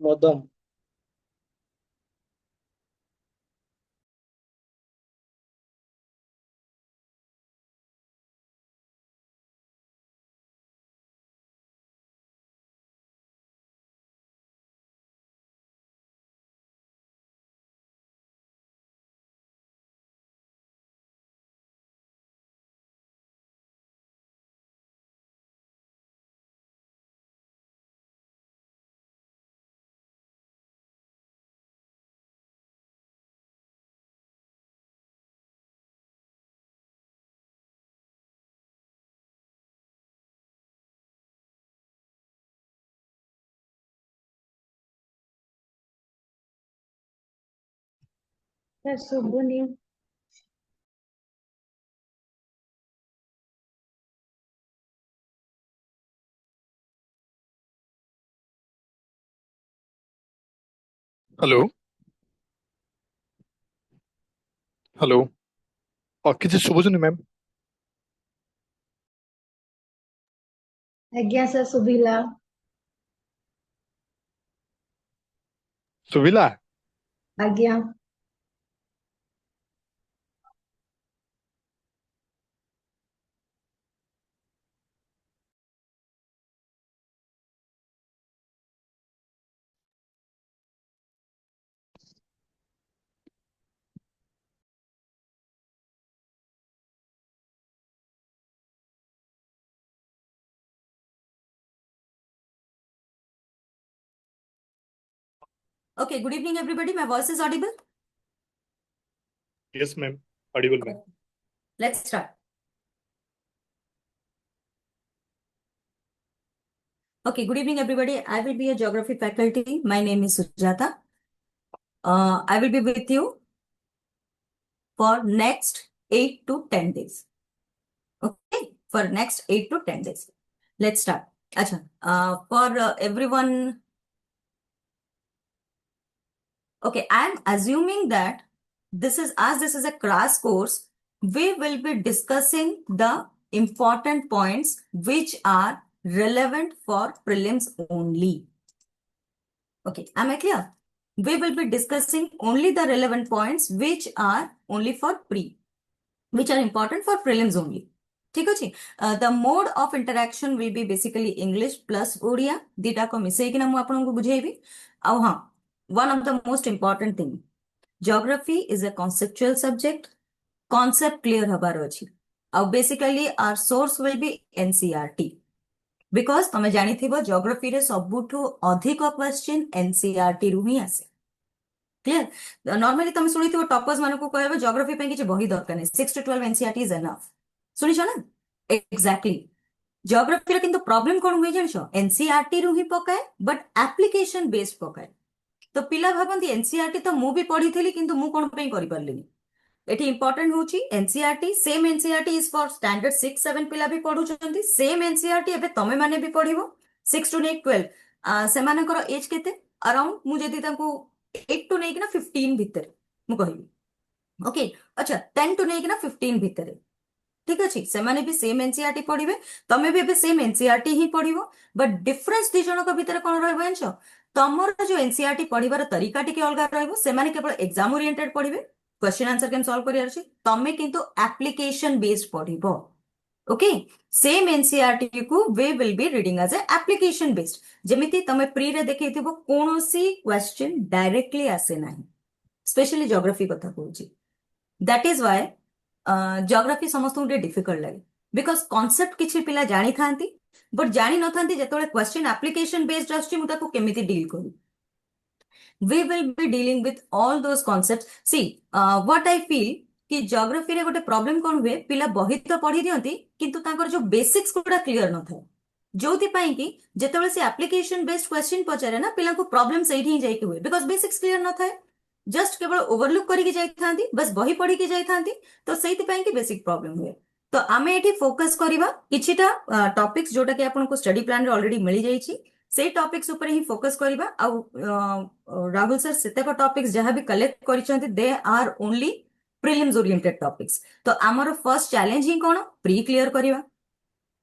मदम। शुभुनी। Hello hello किसी शुभुनी ma'am. आज्ञा sir सुभिला। सुविला। आज्ञा। Okay, good evening, everybody. My voice is audible? Yes, ma'am. Audible, ma'am. Let's start. Okay, good evening, everybody. I will be a geography faculty. My name is Sujata. I will be with you for next 8 to 10 days. Okay, for next 8 to 10 days. Let's start. Acha, for everyone. Okay, I am assuming that this is a crash course, we will be discussing the important points which are relevant for prelims only. Okay, am I clear? We will be discussing only the relevant points which are only for pre, which are important for prelims only. ठीक अछि the mode of interaction will be basically English plus Odia dita ko misei kina mu apanku bujhebi au ha one of the most important thing geography is a conceptual subject concept clear habar अछि au basically our source will be NCERT because तमे जानी थिबो geography रे सबुठु अधिक question NCERT रु ही आसे clear normally तुम शुणी थो टॉपर्स मान को कहबे ज्योग्राफी पे किछ बही दरकार नै 6 to 12 एनसीईआरटी इज एनफ सुनी छ ना एग्जैक्टली ज्योग्राफी रे किंतु प्रॉब्लम कोन होई जानछो एनसीईआरटी रु ही पकाए बट एप्लीकेशन बेस्ड पकाए तो पिला भाबंती एनसीईआरटी तो मु भी पढी थली किंतु मु कोन पे करि परलिनी एठी इंपोर्टेंट होची NCERT same NCERT is for standard 6 7 पिला भी पढु छथि सेम एनसीईआरटी एबे तमे माने भी पढिबो 6 to 12 से मानकर एज केते अराउंड मु जदी तांको 8 to 15 भितर मु कहिबी ओके अच्छा 10 to 15 भितर ठीक अछि से माने भी सेम एनसीईआरटी पढिबे तमे भी एबे सेम एनसीईआरटी ही पढिबो बट डिफरेंस दि जणक भितर कोन रहबो जानछो तमर जो एनसीईआरटी पढिबार तरीका टिके अलगा रहबो से माने केवल एग्जाम ओरिएंटेड पढिबे क्वेश्चन आंसर केम सॉल्व करियार छी तमे किंतु एप्लीकेशन बेस्ड पढिबो ओके सेम एनसीईआरटी को we will be reading as a application based जेमिति तमे प्री रे देखैथिबो कोनोसी क्वेश्चन डायरेक्टली आसे नाही स्पेशली ज्योग्राफी कथा कहूची दैट इज व्हाई ज्योग्राफी समस्त गुटे डिफिकल्ट लागे बिकॉज कांसेप्ट किछि पिला जानि थांती बट जानि न थांती जेतोळे क्वेश्चन एप्लीकेशन बेस्ड आछी मु ताको केमिति डील करू we will be dealing with all those concepts see what I feel कि ज्योग्राफी रे गोटे प्रॉब्लम कोन हुए पिला बही तो पढ़ी दियंती किंतु तांकर जो बेसिक्स गुडा क्लियर न थाए जोथि पई कि जेतोळे से एप्लीकेशन बेस्ड क्वेश्चन पचारे ना पिला को प्रॉब्लम सही ही जाई कि हुए बिकॉज़ बेसिक्स क्लियर न थाए जस्ट केवल ओवरलुक करी के जाई थांती बस बही पढ़ी के जाई थांती तो सेति पई कि बेसिक प्रॉब्लम हुए तो आमे एठी फोकस करिबा किछिटा टॉपिक्स जोटा कि आपन को स्टडी प्लान रे ऑलरेडी मिली जाई छी से टॉपिक्स ऊपर ही फोकस करिबा आ राहुल सर सेतेक टॉपिक्स जहां भी कलेक्ट करिसंती they are only prelims oriented topics तो आमर फर्स्ट चैलेंज ही कोन प्री क्लियर करिबा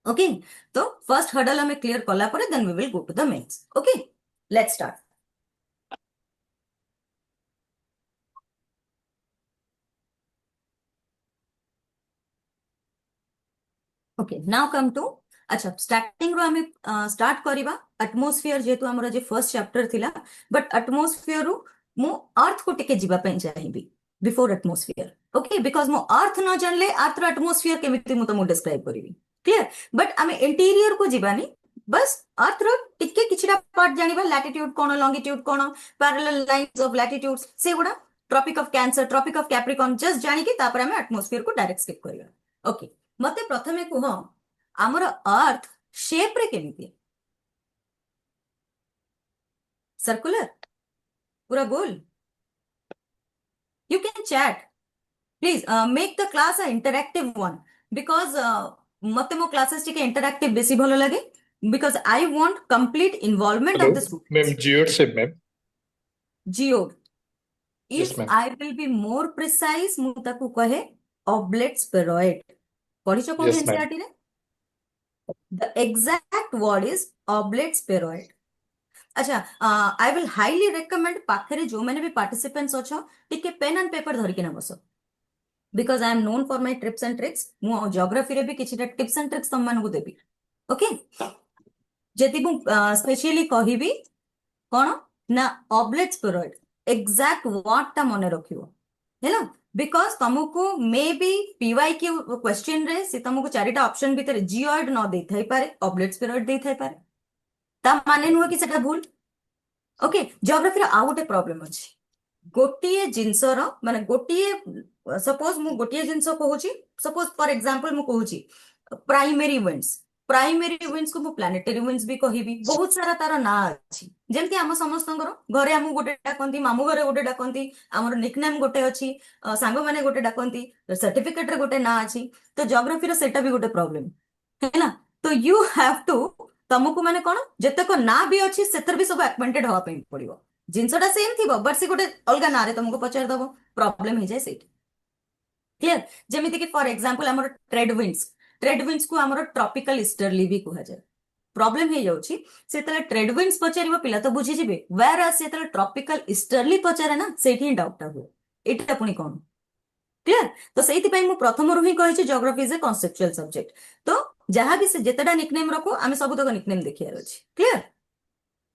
ओके तो फर्स्ट हर्डल हमें क्लियर कला परे then we will go to the mains okay let's start okay now come to अच्छा स्टार्टिंग रो हमें स्टार्ट करिबा एटमॉस्फेयर जेतु हमर जे फर्स्ट चैप्टर थिला बट एटमॉस्फेयर रो मु अर्थ को टिके जीवा पे चाहिबी बिफोर एटमॉस्फेयर ओके बिकॉज मु अर्थ न जानले अर्थ रो एटमॉस्फेयर केमिति मु तुमको डिस्क्राइब करिवि क्लियर बट हमें इंटीरियर को जीवानी बस अर्थ रो टिके किछिटा पार्ट जानिबा लैटिट्यूड कोन लॉन्गिट्यूड कोन पैरेलल लाइंस ऑफ लैटिट्यूड्स से गुडा tropic of cancer tropic of capricorn just जानि कि तापर हमें एटमॉस्फेयर को डायरेक्ट स्किप करिबा ओके मते प्रथमे कुह आमर अर्थ शेप रे केमिति सर्कुलर पूरा गोल you can chat please make the class a interactive one because मते मो क्लासेस टिके इंटरैक्टिव बेसी भलो लागे because I want complete involvement hello of the ma'am students geoid से ma'am geoid yes if ma'am I will be more precise मु ताकू कहे ऑब्लेट स्फेरॉइड पढिছো कोठी यस मैम एनसीईआरटी रे the exact word is oblate spheroid अच्छा I will highly recommend पाखरे जो मैंने भी पार्टिसिपेंट्स अच्छो टिके पेन एंड पेपर धरिके ना बसो because I am known for my trips and tricks मु ज्योग्राफी रे भी किछि टिप्स एंड ट्रिक्स तम मानकु देबी ओके जेति मु स्पेशली कहिबी कोन ना ऑब्लेट स्फेरॉइड एग्जैक्ट वर्ड ता मने रखियो हैला बिकॉज तुमको may be P Y Q question रे से तुमको चारिटा ऑप्शन भीतर जियोइड न देई थाई पारे ऑब्लेट स्फेरॉइड देई थाई पारे ता माने नुह कि सेटा भूल ओके ज्योग्राफी रे आ गोटे प्रॉब्लम अछि गोटिए जिंसर माने गोटिए सपोज मु गोटिए जिंस कहूची सपोज फॉर एग्जांपल मु कहूची प्राइमरी विंड्स को मु प्लानेटरी विंड्स भी कहिबी बहुत सारा तार ना अछि जेमति हम समस्तंकर घरे हम गोटे डाकंती मामू घरे गोटे डाकंती हमर निकनेम गोटे अछि सांग माने गोटे डाकंती सर्टिफिकेट रे गोटे ना अछि तो ज्योग्राफी रे सेटा भी गोटे प्रॉब्लम है ना तो यू हैव टू तमको माने कोन जतेक ना भी अछि सेतर भी सब एक्वेंटेड होवा पे पड़िबो जिनसटा सेम थिबो बट से गोटे अलगा ना रे तुमको पचार दबो प्रॉब्लम हे जाय सेट क्लियर जेमिति कि फॉर एग्जांपल हमर ट्रेड विंड्स को हमर ट्रॉपिकल ईस्टर्ली भी कहा जाय प्रॉब्लम हे जाउची सेतले ट्रेड विंड्स पचारिबो पिला तो बुझी जिबे वेयर आर सेतले ट्रॉपिकल ईस्टर्ली पचारे ना सेठी डाउट हो एटा पुनी कोन क्लियर तो सेति पई मु प्रथम रु ही कहि geography is a conceptual subject तो जहां भी से जेतडा निकनेम रखो आमे सब तक निकनेम देखियार अछि क्लियर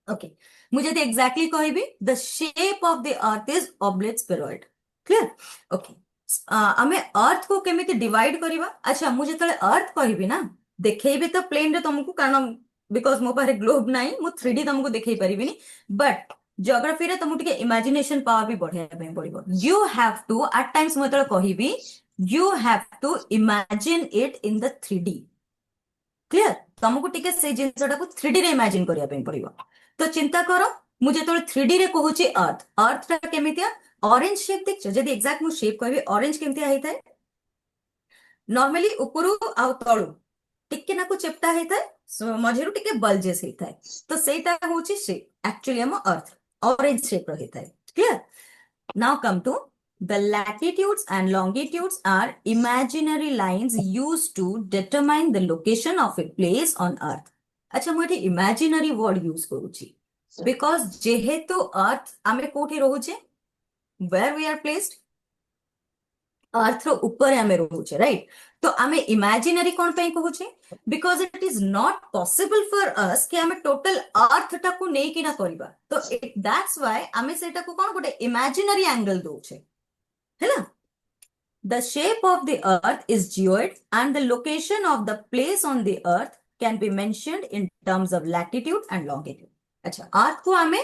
ओके मुझे तो एग्जैक्टली कहबी the shape of the earth is oblate spheroid clear okay आमे अर्थ को केमिति डिवाइड करिबा अच्छा मुझे तले अर्थ कहबी ना देखेबी तो प्लेन रे तुमको कारण बिकॉज मो पारे ग्लोब नाही मु 3D तुमको देखै परिबिनी बट ज्योग्राफी रे तुमको टिके इमेजिनेशन पावर भी बढ़िया पे पड़िबो you have to at times मु तले कहबी you have to imagine it in the 3D clear तुमको टिके से जिंसटा को 3D रे इमेजिन करिया पे पड़िबो तो चिंता करो मुझे तो 3D रे कहूची अर्थ टा केमितिया ऑरेंज शेप देखछ जदी एग्जैक्ट मु शेप कहबी ऑरेंज केमितिया हेतै नॉर्मली ऊपरू आ तळू टिके ना को चेप्टा हेतै मझेरु टिके बल्जेस हेतै तो सेटा होची शेप एक्चुअली हम अर्थ ऑरेंज शेप हेतै clear now come to the latitudes and longitudes are imaginary lines used to determine the location of a place on earth अच्छा मुझे imaginary word use करूची because जेहेतु अर्थ आमे कोठी रहूचे where we are placed अर्थ रो ऊपर आमे रहूचे right तो आमे imaginary कोन पे कहूचे because it is not possible for us कि आमे टोटल अर्थ टा को नै कि ना करबा तो that's why आमे सेटा को कोन गोटे imaginary angle दोचे है ना The shape of the earth is geoid and the location of the place on the earth can be mentioned in terms of latitude and longitude. अच्छा अर्थ को आमे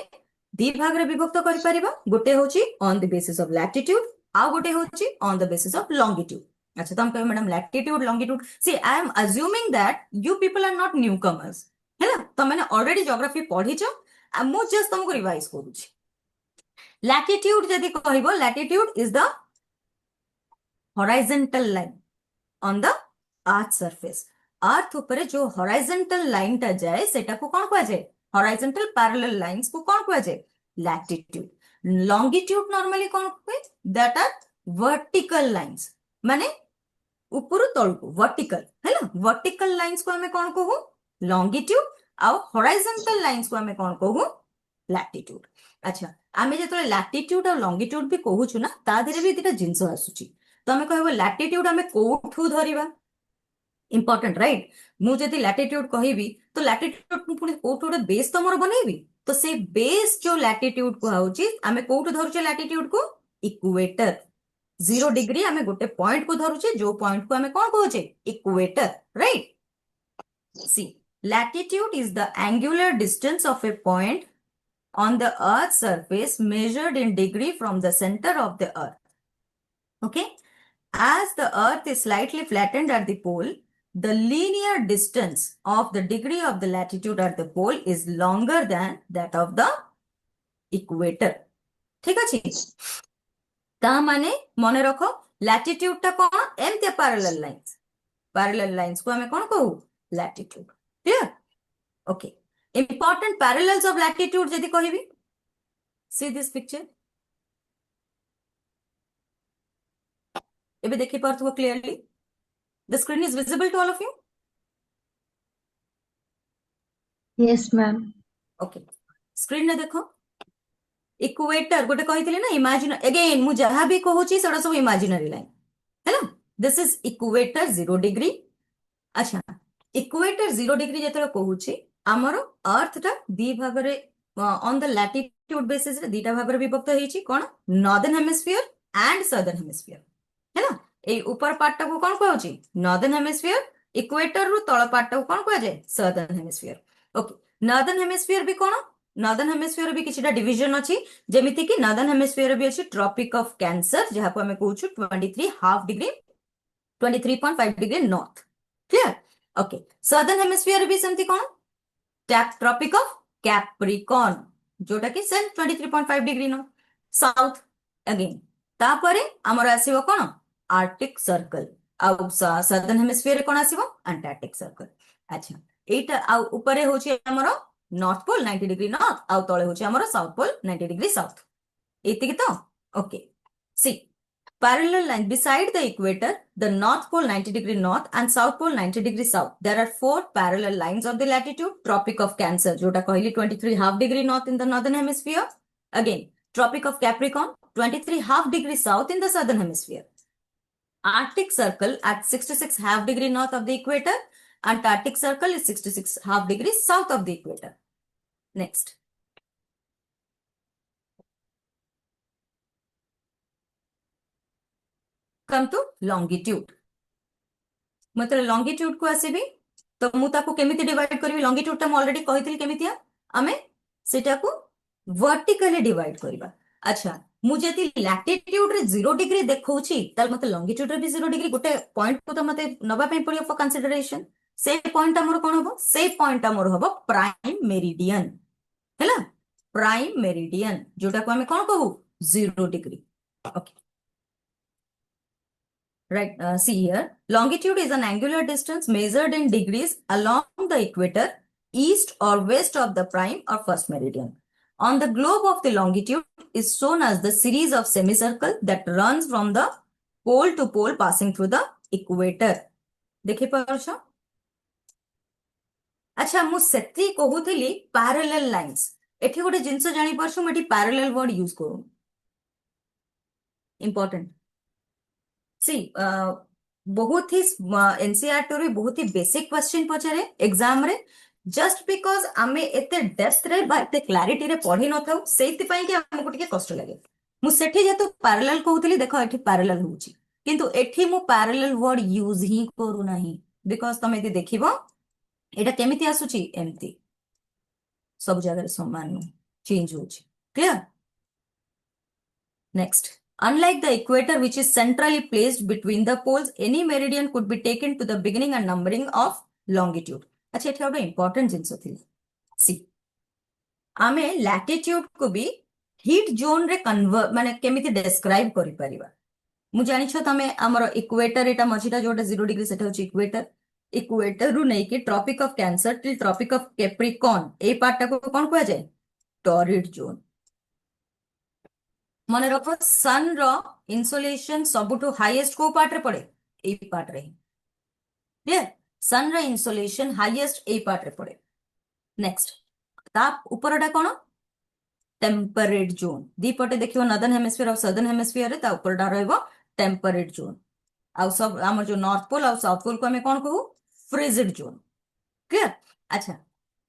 दी भाग रे विभक्त करि परिबा गोटे होची on the basis of latitude आ गोटे होची on the basis of longitude. अच्छा तुम कहे madam latitude longitude see I am assuming that you people are not newcomers है ना तो मैंने already geography पढ़ी छ मु जस्ट तुमको रिवाइज करूची latitude जदी कहबो latitude is the horizontal line on the earth surface earth ऊपर जो horizontal line टा जाए सेटा को कोन कहै जाय horizontal parallel lines को कोन कहै जाय latitude longitude normally कोन कहै that are vertical lines माने ऊपर तळ को vertical है ना vertical lines को हमें कोन कहू longitude आ horizontal lines को हमें कोन कहू latitude अच्छा आमे जेतले latitude और longitude भी कहू छु ना ता देरे भी दिटा जिंस आसुची तो हमें कहबो लैटिट्यूड हमें कोठू धरिबा इंपोर्टेंट राइट मु जदि लैटिट्यूड कहबी तो लैटिट्यूड मु पुणी कोठो गोटे बेस तो मोर बनैबी तो से बेस जो लैटिट्यूड को होउची आमे कोठो धरुचे लैटिट्यूड को इक्वेटर 0 डिग्री आमे गोटे पॉइंट को धरुचे जो पॉइंट को आमे कोन कहूचे equator right see latitude is the angular distance of a point on the earth's surface measured in degree from the center of the earth okay as the earth is slightly flattened at the pole the linear distance of the degree of the latitude at the pole is longer than that of the equator ठीक अछि ता माने मने रखो latitude ता कोन एमते parallel lines को हमें कोन कहू latitude clear okay important parallels of latitude जदि कहबी see this picture एबे देखि पारथुको clearly the screen is visible to all of you Yes, ma'am. okay screen ने देखो इक्वेटर गोटे कहिथिले ना इमेजिन अगेन मु जहा भी कहूची सेडा सब इमेजिनरी लाइन हैला दिस इज इक्वेटर 0 डिग्री अच्छा इक्वेटर 0 डिग्री जेतले कहूची आमर अर्थ टा दी भागरे ऑन द लैटिट्यूड बेसिस रे दीटा भागरे विभक्त हेची कोन northern hemisphere and southern hemisphere हैला ए ऊपर पार्ट टा को कोन कहूची नॉर्दर्न हेमिस्फीयर इक्वेटर रु तळ पार्ट टा को कोन कहजे southern hemisphere okay northern hemisphere भी कोन नॉर्दर्न हेमिस्फीयर भी किछिटा डिवीजन अछि जेमिति कि नॉर्दर्न हेमिस्फीयर भी अछि ट्रॉपिक ऑफ कैंसर जहा को हमें कहूछु 23 half degree 23.5 degree north clear okay southern hemisphere भी सेमति कोन ट्रॉपिक ऑफ कैप्रिकॉर्न जोटा कि सेम 23.5 डिग्री नो साउथ अगेन तापरे हमर आसीबो कोन आर्कटिक सर्कल आ सदर्न हेमिस्फीयर कोन आसीबो अंटार्कटिक सर्कल अच्छा एटा आ ऊपरे होची हमर नॉर्थ पोल 90 डिग्री नॉर्थ आ तळे होची हमर साउथ पोल 90 डिग्री साउथ एतिकी तो okay see parallel line beside the equator the north pole 90 degree north and south pole 90 degree south there are 4 parallel lines of the latitude tropic of cancer jota kahili 23 half degree north in the northern hemisphere again tropic of capricorn 23 half degree south in the southern hemisphere arctic circle at 66 half degree north of the equator antarctic circle is 66 half degree south of the equator next come to longitude मतलब longitude को आसीबी तो मु ताको केमिति divide करबी longitude ता म already कहितली केमितिया आमे सेटा को वर्टिकली डिवाइड करबा अच्छा मु जति लैटिट्यूड रे 0 डिग्री देखौची ताल मते longitude रे भी 0 डिग्री गोटे पॉइंट को तो मते नबा पे पड़ियो फॉर कंसीडरेशन से पॉइंट हमर कोन होबो से पॉइंट हमर होबो प्राइम मेरिडियन हैला प्राइम मेरिडियन जोटा को हमें कोन कहू 0 degree okay right see here longitude is an angular distance measured in degrees along the equator east or west of the prime or first meridian on the globe of the longitude is shown as the series of semicircle that runs from the pole to pole passing through the equator देखि पारछो अच्छा मु सेति कहूथिली parallel lines एठी गोटे जिंस जानि परछु मटी parallel word use करू important सी बहुत ही एनसीईआरटी रे बहुत ही बेसिक क्वेश्चन पचारे एग्जाम रे जस्ट बिकॉज आमे एते डेप्थ रे बा एते क्लैरिटी रे पढ़ी न थाउ सेति पई कि हमको टिके कष्ट लागे मु सेठी जेतु पैरेलल कहउतली देखो एठी पैरेलल होउची किंतु एठी मु पैरेलल वर्ड यूज ही करू नाही बिकॉज तमे यदि देखिबो एटा केमिति आसुची एमती सब जगह समान चेंज होउची clear next Unlike the equator, which is centrally placed between the poles, any meridian could be taken to the beginning and numbering of longitude. अच्छा एठी गोटे इंपोर्टेंट जिंस थिला सी आमे लैटिट्यूड को भी हीट जोन रे कन्वर्ट माने केमिति डिस्क्राइब करि परिबा मु जानि छ तमे हमर इक्वेटर एटा मझिटा जोटा 0 डिग्री सेटा होची इक्वेटर रु नै कि tropic of cancer till tropic of Capricorn ए पार्ट को कोन कहै जाय टॉरिड जोन मन रखो सन रो इंसोलेशन सबुठो हाईएस्ट को पार्ट रे पड़े ए पार्ट रे क्लियर सन रो इंसोलेशन हाईएस्ट ए पार्ट रे पड़े नेक्स्ट ता ऊपरटा कोन टेम्परेट जोन दी पटे देखियो नॉर्दर्न हेमिस्फीयर और सदर्न हेमिस्फीयर रे ता ऊपरटा रहबो टेम्परेट जोन आ सब हमर जो नॉर्थ पोल और साउथ पोल को हमें कोन कहू फ्रिजिड जोन क्लियर अच्छा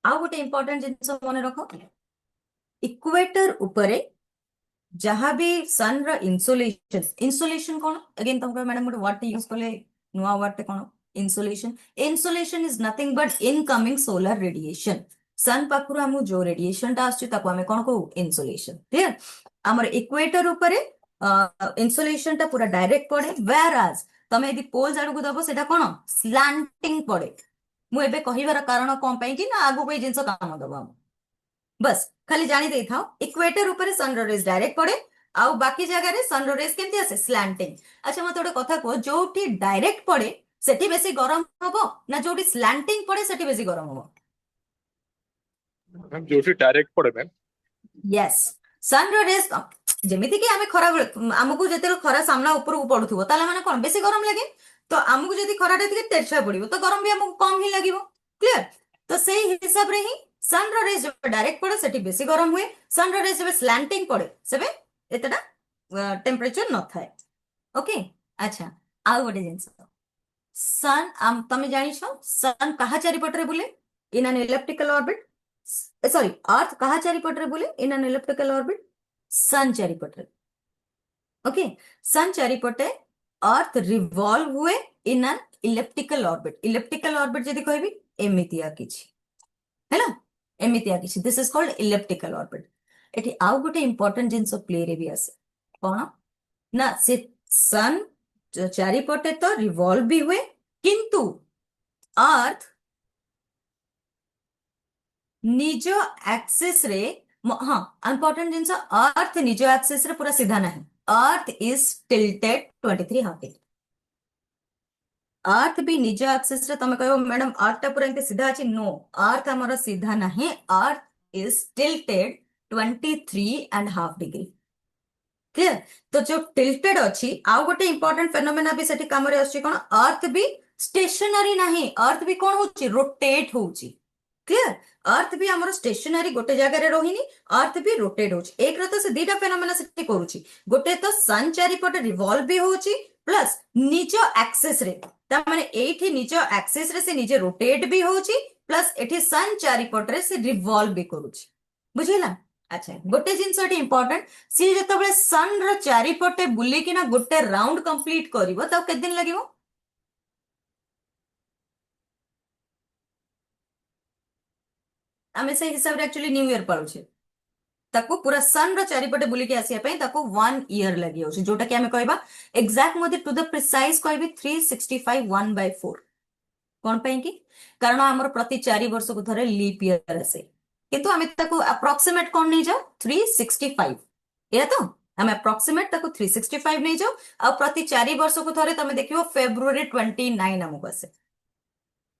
आउ गोटे इंपोर्टेंट जिनिस मन रख इक्वेटर उपरे जहाँ भी सन र इंसोलेशन इंसोलेशन कौन अगेन तुमको मैडम गोटे वर्ड यूज कले नुआ वर्ड कौन insolation insolation is nothing but incoming solar radiation sun पाखरु हमु जो रेडिएशन टा आछी ताको हमें कौन कहू इंसोलेशन क्लियर हमर इक्वेटर उपरे इंसोलेशन टा पूरा डायरेक्ट पड़े वेयर आज तमे यदि पोल्स आड़ को दबो सेटा कौन स्लांटिंग पड़े मु एबे कहिबार कारण कोन पई कि ना आगु कोई जिंस काम दबो बस खाली जानी दे था इक्वेटर ऊपर सन रेज डायरेक्ट पड़े आउ बाकी जगह रे सन रेज केमती आसे स्लांटिंग अच्छा मते गोटे कथा को जोठी डायरेक्ट पड़े सेठी बेसी गरम हबो ना जोठी स्लांटिंग पड़े सेठी बेसी गरम हबो मैम जोठी डायरेक्ट पड़े मैम यस सन रेज जेमिति कि आमे खरा हमकु जेते खरा सामना ऊपर को पडुथबो ताला माने कोन बेसी गरम लागे तो हमकु जदी खराटे टिके तेरछा पड़िबो तो गरम भी हमकु कम ही लागिबो क्लियर तो सेही हिसाब रे ही सन रेज जब डायरेक्ट पड़े सेठी बेसी गरम हुए सन रेज जब स्लांटिंग पड़े सेबे एतडा टेम्परेचर न थाए ओके अच्छा आउ गोटे जिंस सन तमे जानि छो सन कहा चारिपट रे बुले in an elliptical orbit sorry अर्थ कहा चारिपट रे बुले इन एन इलिप्टिकल ऑर्बिट सन चारिपट रे ओके सन चारिपटे अर्थ रिवॉल्व हुए इन एन इलिप्टिकल ऑर्बिट जदी कहबी एमितिया किछि हैला एमितिया किछि this is called elliptical orbit एठी आउ गोटे इंपोर्टेंट जिंस प्ले रे भी आसे कोन ना से सन चारिपटे तो रिवॉल्व भी हुए किंतु अर्थ निज एक्सिस रे हाँ इंपोर्टेंट जिंस अर्थ निज एक्सिस रे पूरा सीधा नहीं earth is tilted 23 half degree earth भी निज एक्सिस रे तमे कहबो मैडम अर्थ टा पूरा एंते सीधा अछि नो अर्थ हमर सीधा नहीं earth is tilted 23 and half degree clear तो जो टिल्टेड अछि आउ गोटे इंपोर्टेंट फेनोमेना भी सेठी काम रे अछि कोन अर्थ भी स्टेशनरी नहीं अर्थ भी कोन होछि रोटेट होछि क्लियर अर्थ भी हमर स्टेशनरी गोटे जगह रे रोहिनी अर्थ भी रोटेट होछि एक रत से दीटा फेनोमेना सेठी करूछि गोटे तो सन चारिपटे रिवॉल्व भी होछि प्लस निज एक्सिस रे ता माने एठी निज एक्सिस रे से निजे रोटेट भी होछि प्लस एठी सन चारिपटे रे से रिवॉल्व भी करूछि बुझिला अच्छा गोटे जिंस इंपोर्टेंट सी जतबे सन र चारिपटे बुली कि ना गोटे राउंड कंप्लीट करिवो त केते दिन लागिवो आमे से हिसाब रे एक्चुअली न्यू ईयर पालुछे ताको पूरा सन र चारिपटे बुली के आसिया पई ताको 1 ईयर लागि होछि जोटा कि आमे कहबा एग्जैक्ट मध्ये टू द प्रिसाइज कहबी 365 1/4 कोन पई कि कारण हमर प्रति 4 वर्ष को थरे लीप ईयर आसे किंतु आमे ताको अप्रोक्सीमेट कोन नै जाऊ 365 या तो आमे अप्रोक्सीमेट ताको 365 नै जाऊ आ प्रति 4 वर्ष को थरे तमे देखियो फेब्रुअरी 29 हमको आसे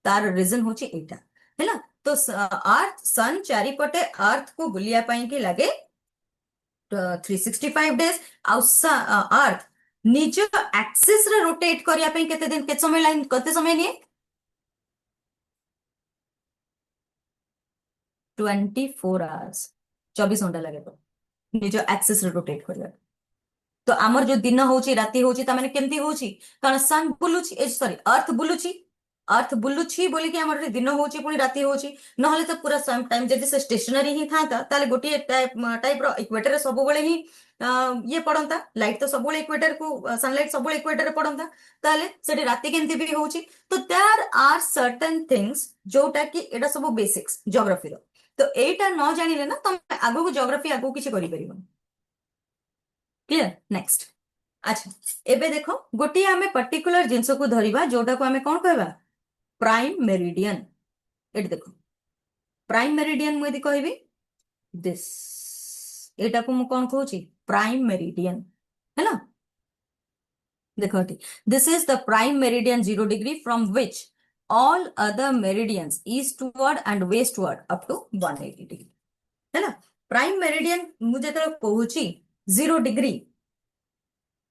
तार रीजन होछि एटा हैला तो अर्थ सन चारिपटे अर्थ को बुलिया पाई के लगे 365 डेज अर्थ निज एक्सिस रे रोटेट करिया पाई केते दिन केते समय लाइन केते समय निए 24 आवर्स 24 घंटा लगे तो निज एक्सिस रे रोटेट करिया तो आमर जो दिन होची राति होची ता माने केमती होची कारण सन बुलुची सॉरी अर्थ बुलुची बोली कि हमर दिन होची पुनी राति होची नहले तो पूरा सम टाइम जदी से स्टेशनरी ही थाता ताले गोटी टाइप रो इक्वेटर सब बेले ही ये पड़ंता लाइट तो सब बेले इक्वेटर को सनलाइट सब बेले इक्वेटर रे पड़ंता ताले सेठी राति केमती भी होची तो देयर आर सर्टेन थिंग्स जोटा कि एटा सब बेसिक्स ज्योग्राफी रो तो एटा न जानिले ना तुम आगो को ज्योग्राफी आगो किछि करि परिबो क्लियर नेक्स्ट अच्छा एबे देखो गोटी आमे पर्टिकुलर जिंस को धरिबा जोटा को आमे कोन कहबा प्राइम मेरिडियन एट देखो प्राइम मेरिडियन मु यदि कहबी दिस एटा को मु कोन कहूची प्राइम मेरिडियन है ना देखो this is the prime meridian 0 degree from which all other meridians eastward and westward up to 180 degree है ना प्राइम मेरिडियन मुझे तो कहूची 0 डिग्री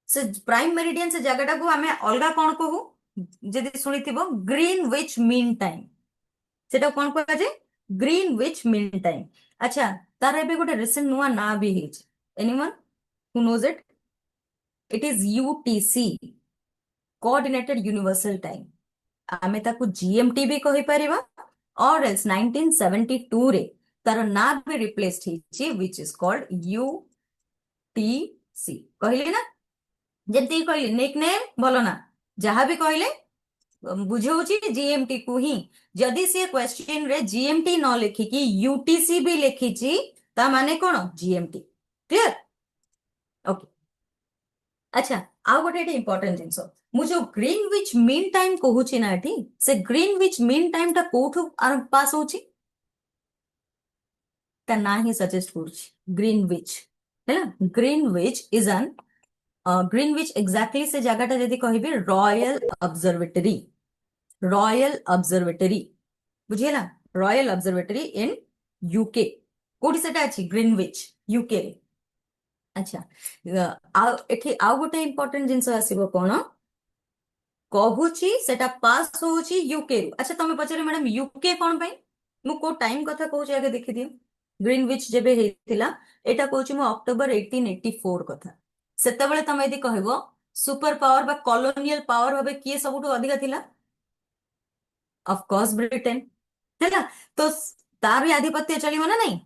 से प्राइम मेरिडियन से जगह को हमें अलगा कौन कहू जदि सुनिथिबो ग्रीनविच मीन टाइम सेटा कौन कहबा जे ग्रीनविच मीन टाइम अच्छा तार एबे गोटे रिसेंट नुआ ना भी हेच anyone who knows it is UTC coordinated universal time आमे ताकू जीएमटी भी कहि परिबा और एल्स 1972 रे तार ना भी रिप्लेस्ड हिची व्हिच इज कॉल्ड यूटीसी कहली ना जेमती कहली निकनेम बोलो ना जहां भी कहले बुझौची जीएमटी को ही जदि से क्वेश्चन रे जीएमटी न लिखिकी यूटीसी भी लिखिची ता माने कोन जीएमटी क्लियर ओके अच्छा आउ गोटे इंपोर्टेंट जिंस मु जो ग्रीनविच मीन टाइम कहूची ना एठी से ग्रीनविच मीन टाइम ता कोठु पास होची ता ना ही सजेस्ट करूची ग्रीनविच हैला Greenwich is an Greenwich exactly से जगहटा जदि कहबे रॉयल ऑब्जर्वेटरी बुझिएला रॉयल ऑब्जर्वेटरी इन यूके कोठी सेटा अछि ग्रीनविच यूके रे अच्छा एठी आउ गोटे इंपोर्टेंट जिंस आसीबो कोन कहूची सेटा पास होची यूके रू अच्छा तमे पचरे मैडम यूके कोन पई मु को टाइम कथा कहूची आगे देखि दियो ग्रीनविच जेबे हेतिला एटा कहूची मु अक्टोबर 1884 कथा सेतेबेले तमे यदि कहबो सुपर पावर बा कॉलोनियल पावर भाबे किए सबुठु अधिका थिला ऑफ कोर्स ब्रिटेन हैला तो तार भी आधिपत्य चलिबो ना नहीं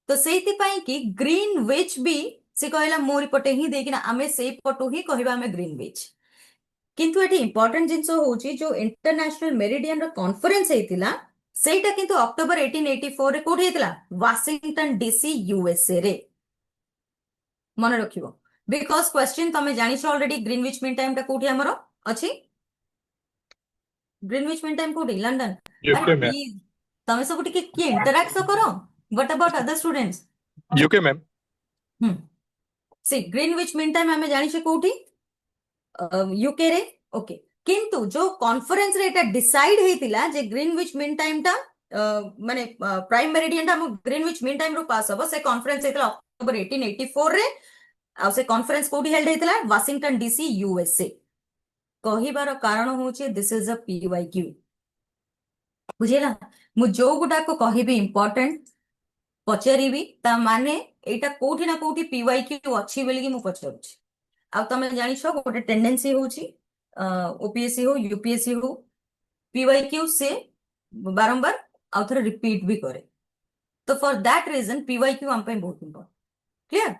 तो सेति पई कि ग्रीनविच भी से कहला मोरी पटे ही देखिना आमे सेई पटु ही कहबा आमे ग्रीनविच किंतु एटी इंपोर्टेंट जिंस होची जो इंटरनेशनल मेरिडियन रो कॉन्फ्रेंस हेतिला सेटा किंतु अक्टोबर 1884 रे कोठी हेतिला वाशिंगटन डीसी यूएसए रे मन रखिबो बिकॉज क्वेश्चन तमे जानिछ ऑलरेडी ग्रीनविच मीन टाइम ता कोठी हमरो अछि ग्रीनविच मीन टाइम कोठी लंदन यूके मैम प्लीज तमे सब टिके की इंटरैक्ट तो करो what about other students UK ma'am see Greenwich mean time हमें जानिछ कोठी यूके रे ओके किंतु जो कॉन्फ्रेंस रे एटा डिसाइड हेतिला जे ग्रीनविच मीन टाइम ता माने प्राइम मेरिडियन ता ग्रीनविच मीन टाइम रो पास हबो से कॉन्फ्रेंस हेतिला अक्टोबर 1884 रे आ से कॉन्फ्रेंस कोठी हेल्ड हेतिला वाशिंगटन डीसी यूएसए कहिबार कारण होचे दिस इज अ पीवाईक्यू बुझिला मु जो गुडा को कहिबी इंपोर्टेंट पचारिबी ता माने एटा कोठी ना कोठी पीवाईक्यू अछि बोली कि मु पचारुछि आ तमे जानिछ गोटे टेंडेंसी होची ओपीएससी हो यूपीएससी हो पीवाईक्यू से बारंबार आ थोड़ा रिपीट भी करे तो फॉर दैट रीजन पीवाईक्यू हम पे बहुत इंपोर्टेंट क्लियर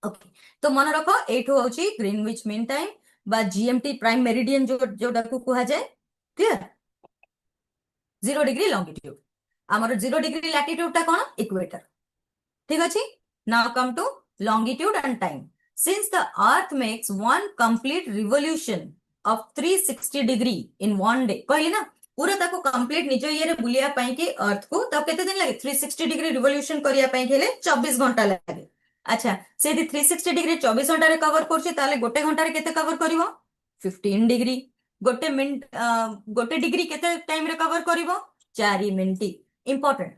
ओके तो मन रखो एठो होची ग्रीनविच मीन टाइम बा जीएमटी प्राइम मेरिडियन जो जोटा को कहा जाए क्लियर 0 डिग्री लॉन्गिट्यूड हमर 0 डिग्री लैटिट्यूड ता कोन इक्वेटर ठीक अछि now come to longitude and time since the earth makes one complete revolution of 360 degree in one day कहली ना पूरा ताको कंप्लीट निज ये रे बुलिया पई कि अर्थ को तब केते दिन लागे 360 डिग्री रिवोल्यूशन करिया पई खेले 24 घंटा लागे अच्छा से 360 डिग्री 24 घंटा रे कवर करछि ताले गोटे घंटा रे केते कवर करिवो 15 डिग्री गोटे मिनिट गोटे डिग्री केते टाइम रे कवर करिवो 4 मिनिट इंपोर्टेंट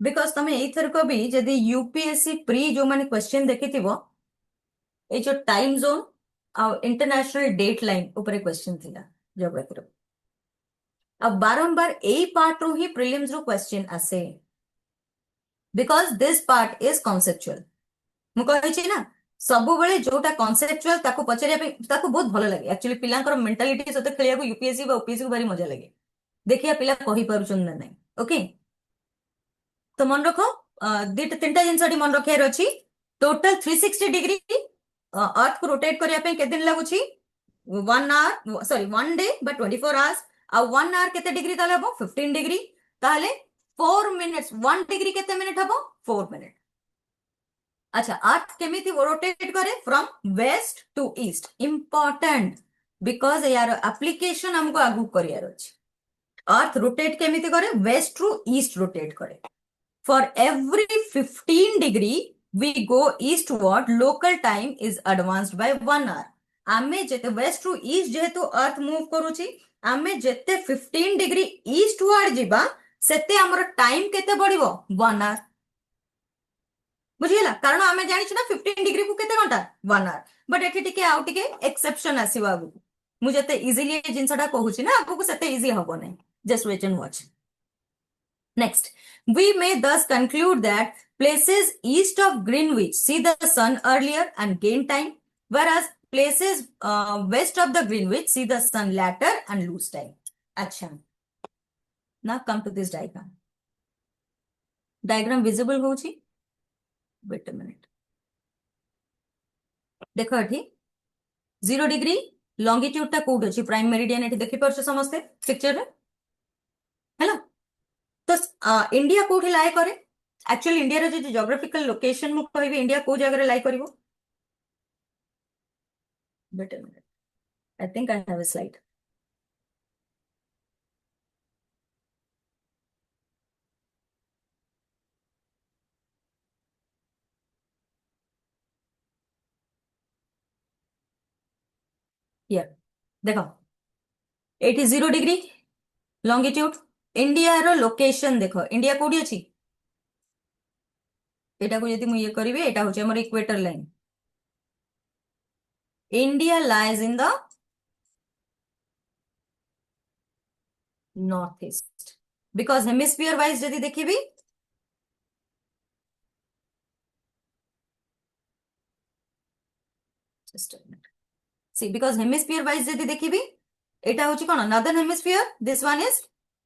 बिकॉज तमे एथर को भी जदी यूपीएससी प्री जो माने क्वेश्चन देखिथिबो ए जो टाइम जोन आ इंटरनेशनल डेट लाइन ऊपर क्वेश्चन थिला ज्योग्राफी रो अब बारंबार ए पार्ट रो ही प्रीलिम्स रो क्वेश्चन आसे because this part is conceptual मु कहै छी ना सब बेले जोटा कॉन्सेप्चुअल ताको पचरिया पे ताको बहुत भलो लागे एक्चुअली पिलांकर मेंटालिटी सते खेलिया को यूपीएससी बा ओपीएससी को भारी मजा लागे देखिया पिला कहि पारुछन ना नहीं ओके तो मन रखो दिट तीनटा जिंसटी मन रखियार अछि टोटल 360 डिग्री अर्थ को रोटेट करिया पे केते दिन लागुछि 1 hour sorry 1 day but 24 hours आ 1 आवर केते डिग्री ताले हबो 15 डिग्री ताले 4 मिनिट्स 1 डिग्री केते मिनिट हबो 4 मिनिट अच्छा अर्थ केमिति रोटेट करे from west to east important because यार एप्लीकेशन हमको आगु करियार अछि अर्थ रोटेट केमिति करे वेस्ट टू ईस्ट रोटेट करे for every 15 degree we go eastward local time is advanced by 1 hour आमे जेते वेस्ट टू ईस्ट जेहेतु अर्थ मूव करूची आमे जेते 15 डिग्री ईस्टवर्ड जिबा सेते हमर टाइम केते बढ़िबो 1 आवर बुझिला कारण आमे जानि छी ना 15 डिग्री को केते घंटा 1 आवर बट एठी टिके आउ टिके एक्सेप्शन आसीबा आगु मु जेते इजीली जिंसटा कहूची ना आगु सेते इजी हबो नै just wait and watch Next, we may thus conclude that places east of Greenwich see the sun earlier and gain time, whereas places west of the Greenwich see the sun later and lose time. अच्छा, now come to this diagram. Diagram visible होची? Wait a minute. देखो एठी 0 degree longitude टा code अछि prime meridian एठी देखि परछ समस्ते picture रे हैला। तो इंडिया कोठी लाई करे एक्चुअली इंडिया रे जो जियोग्राफिकल लोकेशन मु कहबी इंडिया को जगह रे लाई करिवो। Wait a minute, I think I have a slide. Here देखो एटी 0 डिग्री लॉन्गिट्यूड इंडिया रो लोकेशन देखो इंडिया कोठी अछि एटा को यदि मु ये करिवे एटा होचे हमर equator line. India lies in the north east because hemisphere wise यदि देखिबी just a minute. See, because hemisphere wise যদি দেখিবি এটা হচ্ছে কোন northern hemisphere, this one is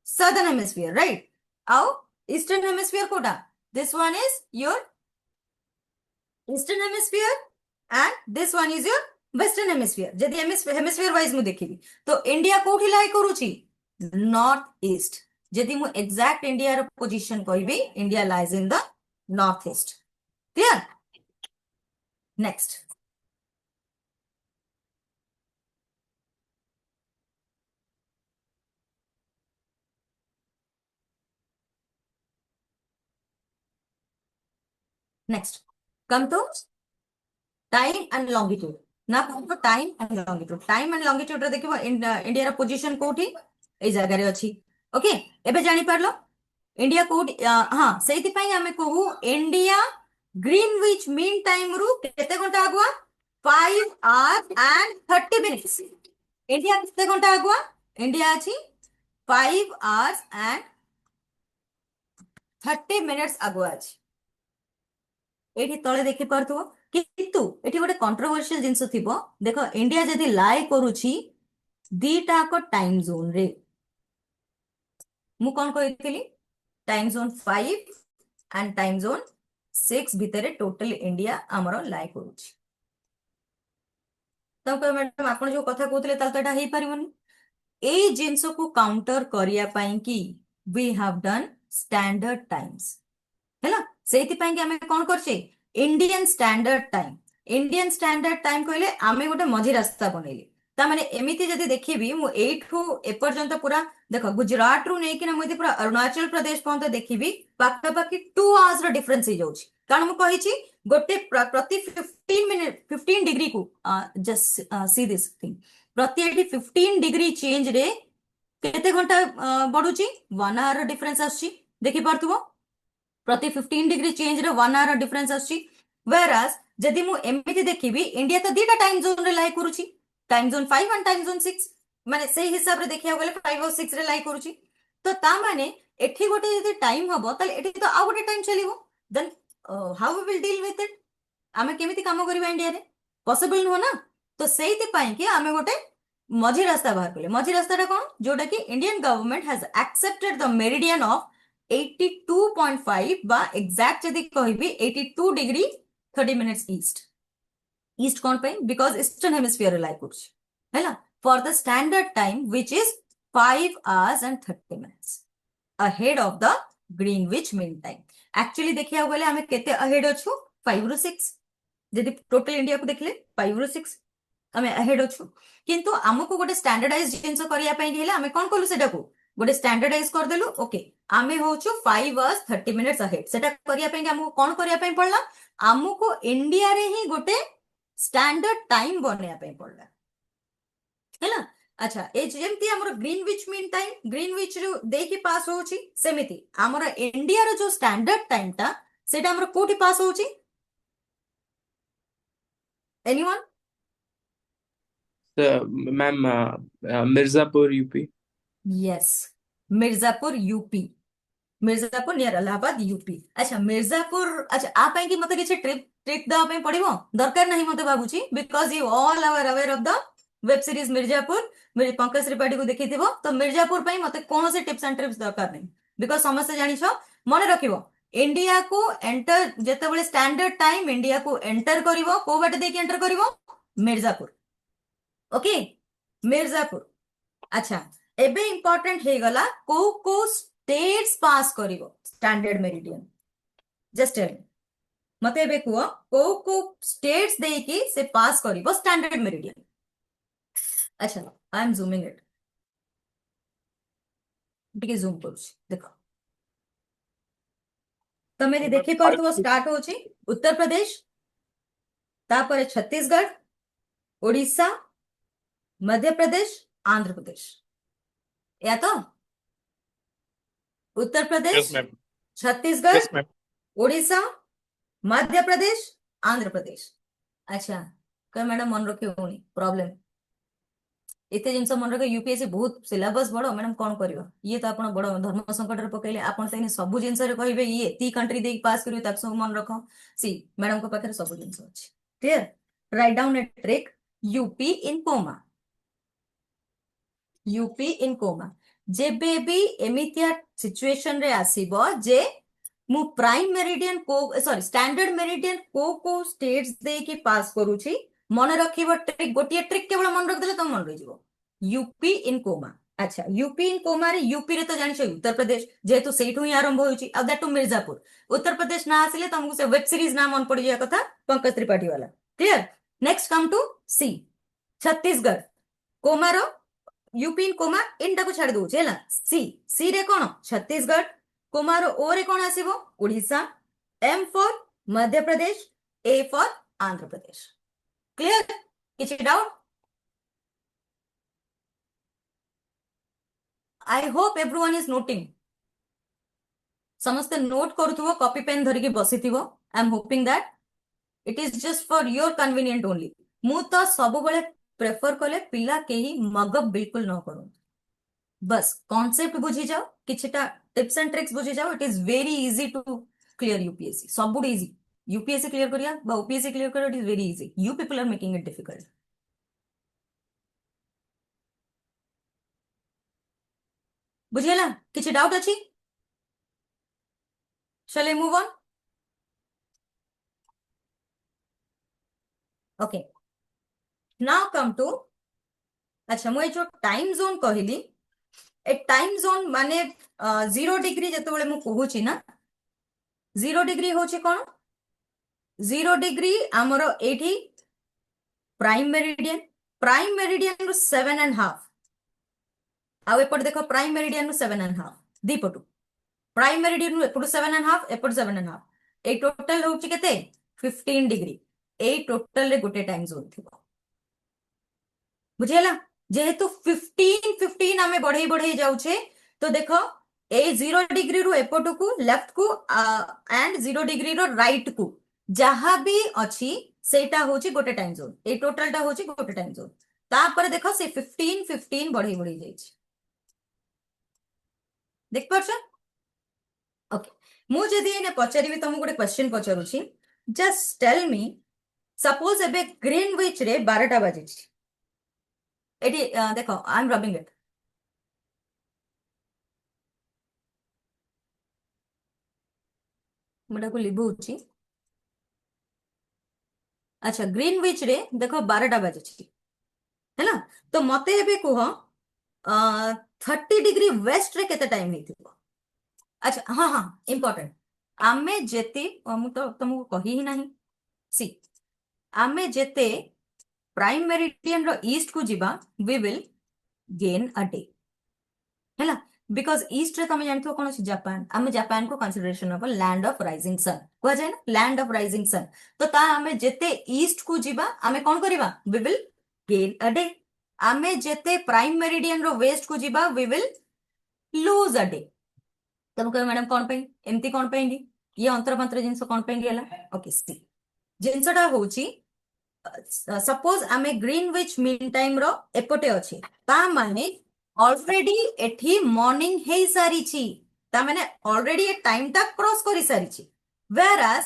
southern hemisphere, right? Our eastern hemisphere quota, this one is your eastern hemisphere and this one is your western hemisphere. যদি hemisphere wise মু দেখিবি তো India কোठी lie করুছি north east। যদি মু exact ইন্ডিয়ার position কইবি India lies in the north east, clear? Next, next come to time and longitude। ना come to time and longitude। time and longitude रे देखिबो इंडिया रा पोजीशन कोठी ए जगह रे अछि। ओके एबे जानि परलो इंडिया कोठी हां सेति पई हमें कहू इंडिया ग्रीनविच मीन टाइम रु केते घंटा आगुआ 5 hours and 30 minutes। इंडिया केते घंटा आगुआ इंडिया अछि 5 hours and 30 minutes आगुआ अछि। एठी तळे देखि परथुओ किंतु एठी गोटे कंट्रोवर्शियल जिंस थिबो देखो इंडिया जदी लाई करूची दीटा को टाइम जोन रे मु कोन कहितली time zone 5 and time zone 6 भितरे टोटल इंडिया हमरो लाई करूची। तो मैडम आपण जो कथा कहतले ताल तडा हेई परिवनी ए जिंस को काउंटर करिया पई की we have done standard times हैला। सेति पई कि हमें कोन करछे Indian standard time. Indian standard time कहले आमे गोटे मझी रास्ता बनेली ता माने एमिति जदी देखिबी मु एठू एपर्यंत पूरा देखो गुजरात रु नै कि ना मु पूरा अरुणाचल प्रदेश पर्यंत देखिबी पाका पाकी 2 आवर्स रो डिफरेंस हे जाउची कारण मु कहिची गोटे प्रति 15 मिनिट 15 डिग्री को जस्ट सी दिस थिंग प्रति एठी 15 डिग्री चेंज रे केते घंटा बढ़ुची 1 आवर रो डिफरेंस आछी देखि परथुबो प्रति 15 डिग्री चेंज रे 1 आवर डिफरेंस आछी। whereas जदि मु एमिति देखिबी इंडिया तो दीटा टाइम जोन रे लाई करूची time zone 5 and time zone 6 माने सेही हिसाब रे देखिया गेले 5 और 6 रे लाई करूची तो ता माने एठी गोटे जदि टाइम हबो तले एठी तो आ गोटे टाइम चलिबो then how we will deal with it आमे केमिति काम करबा इंडिया रे पॉसिबल हो ना। तो सेहिति पई कि आमे गोटे मझी रास्ता बाहर कले मझी रास्ताटा कोन जोटा कि Indian government has accepted the meridian of 82.5 बा एग्जैक्ट जदि कहबी 82 डिग्री 30 मिनट्स ईस्ट कोन पे बिकॉज ईस्टर्न हेमिस्फीयर लाई कुछ हैला for the standard time which is 5 hours and 30 minutes ahead of the greenwich mean time। Actually देखिया गले हमें केते अहेड अछु 5 रु 6 जदि टोटल इंडिया को देखले 5 रु 6 हमें अहेड अछु किंतु हमको गोटे स्टैंडर्डाइज जिंस करिया पई हेला हमें कोन कोलु सेटा को गोटे स्टैंडर्डाइज कर देलु ओके आमे होछु 5 hours 30 minutes अहेड सेटा करिया पई हमको कोन करिया पई पड़ला हमको इंडिया रे ही गोटे स्टैंडर्ड टाइम बनिया पई पड़ला हैला। अच्छा ए जेमती हमर ग्रीनविच मीन टाइम ग्रीनविच रो देखि पास होछि सेमिति हमर इंडिया रो जो स्टैंडर्ड टाइम ता सेटा हमर कोठी पास होछि anyone ma'am Mirzapur UP. Yes Mirzapur UP Mirzapur near Allahabad UP. अच्छा मिर्जापुर अच्छा आ पई कि मते किछ ट्रिक दा पई पड़िबो दरकार नहीं मते बाबूजी because you all are aware of the web series Mirzapur मेरे पंकज त्रिपाठी को देखी तो मिर्जापुर पे मते कौन से टिप्स एंड ट्रिक्स दरकार नहीं बिकॉज समस्त जानिछ मन रखिबो इंडिया को एंटर जेतेबेले स्टैंडर्ड टाइम इंडिया को एंटर करिवो को बाटे देके एंटर करिवो मिर्जापुर ओके मिर्जापुर अच्छा एबे इंपोर्टेंट हे गला को स्टेट्स पास करिवो स्टैंडर्ड मेरिडियन जस्ट टेल मते एबे कुओ को स्टेट्स देकी से पास करिवो स्टैंडर्ड मेरिडियन अच्छा आई एम जूमिंग इट टिके जूम करूछ देखो तमे देखि पारथो स्टार्ट होची उत्तर प्रदेश तापर छत्तीसगढ़ ओडिशा मध्य प्रदेश आंध्र प्रदेश या तो Uttar Pradesh Yes, ma'am. Chhattisgarh Yes, ma'am. Odisha Madhya Pradesh Andhra Pradesh अच्छा कह मैडम मन रखे होनी प्रॉब्लम एते जिनस मन रखे यूपीएससी बहुत सिलेबस बड़ मैडम कौन करबो ये तो आपण बड़ धर्म संकट रे पकैले आपण तने सब जिनस रे कहबे ये ती कंट्री दे पास करियो ताक सब मन रखो सी मैडम को पाखे सब जिनस अछि clear write down a trick UP in comma UP in comma जेबे भी एमितिया सिचुएशन रे आसीबो जे मु प्राइम मेरिडियन को सॉरी स्टैंडर्ड मेरिडियन को स्टेट्स दे के पास करूची मन रखिबो ट्रिक गोटिए ट्रिक केवल मन रख देले तो मन रहि जिवो यूपी इन कोमा अच्छा यूपी इन कोमा रे यूपी रे तो जानि छ उत्तर प्रदेश जेहेतु सेठु ही आरंभ होउची अब दैट टू मिर्जापुर उत्तर प्रदेश ना आसिले तुमको से वेब सीरीज ना मन पड़ी जाय कथा पंकज त्रिपाठी वाला clear next come to see Chhattisgarh कोमार यूपी इन कोमा इनटा को छाड़ दउचे हैला सी रे कोन छत्तीसगढ़ कोमार ओ रे कोन आसीबो Odisha M for Madhya Pradesh A for Andhra Pradesh clear किछि doubt I hope everyone is noting समस्त नोट करूथबो कॉपी पेन धरिके बसिथिबो I am hoping that it is just for your convenient only मु तो सब बेले प्रेफर कले पिला केही मगअप बिल्कुल न करू बस कॉन्सेप्ट बुझी जाओ किछटा टिप्स एंड ट्रिक्स बुझी जाओ it is very easy to clear UPSC सब इजी यूपीएससी क्लियर करिया बा ओपीएससी क्लियर करिया it is very easy you people are making it difficult बुझियला किछि डाउट अछि shall I move on okay now come to अच्छा मुझे जो टाइम जोन कहली ए टाइम जोन माने 0 डिग्री जेतेबेले मु कहूची ना 0 डिग्री होची कोन 0 डिग्री हमरो एठी प्राइम मेरिडियन रो 7.5 आ एपट देखो प्राइम मेरिडियन रो 7.5 दीपटू प्राइम मेरिडियन रो एपट 7.5 एपट 7.5 ए टोटल होची केते 15 डिग्री ए टोटल रे गोटे टाइम जोन थिबो बुझेला जेहेतु 15 आमे बढ़ई बढ़ई जाउछे तो देखो ए 0 डिग्री रो एपटू को लेफ्ट को एंड 0 डिग्री रो राइट को जहां भी अछि सेटा होची गोटे टाइम जोन ए टोटलटा होची गोटे टाइम जोन तापर देखो से 15 बढ़ई बढ़ई जाइछ देख परछ ओके मु जदी एने पचारिबी तुम गोटे क्वेश्चन पचारुछि जस्ट टेल मी सपोज एबे ग्रीनविच रे 12टा बाजिछि एटी देखो आई एम रबिंग इट मुडा को लिबुछि अच्छा ग्रीनविच रे देखो 12टा बाजिछि हैला तो मते एबे कुह 30 डिग्री वेस्ट रे केते टाइम हेतिबो अच्छा हाँ हाँ इंपोर्टेंट आमे जेते मु तो तुमको कहि ही नाही सी आमे जेते प्राइम मेरिडियन रो ईस्ट को जीवा we will gain a day हैला बिकॉज ईस्ट रे तुम जानथो कोन अछि जापान आमे जापान को consideration of land of rising sun को जाय ना लैंड ऑफ राइजिंग सन तो ता आमे जेते ईस्ट को जीवा आमे कोन करबा we will gain a day आमे जेते प्राइम मेरिडियन रो वेस्ट को जीवा we will lose a day तुम कह मैडम कोन पे एमती कोन पे ये अंतर मंत्र जिंस कोन पे गेला ओके सी जिंसटा होची सपोज आमे ग्रीनविच मीन टाइम रो एपटे अछि ता माने ऑलरेडी एठी मॉर्निंग हे सारी छी ता माने ऑलरेडी ए टाइम ता क्रॉस करि सारी छी वेयर एज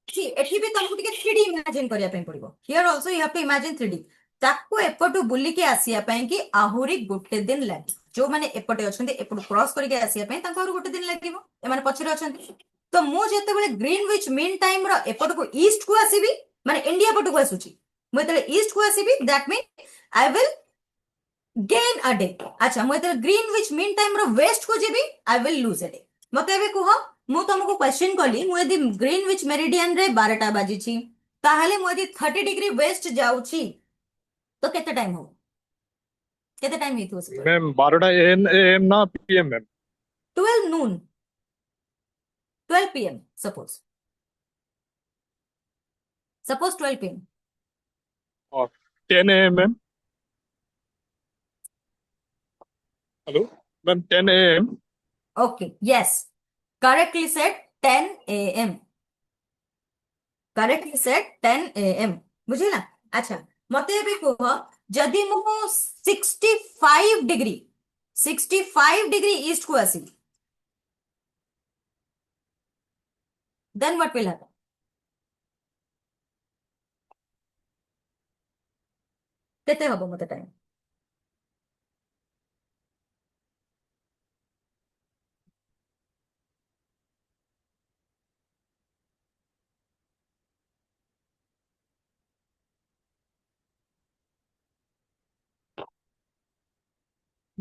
सी एठी भी तुमको टिके 3D इमेजिन करिया पे पड़िबो here also you have to imagine 3D ताको एपटू बुलिके आसिया पई कि आहुरी गोटे दिन लागे जो माने एपटे अछंती एपटू क्रॉस करके आसिया पई ताको आहुरी गोटे दिन लागिवो ए माने पछरे अछंती तो मु जेते बेले ग्रीनविच मीन टाइम रो एपटू ईस्ट को आसीबी माने इंडिया पटू को आसुची मु जेते ईस्ट को आसीबी that mean I will gain a day अच्छा मु जेते ग्रीनविच मीन टाइम रो वेस्ट को जेबी I will lose a day मते एबे कुह मु तुमको क्वेश्चन कली मु यदि ग्रीनविच मेरिडियन रे 12टा बाजिची ताहाले मु यदि 30 डिग्री वेस्ट जाउची तो केते टाइम हो केते टाइम हेतु से मैम 12टा AM ना PM मैम 12 नून 12 पीएम सपोज 12 पीएम और 10 AM ma'am hello ma'am 10 AM okay yes correctly said 10 AM correctly said 10 AM बुझिला अच्छा मते भी कह जदि मु 65 डिग्री ईस्ट को आसी देन व्हाट विल हैपन केते हबो मते time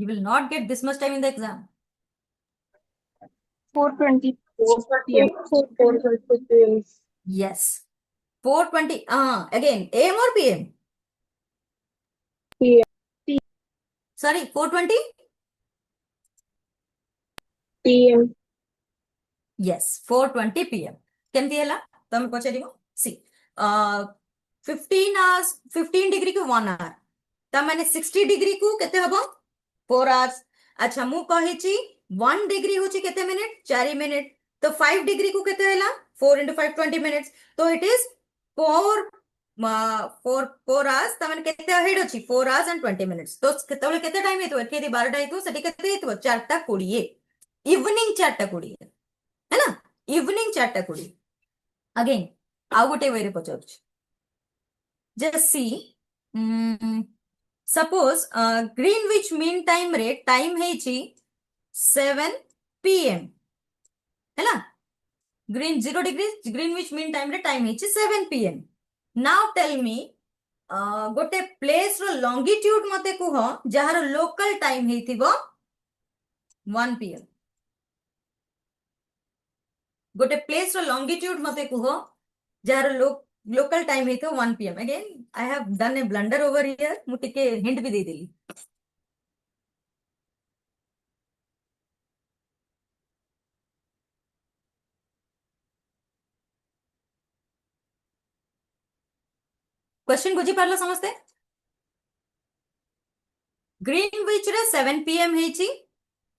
you will not get this much time in the exam 4:20 p.m. 4:20 p.m. yes 4:20 again AM or PM p.m. sorry 4:20 p.m. yes 4:20 p.m केमती हैला तमे पचारिबो सी 15 hours 15 डिग्री को 1 hour ता माने 60 डिग्री को केते हबो 4 hours अच्छा मु कहिची 1 डिग्री होची केते मिनिट 4 मिनिट तो 5 डिग्री को केते हैला 4 into 5 20 minutes तो इट इज 4 hours ता माने केते अहेड अछि 4 hours and 20 minutes तो केतेले केते टाइम हेतु एठी 12टा हेतु सेठी केते हेतु 4:20 इवनिंग 4:20 है ना इवनिंग 4:20 अगेन आउ गोटे वे रे पचारुछ just see suppose Greenwich mean time रे टाइम हेची 7 PM है ना green 0 degree Greenwich mean time रे टाइम हेची 7 PM नाउ टेल मी गोटे प्लेस रो लॉन्गिट्यूड मते कुह जहार लोकल टाइम हेथिबो 1 PM गोटे प्लेस रो लॉन्गिट्यूड मते कुह जार लोकल टाइम हेतो 1 PM again I have done a blunder over here मु टिके हिंट भी दे देली क्वेश्चन बुझी पारलो समझते ग्रीनविच रे 7 PM हेची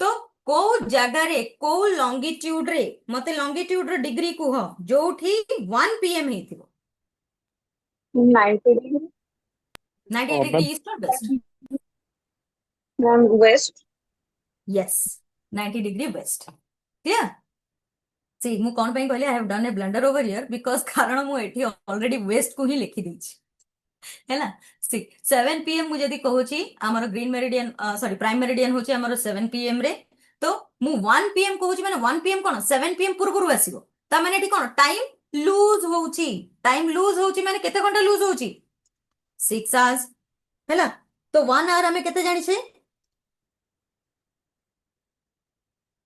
तो को जगह रे को लॉन्गिट्यूड रे मते लॉन्गिट्यूड रो डिग्री कुह जोठी 1 PM हेथिबो 90 degree. 90 और डिग्री मैम ईस्ट और west Ma'am, west. Yes 90 degree west clear see मु कोन पई कहली I have done a blunder over here because कारण मु एठी ऑलरेडी वेस्ट को ही लिखि देछि हैला सी 7 PM मु जदी कहूची हमर green meridian sorry prime meridian होची हमर 7 PM रे तो मु 1 PM कहूची माने 1 PM कोन 7 PM पूर्वरु आसीबो ता माने एठी कोन टाइम लूज होउची माने केते घंटा लूज होउची 6 आवर्स हैला तो 1 आवर हमें केते जानि छे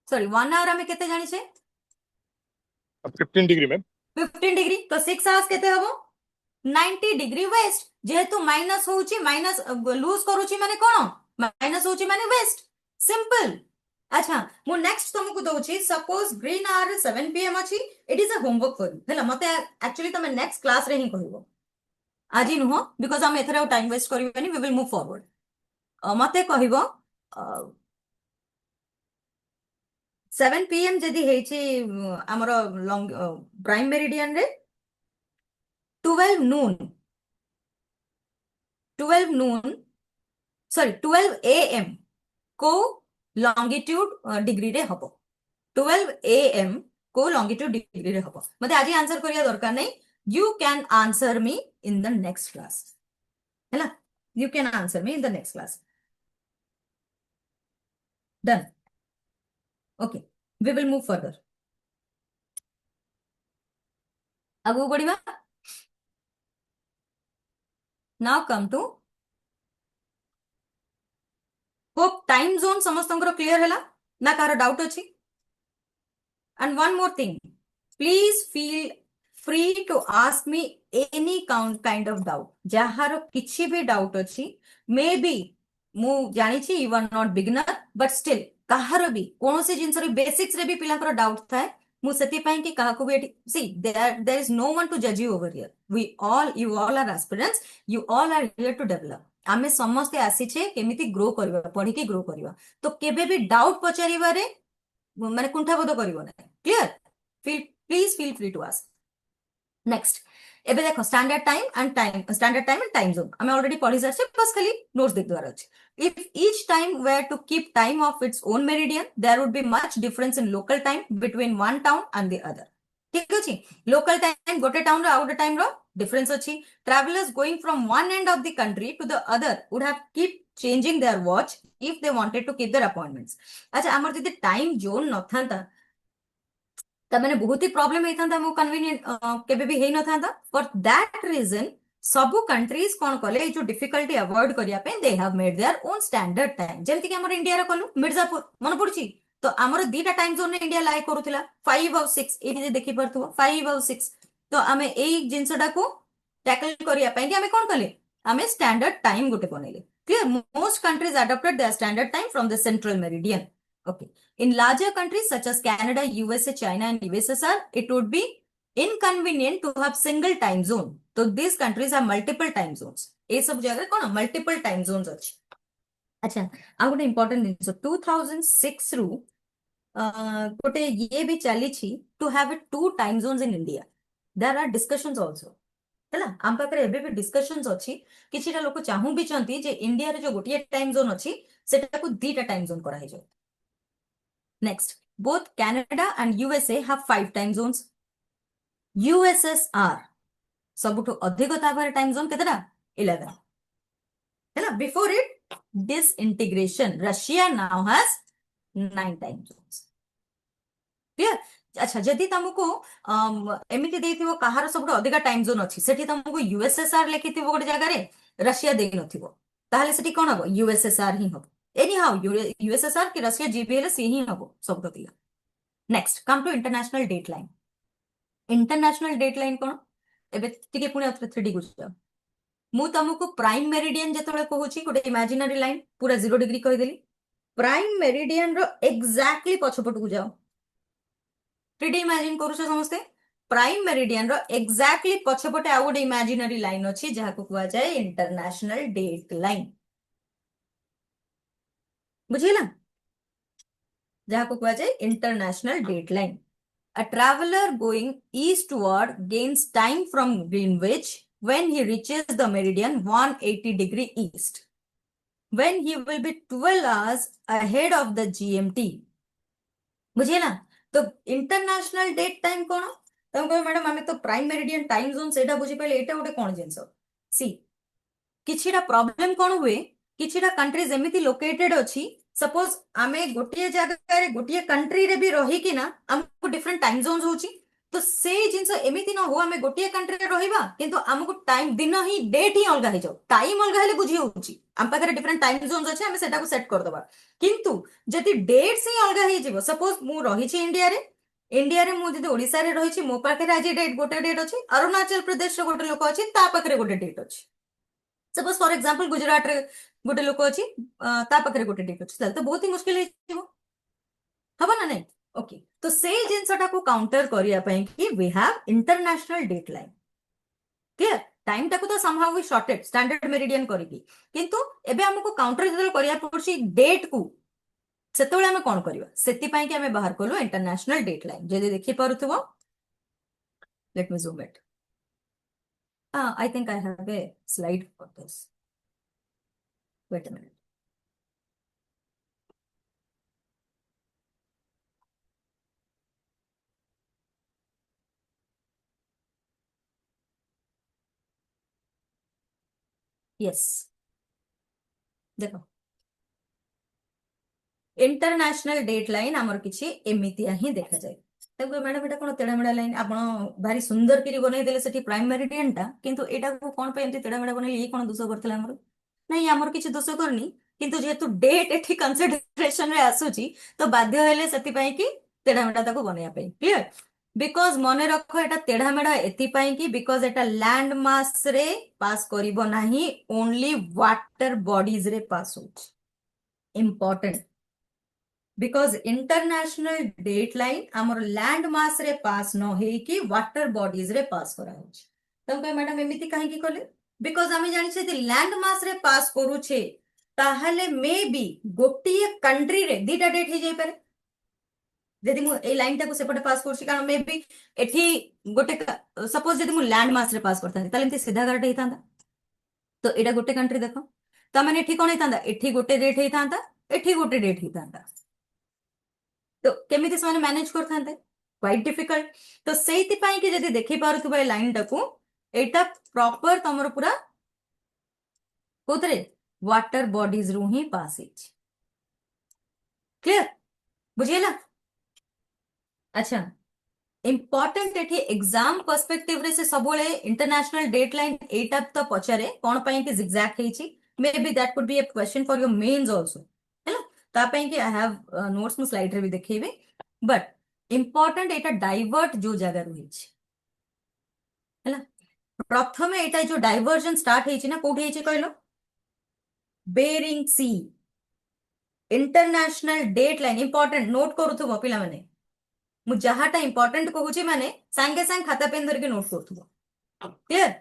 सॉरी 1 आवर हमें केते जानि छे 15 डिग्री मैम 15 डिग्री तो 6 आवर्स केते हबो 90 डिग्री वेस्ट जेहेतु माइनस होउची माइनस लूज करूची माने कोन माइनस होउची माने वेस्ट सिंपल अच्छा मु नेक्स्ट तुमको दोची सपोज ग्रीन आवर 7 PM अछि it is a homework for you हैला मते एक्चुअली तमे नेक्स्ट क्लास रे ही कहबो आज नुह बिकॉज हम एथरा टाइम वेस्ट करबेनी वी विल मूव फॉरवर्ड मते कहबो 7 PM जदी हेची हमर लॉन्ग प्राइम मेरिडियन रे 12 noon सॉरी 12 AM को लॉन्गिट्यूड डिग्री रे हबो 12 AM को लॉन्गिट्यूड डिग्री रे हबो मते आज आंसर करिया दरकार नै you can answer me in the next class हैला You can answer me in the next class. Done. Okay. We will move further. आगू बढ़िबा. Now come to hope time zone समस्तंकर clear हैला ना कार doubt अछि. And one more thing, please feel free to ask me any kind of doubt. ଯାହାର କିଛି ବି doubt ଅଛି, maybe ମୁଁ ଜାଣିଛି you are not beginner, but still କାହାର ବି କୌଣସି ଜିନିଷରେ basics ରେ ବି ପିଲାଙ୍କର doubt ଥାଏ. ମୁଁ ସେଥିପାଇଁ କି କାହାକୁ ବି ଏଠି see there is no one to judge you over here. You all are aspirants, you all are here to develop. ଆମେ ସମସ୍ତେ ଆସିଛେ କେମିତି ଗ୍ରୋ କରିବା, ପଢିକି ଗ୍ରୋ କରିବା. ତ କେବେ ବି doubt ପଚାରିବାରେ ମାନେ କୁଣ୍ଠାବୋଧ କରିବ ନାହିଁ. Clear? Please feel free to ask. Next, ଏବେ ଦେଖ standard time and time zone ଆମେ already ପଢି ସାରିଛେ, ବସ୍ ଖାଲି notes ଦେଖିବାର ଅଛି. If each time were to keep time of its own meridian, there would be much difference in local time between one town and the other. ठीक ଅଛି. Local time ଗୋଟେ town ର ଆଉ ଗୋଟେ time ର difference ଅଛି. Travelers going from one end of the country to the other would have keep changing their watch if they wanted to keep their appointments. अच्छा ଆମର ଯଦି time zone नथांता ता मैंने बहुत ही प्रॉब्लम होता था मो कन्वीनियंट केबे भी हेई नथांता. फॉर दैट रीजन सबु कंट्रीज कोन कले जो डिफिकल्टी अवॉइड करिया पे they have made their own standard time. जेमति कि हमर इंडिया रे कलु मिर्जापुर मन पड़ची तो हमर दीटा टाइम जोन ने इंडिया लाइक करूथिला 5 और 6 एठी जे देखि परथुवा 5 और 6. तो हमें एई जिंसडा को टैकल करिया पे हमें कोन कले हमें स्टैंडर्ड टाइम गोटे बनेले. Clear? Most countries adopted their standard time from the central meridian. Okay. In larger countries such as Canada, USA, China, and USSR, it would be inconvenient to have single time zone. So these countries have multiple time zones. ये सब जगह कौन multiple time zones अच्छी. अच्छा, अब ଗୋଟେ important ଜିନିଷ 2006 ରୁ ଗୋଟେ ये भी चली छी to have it 2 time zones in India. There are discussions also. ହେଲା ଆମ ପାଖରେ ଏବେ ବି discussions ଅଛି. କିଛିଟା ଲୋକ ଚାହୁଁ ବି ଛନ୍ତି ଯେ ଇଣ୍ଡିଆରେ ଯୋଉ ଗୋଟିଏ time zone ଅଛି ସେଟାକୁ ଦିଟା time zone କରାହେଇଯାଉ. Next, both Canada and USA have 5 time zones. USSR सबुठु अधिक तापर टाइम जोन केतेटा 11. हैला before it disintegration Russia now has 9 time zones. Clear? अच्छा जदि तुमको एमिति देथिबो कहार सबुठु अधिक टाइम जोन अछि सेठी तुमको USSR लेखिथिबो गोटे जगह रे रशिया देइ नथिबो ताहले सेठी कोन हबो USSR ही हबो. Anyhow, USSR की रशिया GPL से ही हबो सब तो clear. Next, come to international date line. International date line कोन एबे टिके पुणी 3D को जाओ. मु तुमको प्राइम मेरिडियन जेतबे कहूची गोटे इमेजिनरी लाइन पूरा 0 डिग्री कहि देली. प्राइम मेरिडियन रो एग्जैक्टली पछपट को जाओ. 3D इमेजिन करूछ समस्ते. प्राइम मेरिडियन रो एग्जैक्टली पछपटे आ गोटे इमेजिनरी लाइन अछि जहा को कहवा जाय इंटरनेशनल डेट लाइन. बुझिला जहा को कहवा जाय international date line. A traveler going eastward gains time from Greenwich when he reaches the meridian 180 degree east, when he will be 12 hours ahead of the GMT. बुझे ना. तो इंटरनेशनल डेट टाइम कोन तुम कह madam हमें तो prime meridian time zone सेटा बुझी पले एटा गोटे कोन जिंस सी किछिटा प्रॉब्लम कोन हुए किछिटा कंट्रीज एमिति लोकेटेड अछि. सपोज आमे गोटिए जगह रे गोटिए कंट्री रे भी रही कि ना हमको डिफरेंट टाइम जोन्स होची. तो से जिंस एमिति न हो हमें गोटिए कंट्री रे रहिबा किंतु हमको टाइम दिन ही डेट ही अलगा हे जाओ. टाइम अलगा हेले बुझी होची हम पाखरे डिफरेंट टाइम जोन्स अछि हमें सेटा को सेट कर दबा. किंतु जति डेट्स ही अलगा हे जीवो सपोज मु रही छी इंडिया रे मु जति ओडिसा रे रही छी मो पाखरे आज डेट गोटे डेट अछि अरुणाचल प्रदेश रे गोटे लोक अछि ता पाखरे गोटे डेट अछि. सपोज फॉर एग्जांपल गुजरात रे गोटे लोक अछि ता पाखरे गोटे डेट अछि तो बहुत ही मुश्किल हे जीवो हबो ना नहीं. ओके तो से जिंसटा को काउंटर करिया पई कि we have international date line. Clear? Time टाको तो somehow we sorted standard meridian करिकी किंतु एबे हमको काउंटर जदल करिया पड़छि डेट को सेतोले हम कोन करिवा सेति पई कि हम बाहर करलो इंटरनेशनल डेट लाइन. जदि देखि परथुबो let me zoom it. I think I have a slide for this. Wait a minute. Yes. देखो इंटरनेशनल डेट लाइन आमर किछि एमितिया ही देखा जाए देखो मैडम एटा कोन तेड़ा मेड़ा लाइन आपण भारी सुंदर करी बनै देले सेठी प्राइम मेरिडियन टा किंतु एटा को कोन पे एमति तेड़ा मेड़ा बनै ये कोन दोष करथला हमर नहीं आमर किछि दोष करनी किंतु जेतु डेट एठी कंसीडरेशन रे आसुची तो बाध्य हेले सेति पई कि तेड़ा मेड़ा ताको बनैया पई क्लियर बिकॉज मने रखो एटा तेड़ा मेड़ा एथि पई कि बिकॉज एटा लैंड मास रे पास करिवो नाही ओनली वाटर बॉडीज रे पास होच important because international date line आमर लैंड मास रे पास न हे कि वाटर बॉडीज रे पास करा होछ तम कहे मैडम एमिति काहे की कले बिकॉज आमी जानि छे लैंड मास रे पास करू छे ताहले मे बी गोटिए कंट्री रे दीटा डेट हे जाय पारे जदि मु ए लाइन टाको सेपटे पास करछि कारण मे बी एठी गोटे सपोज जदि मु लैंड मास रे पास करता ताले एमति सीधा गारटे हेतांदा तो एटा गोटे कंट्री देखो ता माने एठी कोन हेतांदा एठी गोटे डेट हेतांदा एठी गोटे डेट हेतांदा तो केमिति से मैनेज करथांते क्वाइट डिफिकल्ट तो सेति पई कि जदि देखि पारुथबा ए लाइन टाको एटा प्रॉपर तमर पूरा कोतरे वाटर बॉडीज रु ही पास हिच क्लियर बुझियला अच्छा इंपोर्टेंट एठी एग्जाम पर्सपेक्टिव रे से सबोले इंटरनेशनल डेट लाइन एटा तो पचारे कोन पई कि जिगजैग हेची may be that could be a question for your mains also हैला ता पई कि आई हैव नोट्स मु स्लाइड रे भी देखैबे बट इंपोर्टेंट एटा डाइवर्ट जो जगह रहिछि हैला प्रथमे एटा जो डाइवर्जन स्टार्ट हेछि ना कोठी हेछि कहलो Bering Sea international date line important note करूथबो पिला माने मु जहाटा इंपोर्टेंट कहूछि माने संगे संग खाता पेन धर के नोट करथबो क्लियर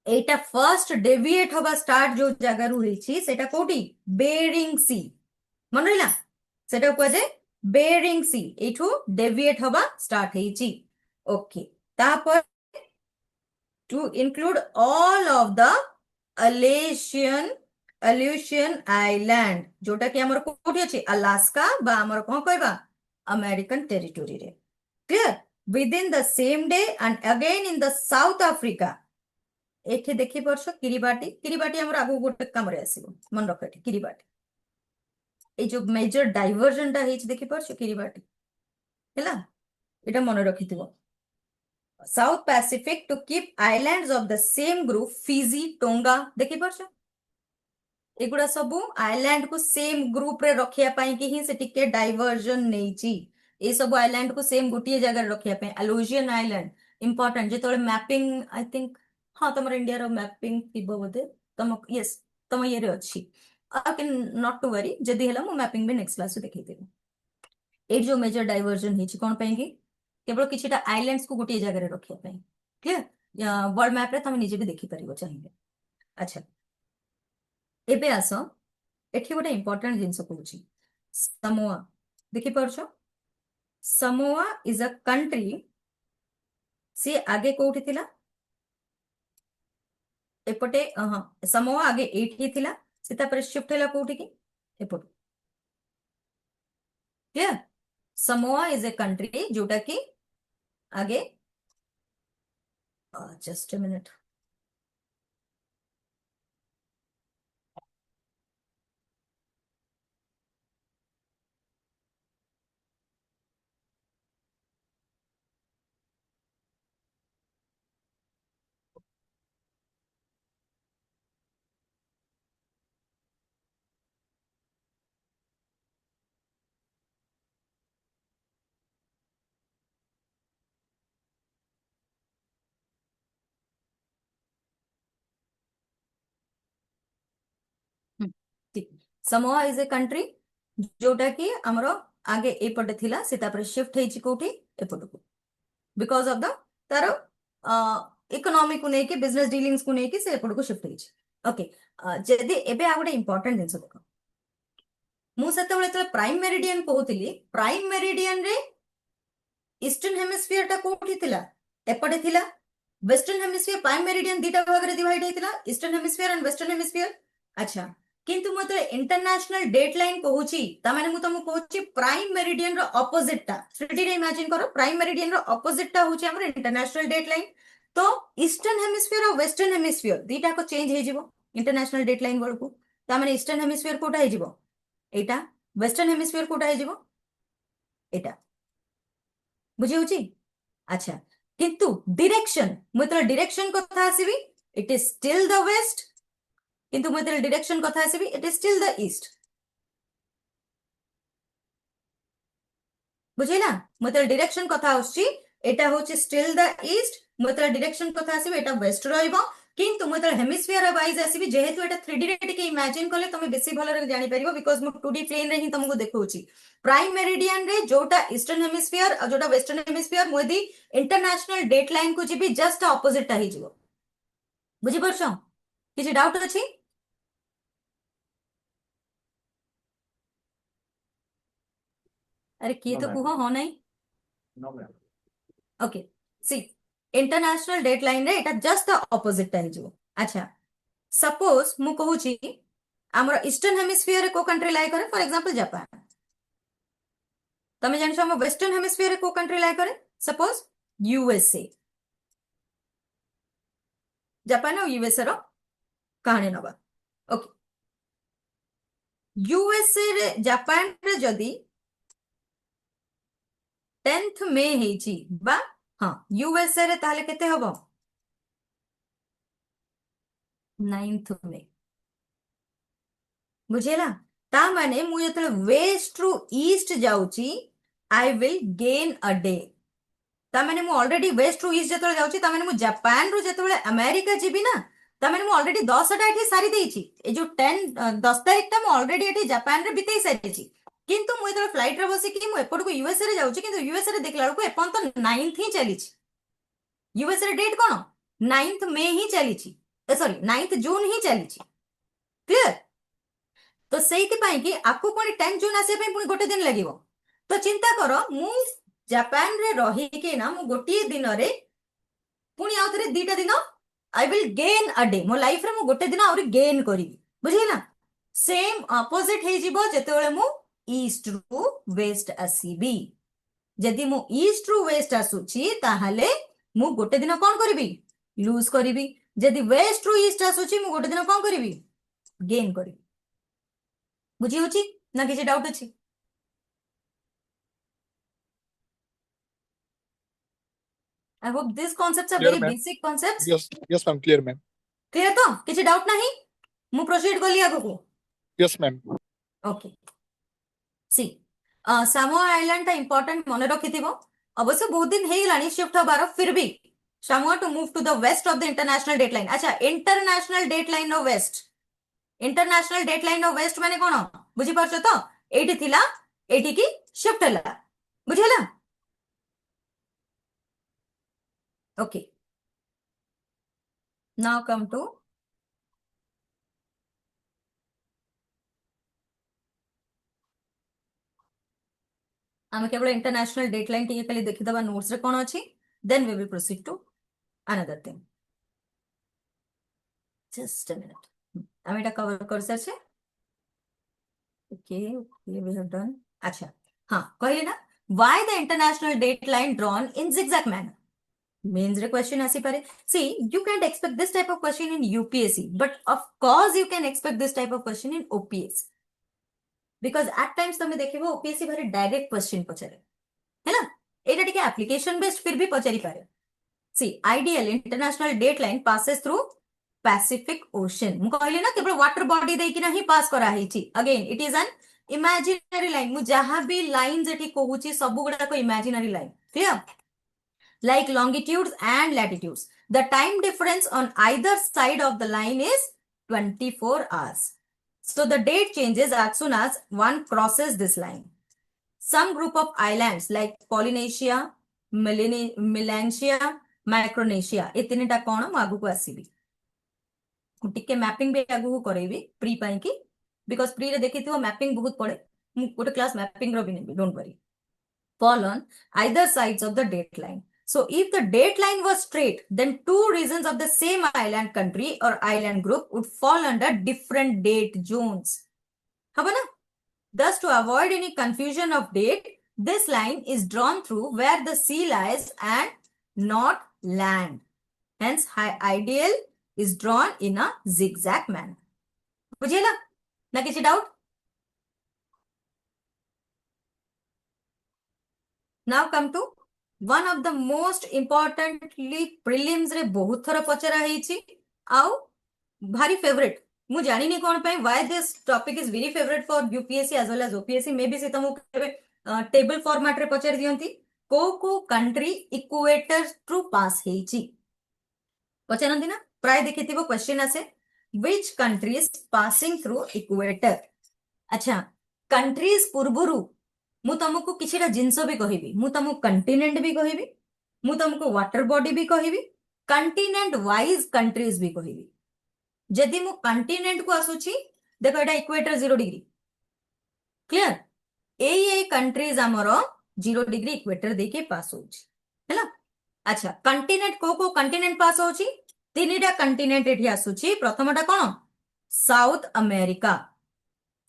एटा फर्स्ट डेविएट होबा स्टार्ट जो जगह रु हेछि सेटा कोठी बेरिंग सी मन रहिला सेटा को जे बेरिंग सी एठू डेविएट होबा स्टार्ट हेछि ओके तापर to include all of the Aleutian island जोटा कि हमर कोठी अछि अलास्का बा हमर कोन कहबा अमेरिकन टेरिटोरी रे clear within the same day and again in the South Africa एठे देखि परछो किरिबाटी हमर आगु गोटे काम रे आसीबो मन रख एठे किरिबाटी ए जो मेजर डाइवर्जन टा हेछि देखि परछो किरिबाटी हैला एटा मन रखिथिबो South Pacific to keep islands of the same group Fiji Tonga देखि परछो एगुड़ा सब आइलैंड को सेम ग्रुप रे रखिया पाई कि ही से टिके डाइवर्जन नेछि ए सब आइलैंड को सेम गोटिए जगह रे रखिया पाई अलोजियन आइलैंड इंपोर्टेंट जे तोले मैपिंग आई थिंक हां तमर इंडिया रो मैपिंग थिबो बोधे तम यस तम ये रे अछि नॉट टू वरी जदी हला मु मैपिंग में नेक्स्ट क्लास देखै देबो ए जो मेजर डाइवर्जन हेछि कोन पाई कि केवल किछटा आइलैंड्स को गोटिए जगह रे रखिया पाई क्लियर वर्ल्ड मैप रे तम निजे भी देखि परिबो चाहिए अच्छा एबे आसो एठी गोटे इंपोर्टेंट जिंस कहूची समोआ देखि परछो समोआ इज अ कंट्री से आगे कोठी थिला एपटे समोआ आगे एठी थिला सीता पर शिफ्ट हैला कोठी की एपट clear Samoa is a country जोटा की आगे just a minute Samoa is a country जोटा कि हमरो आगे एपटे थिला सीता पर शिफ्ट हेछि कोठी एपट को because of the taro economy को नेकी बिजनेस डीलिंग्स को नेकी से एपट को शिफ्ट हेछि ओके जदी एबे आ गोटे इंपोर्टेंट जिंस देखो मु सेते बेले तो प्राइम मेरिडियन कहउतिली प्राइम मेरिडियन रे ईस्टर्न हेमिस्फीयर टा कोठी थिला एपटे थिला वेस्टर्न हेमिस्फीयर प्राइम मेरिडियन दीटा भाग रे डिवाइड हेतिला eastern hemisphere and western hemisphere अच्छा किंतु मते इंटरनेशनल डेट लाइन कहूची ता माने मु तुमको कहूची प्राइम मेरिडियन रो ऑपोजिट टा 3D रे इमेजिन करो प्राइम मेरिडियन रो ऑपोजिट टा होची हमर इंटरनेशनल डेट लाइन तो ईस्टर्न हेमिस्फीयर और वेस्टर्न हेमिस्फीयर दीटा को चेंज हे जिवो इंटरनेशनल डेट लाइन बळ को ता माने ईस्टर्न हेमिस्फीयर कोटा हे जिवो एटा वेस्टर्न हेमिस्फीयर कोटा हे जिवो एटा बुझी होची अच्छा किंतु डायरेक्शन मतलब डायरेक्शन कथा आसीबी it is still the west किंतु मतलब डायरेक्शन कथा आसीबी it is still the east बुझिला मतलब डायरेक्शन कथा आउची एटा होची स्टिल द ईस्ट मतलब डायरेक्शन कथा आसीबी एटा वेस्ट रहइबो किंतु मतलब हेमिस्फीयर वाइज आसीबी जेहेतु एटा 3D रे टिके इमेजिन करले तमे बेसी भलो रे जानि परिबो बिकॉज़ मु 2D प्लेन रे ही तुमको देखौची प्राइम मेरिडियन रे जोटा ईस्टर्न हेमिस्फीयर और जोटा वेस्टर्न हेमिस्फीयर मोदी इंटरनेशनल डेट लाइन को जिबी जस्ट ऑपोजिट ता ही जिवो बुझी परछो किछि डाउट अछि अरे किए No, तो ma'am. कुहो हो नहीं No, ma'am. ओके सी इंटरनेशनल डेट लाइन रे एटा जस्ट द ऑपोजिट ता ही जिवो अच्छा सपोज मु कहूची हमर ईस्टर्न हेमिस्फीयर रे को कंट्री लाई करे फॉर एग्जांपल जापान तमे जानिछ हम वेस्टर्न हेमिस्फीयर रे को कंट्री लाई करे सपोज यूएसए जापान और यूएसए रो कहानी नबा ओके यूएसए रे जापान रे जदी 10th मे हेची बा हां यूएसए रे ताले केते हबो 9th मे बुझेला ता माने मु जतले वेस्ट टू ईस्ट जाउची I will gain a day ता माने मु ऑलरेडी वेस्ट टू ईस्ट जतले जाउची ता माने मु जापान रो जतले अमेरिका जिबी ना ता माने मु ऑलरेडी 10 टा एठी सारी देइची ए जो 10 तारीख टा मु ऑलरेडी एठी जापान रे बितेई सारीची किंतु मु जतले फ्लाइट रे बसी कि मु एपड को यूएसए रे जाउची किंतु यूएसए रे देखला को एपन तो 9th ही चलीची यूएसए रे डेट कोन 9th मे ही चलीची सॉरी 9th जून ही चलीची क्लियर तो सेइति पई कि आपको कोन 10 जून आसे पई पुनी गोटे दिन लागिवो तो चिंता करो मु जापान रे रही के ना मु गोटे दिन रे पुनी आउथरे दीटा दिन आई विल गेन अ डे मो लाइफ रे मु गोटे दिन और गेन करिवि बुझिला सेम ऑपोजिट हे जिवो जेतेबेले मु ईस्ट रु वेस्ट आसीबी जदि मु ईस्ट रु वेस्ट आसुची ताहाले मु गोटे दिन कोन करिवि लूज करिवि जदि वेस्ट रु ईस्ट आसुची मु गोटे दिन कोन करिवि गेन करिवि बुझी होची ना किछि डाउट अछि I hope these concepts are Clear, very ma'am. basic concepts. Yes, ma'am. Clear, ma'am. Clear तो किसी डाउट नहीं मु प्रोसीड कर लिया को Yes, ma'am. ओके सी सामोआ आइलैंड ता इंपोर्टेंट मन रखिथिबो अवश्य बहुत दिन हे लानी शिफ्ट हबार फिर भी Samoa to move to the west of the international date line अच्छा international date line of west international date line of west माने कोन बुझी परछो तो एठी थिला एठी की शिफ्ट हला बुझिला ओके now come to आम केवल इंटरनेशनल डेट लाइन टी खाली देखिदबा नोट्स रे कोन अछि then we will proceed to another thing just a minute आम एटा कवर कर सरछे ओके वी हैव डन अच्छा हां कहले ना why the international date line drawn in zigzag manner means the question asi pare see you can't expect this type of question in UPSC but of course you can expect this type of question in OPS because at times तमे देखिबो OPSC भारी direct question पचरे है ना एटा टिके application based फिर भी पचरी पारे see ideal international date line passes through Pacific Ocean मु कहले ना केवल वाटर बॉडी देकी नाही पास करा हिची again it is an imaginary line मु जहां भी लाइन जेठी कहूची सब गुडा को imaginary line clear like longitudes and latitudes. The time difference on either side of the line is 24 hours. So the date changes as soon as one crosses this line. Some group of islands like Polynesia, Melanesia, Micronesia, इतनेटा कोन मु आगु को आसीबी टिके mapping भी आगु को करेबी pre पाई की because pre रे देखिथियो mapping बहुत पड़े मु गोटे क्लास मैपिंग रो भी नेबी don't worry fall on either sides of the date line. So if the date line was straight, then two regions of the same island country or island group would fall under different date zones. Habana? Thus, to avoid any confusion of date, this line is drawn through where the sea lies and not land. Hence, ideal is drawn in a zigzag manner. बुझेला ना किसी doubt? Now come to one of the most importantly prelims रे बहुत थर पचरा हेची आउ भारी फेवरेट मु जानिनी कोन पे why this topic is very favourite for UPSC as well as OPSC may be say तुमको केबे टेबल फॉर्मेट रे पचर दियंती को कंट्री इक्वेटर थ्रू पास हेची पचरंती ना प्राय देखिथिबो क्वेश्चन आसे which country is passing through equator. अच्छा कंट्रीज पूर्वरु मु तुमको किछिटा जिंस भी कहिबी मु तुमको कंटिनेंट भी कहिबी मु तुमको वाटर बॉडी भी कहिबी कंटिनेंट वाइज कंट्रीज भी कहिबी जदि मु कंटिनेंट को आसुची देखो एटा equator 0 degree clear A countries हमर 0 डिग्री इक्वेटर देके पास होची हैला। अच्छा कंटिनेंट को कंटिनेंट पास होची तीनटा कंटिनेंट एठी आसुची प्रथमटा कोन South America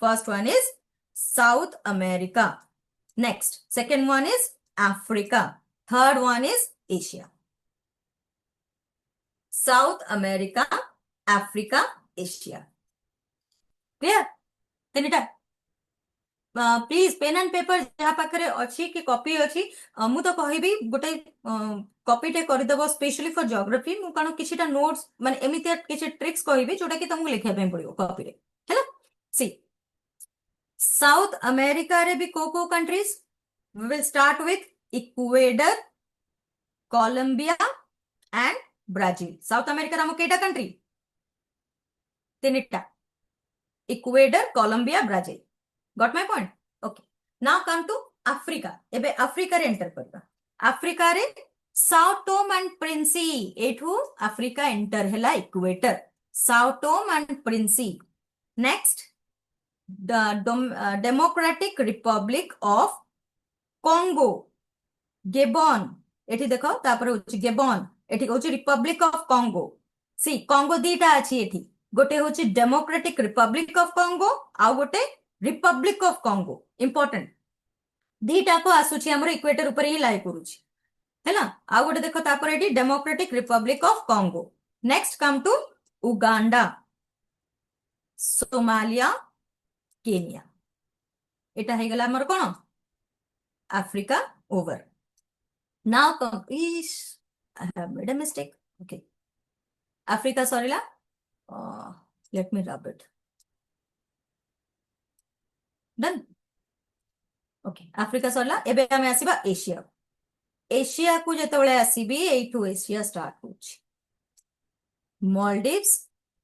first one is South America next second one is Africa third one is Asia South America Africa Asia clear तीनटा प्लीज पेन एंड पेपर जहाँ पाखरे अच्छी कि कॉपी अच्छी मु तो कहबी गोटे कॉपी टे कर देबो स्पेशली फॉर ज्योग्राफी मु कानो किछिटा नोट्स माने एमिति किछि ट्रिक्स कहबी जोटा कि तुमको लिखिया पे पड़ियो कॉपी रे हैला। सी साउथ अमेरिका रे भी को countries we will start with Ecuador, Colombia and Brazil. South America रामो केटा कंट्री तीनटा Ecuador, Colombia, Brazil. Got my point? Okay. Now come to Africa. एबे अफ्रीका रे एंटर करबा अफ्रीका रे साओ टोम एंड प्रिंसी एठू अफ्रीका एंटर हैला equator Sao Tome and Principe next the Democratic Republic of Congo Gabon एठी देखो तापर होची गेबन एठी होची रिपब्लिक ऑफ कॉन्गो सी कॉन्गो दीटा अछि एठी गोटे होची डेमोक्रेटिक रिपब्लिक ऑफ कॉन्गो आ गोटे रिपब्लिक ऑफ कॉन्गो इंपोर्टेंट दीटा को आसुची हमर इक्वेटर ऊपर ही लाई करूची हैला आ गोटे देखो तापर एठी democratic Republic of Congo next come to Uganda Somalia Kenya एटा हे गला हमर कोन Africa over. Now come is I have made a mistake. Okay. Africa sorry la. Let me rub it. Done. Okay. Africa sorry la. एबे हमें आसीबा Asia Asia को जेतबेले आसीबी एठू Asia start होची Maldives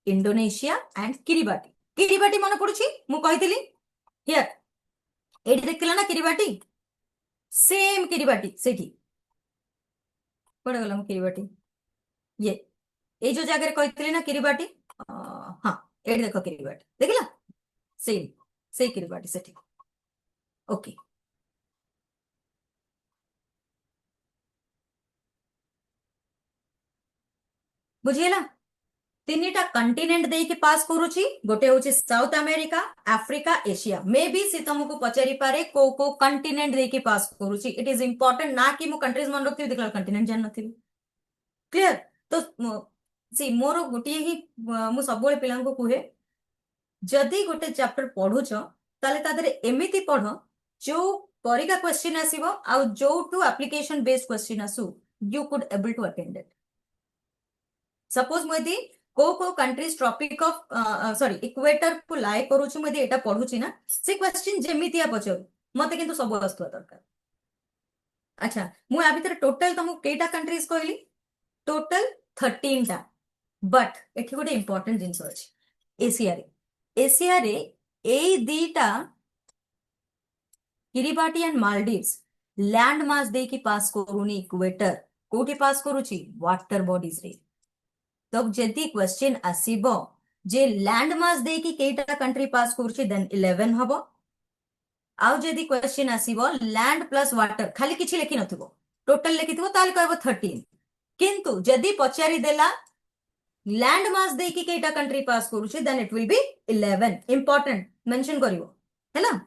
Indonesia and किरिबाटी मन पडुची मु कहितली हियर एठी देखला ना किरिबाटी सेम किरिबाटी सेठी पड़े गला किरिबाटी ये जो जगह कहते ना किरिबाटी हाँ एठी देखो किरिबाटी देखला सेम से किरिबाटी सेठी ओके बुझिएला तीनटा कंटिनेंट दे के पास करूची गोटे होची south America Africa Asia may be say तुमको पचारि पारे को कंटिनेंट दे के पास करूची इट इज इंपोर्टेंट ना कि मु कंट्रीज मन रखथि देखला कंटिनेंट जान नथि क्लियर तो सी मोर गोटे ही मु सब बेले पिलान को कहे जदी गोटे चैप्टर पढुछ ताले तादरे एमिति पढ जो परिका क्वेश्चन आसीबो आ जो टू एप्लीकेशन बेस्ड क्वेश्चन आसु you could able to attend it suppose मोदी को countries tropic of sorry equator को लाई करूछु मोदी एटा पढुची ना से क्वेश्चन जेमितिया पचर मते किंतु सब वस्तु दरकार। अच्छा मु आ भीतर टोटल तुमको केटा कंट्रीज कहली टोटल 13 टा बट एठी गोटे इंपोर्टेंट जिंस अछि एशिया रे ए दीटा Kiribati and Maldives land mass दे की पास करूनी इक्वेटर कोठी पास करूची वाटर बॉडीज रे तो जदि क्वेश्चन आसीबो जे लैंड मास दे की केटा कंट्री पास करूची देन 11 हबो आउ जदि क्वेश्चन आसीबो लैंड प्लस वाटर खाली किछि लेखि नथिबो टोटल लेखिथिबो ताल कहबो 13 किंतु जदि पचारि देला लैंड मास दे की केटा कंट्री पास करूची then it will be 11 important mention करिवो हैला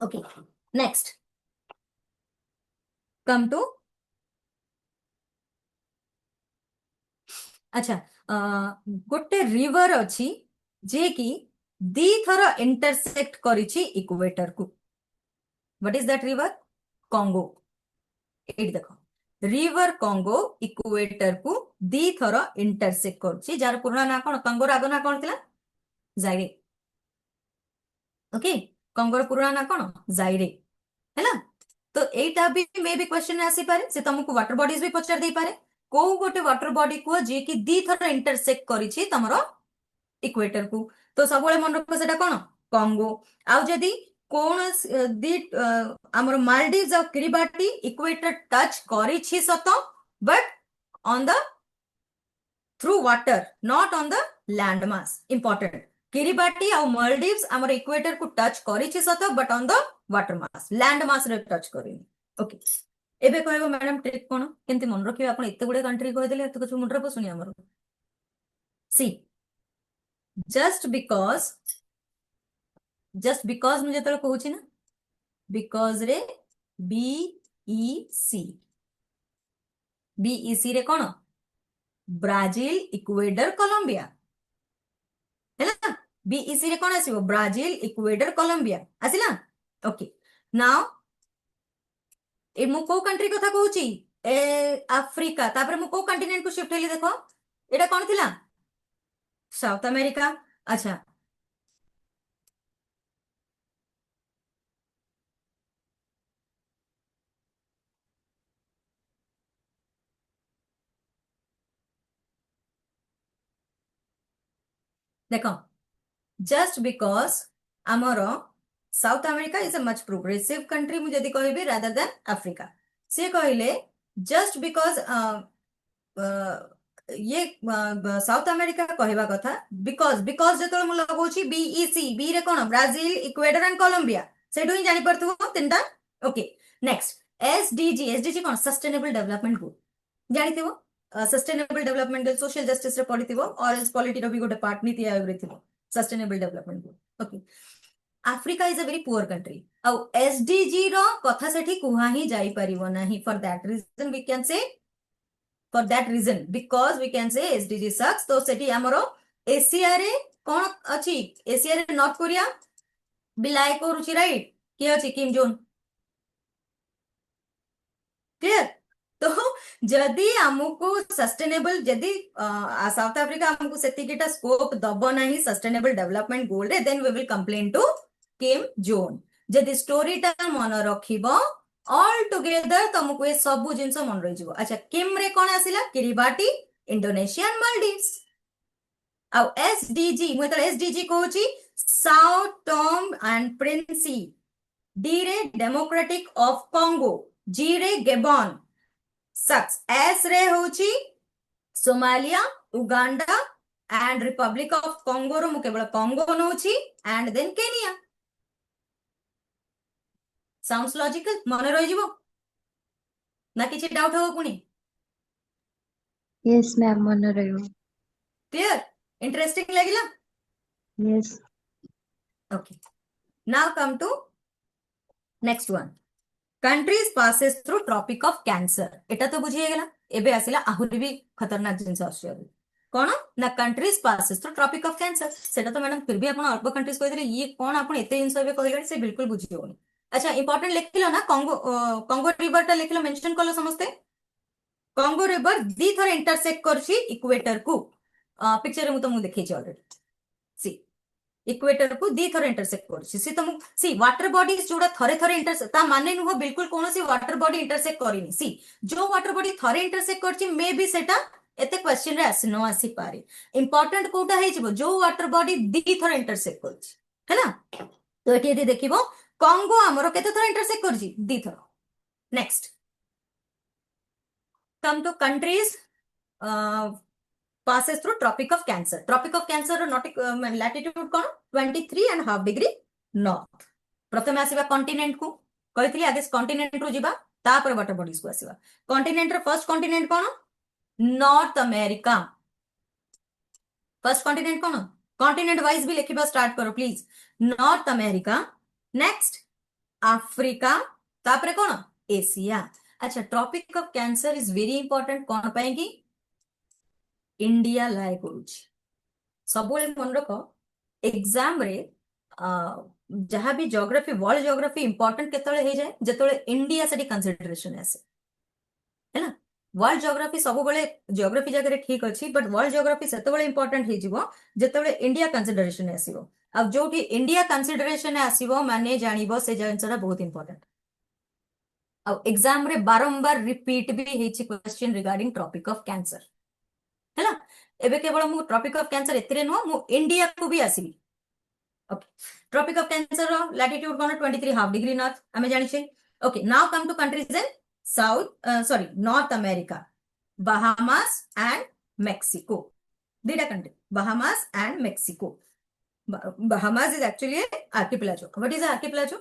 ओके नेक्स्ट कम टू अच्छा गोटे रिवर अच्छी जे कि दी थर इंटरसेक्ट करिछि इक्वेटर को. What is that river? Congo. एट देखो रिवर कांगो इक्वेटर को दी थर इंटरसेक्ट करछि जार पुराना ना कोन कांगोर आगो ना कोन थिला जाइरे. ओके कांगोर पुराना ना कोन जाइरे हैला. तो एटा भी मे भी क्वेश्चन आसी पारे से तुमको वाटर बॉडीज भी पचार दे पारे को गोटे वाटर बॉडी को जे कि दी थर इंटरसेक्ट करिछि तमरो इक्वेटर को. तो सबले मन रखो सेटा कोन कांगो. आउ जदी कोन दी हमर मालदीव्स और किरिबाटी इक्वेटर टच करिछि सत but on the through water not on the land mass. Important किरिबाटी और मालदीव्स हमर इक्वेटर को टच करिछि सत but on the water mass land mass रे टच करिनि. ओके एबे कहबो मैडम ट्रिक कोन केंति मन रखिबे आपण एते गुडे कंट्री कहि देले एते कुछ मुंडरे पसुनी हमर. सी just because मुझे तो कहूँ ना because रे BEC रे कौन ब्राजिल इक्वेडर कोलंबिया है ना. BEC रे कौन आसीबो ब्राजिल इक्वेडर कोलंबिया आसिला. ओके नाउ ए मु को कंट्री कथा कहूची ए अफ्रीका तापर मु को कंटिनेंट को शिफ्ट हेली देखो एटा कौन थिला साउथ अमेरिका. अच्छा देखो जस्ट बिकॉज आमर South America is a much progressive country मुझे यदि कहबी रादर देन अफ्रीका से कहले जस्ट बिकॉज ये साउथ अमेरिका कहवा कथा बिकॉज जो मु लगाउची BEC बी रे कोन ब्राजिल इक्वेडर एंड कोलंबिया सेडो ही जानि परथु तीनटा. ओके नेक्स्ट SDG कोन सस्टेनेबल डेवलपमेंट गोल जानिथिबो. Sustainable development goal social justice रे पडिथिबो और एल्स पॉलिटी रो भी गोटे पार्ट नीति आयोग रे थिबो sustainable development goal. Okay Africa is a very poor country और SDG रो कथा सेठी कुहा ही जाई परिबो नाही. For that reason because we can say SDG sucks. तो सेठी हमरो एशिया रे कोन अछि एशिया रे नॉर्थ कोरिया बिलाई करूची राइट के अछि किम जोन क्लियर. तो जदि हमको सस्टेनेबल जदि साउथ अफ्रीका हमको सेतिकिटा स्कोप दबो नाही सस्टेनेबल डेवलपमेंट गोल रे then we will complain to Kim Jong. जदि स्टोरीटा मन रखिबो ऑल टुगेदर तुमको ये सब जिंस मन रही जीवो. अच्छा किम रे कोन आसिला किरिबाटी इंडोनेशियन मालदीव्स. आउ SDG मु तो SDG कहूची south Tome and Principe. D रे डेमोक्रेटिक ऑफ कांगो. जी रे गेबन. सक्स एस रे होची Somalia Uganda and republic of Congo रो मु केवल कांगो नोची and then Kenya. Sounds logical मन रही जीवो ना किछि डाउट हो पुनी. Yes, ma'am, मन रहियो. क्लियर इंटरेस्टिंग लागिला. Yes. Okay now come to next one countries passes through tropic of cancer. एटा तो बुझिए गेला. एबे आसिला आहुरी भी खतरनाक जिंस आछियो कोन ना countries passes through tropic of cancer. सेटा तो मैडम फिर भी आपण अल्प कंट्रीज कहि देले ये कोन आपण एते जिंस एबे कहि से बिल्कुल बुझियोनी. अच्छा इंपोर्टेंट लिखिलो ना कांगो रिवर टा लिखिलो मेंशन कलो समस्ते. कांगो रिवर दी थर इंटरसेक्ट करछि इक्वेटर को. पिक्चर रे मु तुमको देखै छी ऑलरेडी. सी इक्वेटर को दी थर इंटरसेक्ट करछि सी तुम सी वाटर बॉडीज जोडा थरे थरे इंटरसेक्ट ता माने नुह बिल्कुल कोनोसी वाटर बॉडी इंटरसेक्ट करिनी. सी जो वाटर बॉडी थरे इंटरसेक्ट करछि मे बी सेटा एते क्वेश्चन रे आसी नो आसी पारे. इंपोर्टेंट कोटा हे जिवो जो वाटर बॉडी दी थर इंटरसेक्ट करछि है ना. तो एठी यदि देखिबो कांगो हमरो केते थर इंटरसेक्ट करछि दी थर. Next come to countries passes through tropic of cancer. Tropic of cancer latitude कोन 23.5 डिग्री नॉर्थ. प्रथमे आसीबा कॉन्टिनेंट को कहितली आगे कॉन्टिनेंट रो जिबा तापर वाटर बॉडीज को आसीबा. कॉन्टिनेंट रो फर्स्ट कॉन्टिनेंट कोन नॉर्थ अमेरिका. फर्स्ट कॉन्टिनेंट कोन कॉन्टिनेंट वाइज भी लिखिबा स्टार्ट करो please. North America next Africa तापर कोन एशिया. अच्छा Tropic of Cancer is very important कोन पाएगी इंडिया लाए करूची. सबुले मन रखो एग्जाम रे जहाँ भी ज्योग्राफी वर्ल्ड ज्योग्राफी इंपोर्टेंट केतळे हे जाए जेतळे इंडिया सेठी कंसीडरेशन आसे है ना वर्ल्ड ज्योग्राफी सब बेले ज्योग्राफी जगह ठीक अच्छी बट वर्ल्ड ज्योग्राफी सेतବେଳେ इंपोर्टेंट हे जीवो जेतବେଳେ इंडिया कंसीडरेशन आसीबो अब जोठी इंडिया कंसीडरेशन आसीबो माने जानिबो से जिनसटा बहुत इंपोर्टेंट अब एग्जाम रे बारंबार रिपीट भी हेछि question regarding Tropic of Cancer है ना एबे केवल मु ट्रॉपिक ऑफ कैंसर एतरे नो मु इंडिया को भी आसीबी okay Tropic of Cancer latitude कोन 23.5 डिग्री नॉर्थ हमें जानि छै okay now come to countries in south North America Bahamas and Mexico data country Bahamas and Mexico Bahamas is actually an archipelago what is an archipelago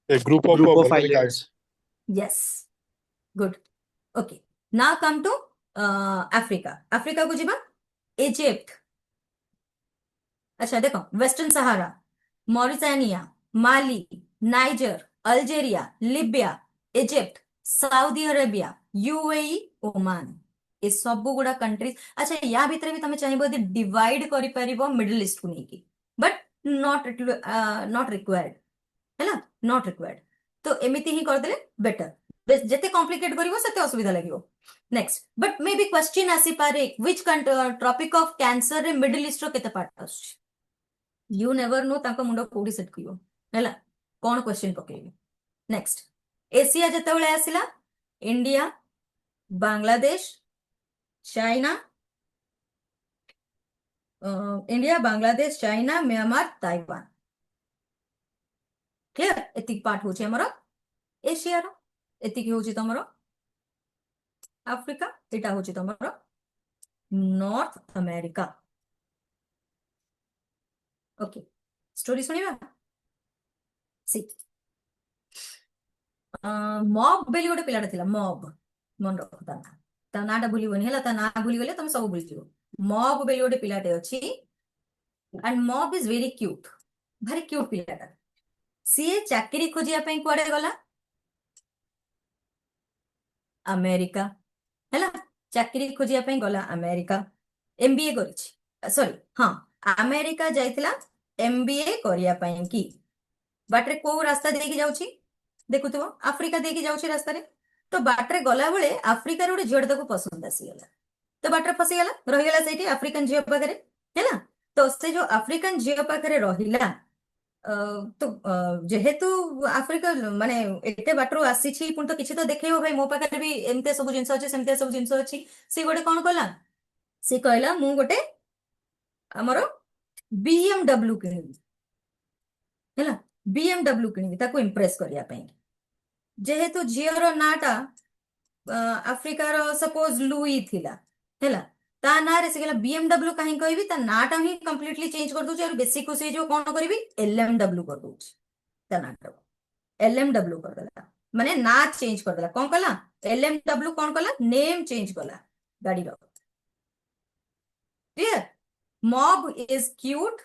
A group of Group of volcanic islands. yes good okay now come to Africa को जीवा Egypt अच्छा देखो Western Sahara Mauritania Mali Niger Algeria Libya Egypt Saudi Arabia UAE Oman ए सब गुड़ा countries अच्छा या भीतर भी तमे चाहिबो दे डिवाइड करि परिबो मिडिल ईस्ट को नेकी बट नॉट रिक्वायर्ड है ना नॉट रिक्वायर्ड तो एमिति ही कर देले बेटर जेते कॉम्प्लिकेट करिवो सेते असुविधा लागिवो next but may be question आसी पारे व्हिच ट्रॉपिक ऑफ कैंसर रे मिडिल ईस्ट रो केते पार्ट आछ यू नेवर नो ताको मुंडो कोडी सेट करिवो हैला कोन क्वेश्चन पकेबी नेक्स्ट एशिया जेतेबेले आसिला India Bangladesh China India Bangladesh China Myanmar Taiwan clear एतिक पार्ट होचे हमर एशिया रो एतिक होची तमरो अफ्रीका एटा होची तमरो नॉर्थ अमेरिका ओके स्टोरी सुनिबा सी मॉब बेली गोटे पिलाटा थिला मॉब मन रख ता नाटा भूलिबनी हला ता ना भूली गले तमे सब भूली जिवो मॉब बेली गोटे पिलाटे अछि and mob is very cute भारी क्यूट पिलाटा सीए चाकरी खोजिया पई कुआडे गला अमेरिका हैला चाकरी खोजिया पई गला अमेरिका एमबीए करिछि सॉरी हां अमेरिका जाइतिला एमबीए करिया पई की बाटरे को रास्ता देकी जाउछि देखुथबो अफ्रीका देकी जाउछि रास्ता रे तो बाटरे गला बेले अफ्रीका रे झियो ताको पसंद आसी गला तो बाटरे फसी गला रहि गला सेठी अफ्रीकन झियो पाखरे हैला तो से जो अफ्रीकन झियो पाखरे रहिला तो जेहेतु अफ्रीका माने एते बाटरो आसी छी पुन तो किछि तो देखैबो भाई मो पाखरे भी एमते सब जिंस अछि सेमते सब जिंस अछि से गोटे कोन कला से कहला मु गोटे हमरो बीएमडब्ल्यू किनिबी हैला बीएमडब्ल्यू किनिबी ताको इंप्रेस करिया पई जेहेतु झियोर नाटा अफ्रीका रो सपोज लुई थिला हैला ता ना रे से गेला बीएमडब्ल्यू काहे कहबी ता नाटा ही कंप्लीटली चेंज कर दोछ और बेसिक को से जो कोन करबी एलएमडब्ल्यू कर दोछ ता नाटा एलएमडब्ल्यू कर देला माने ना चेंज कर देला कोन कला एलएमडब्ल्यू कोन कला नेम चेंज कला गाड़ी रो क्लियर मॉब इज क्यूट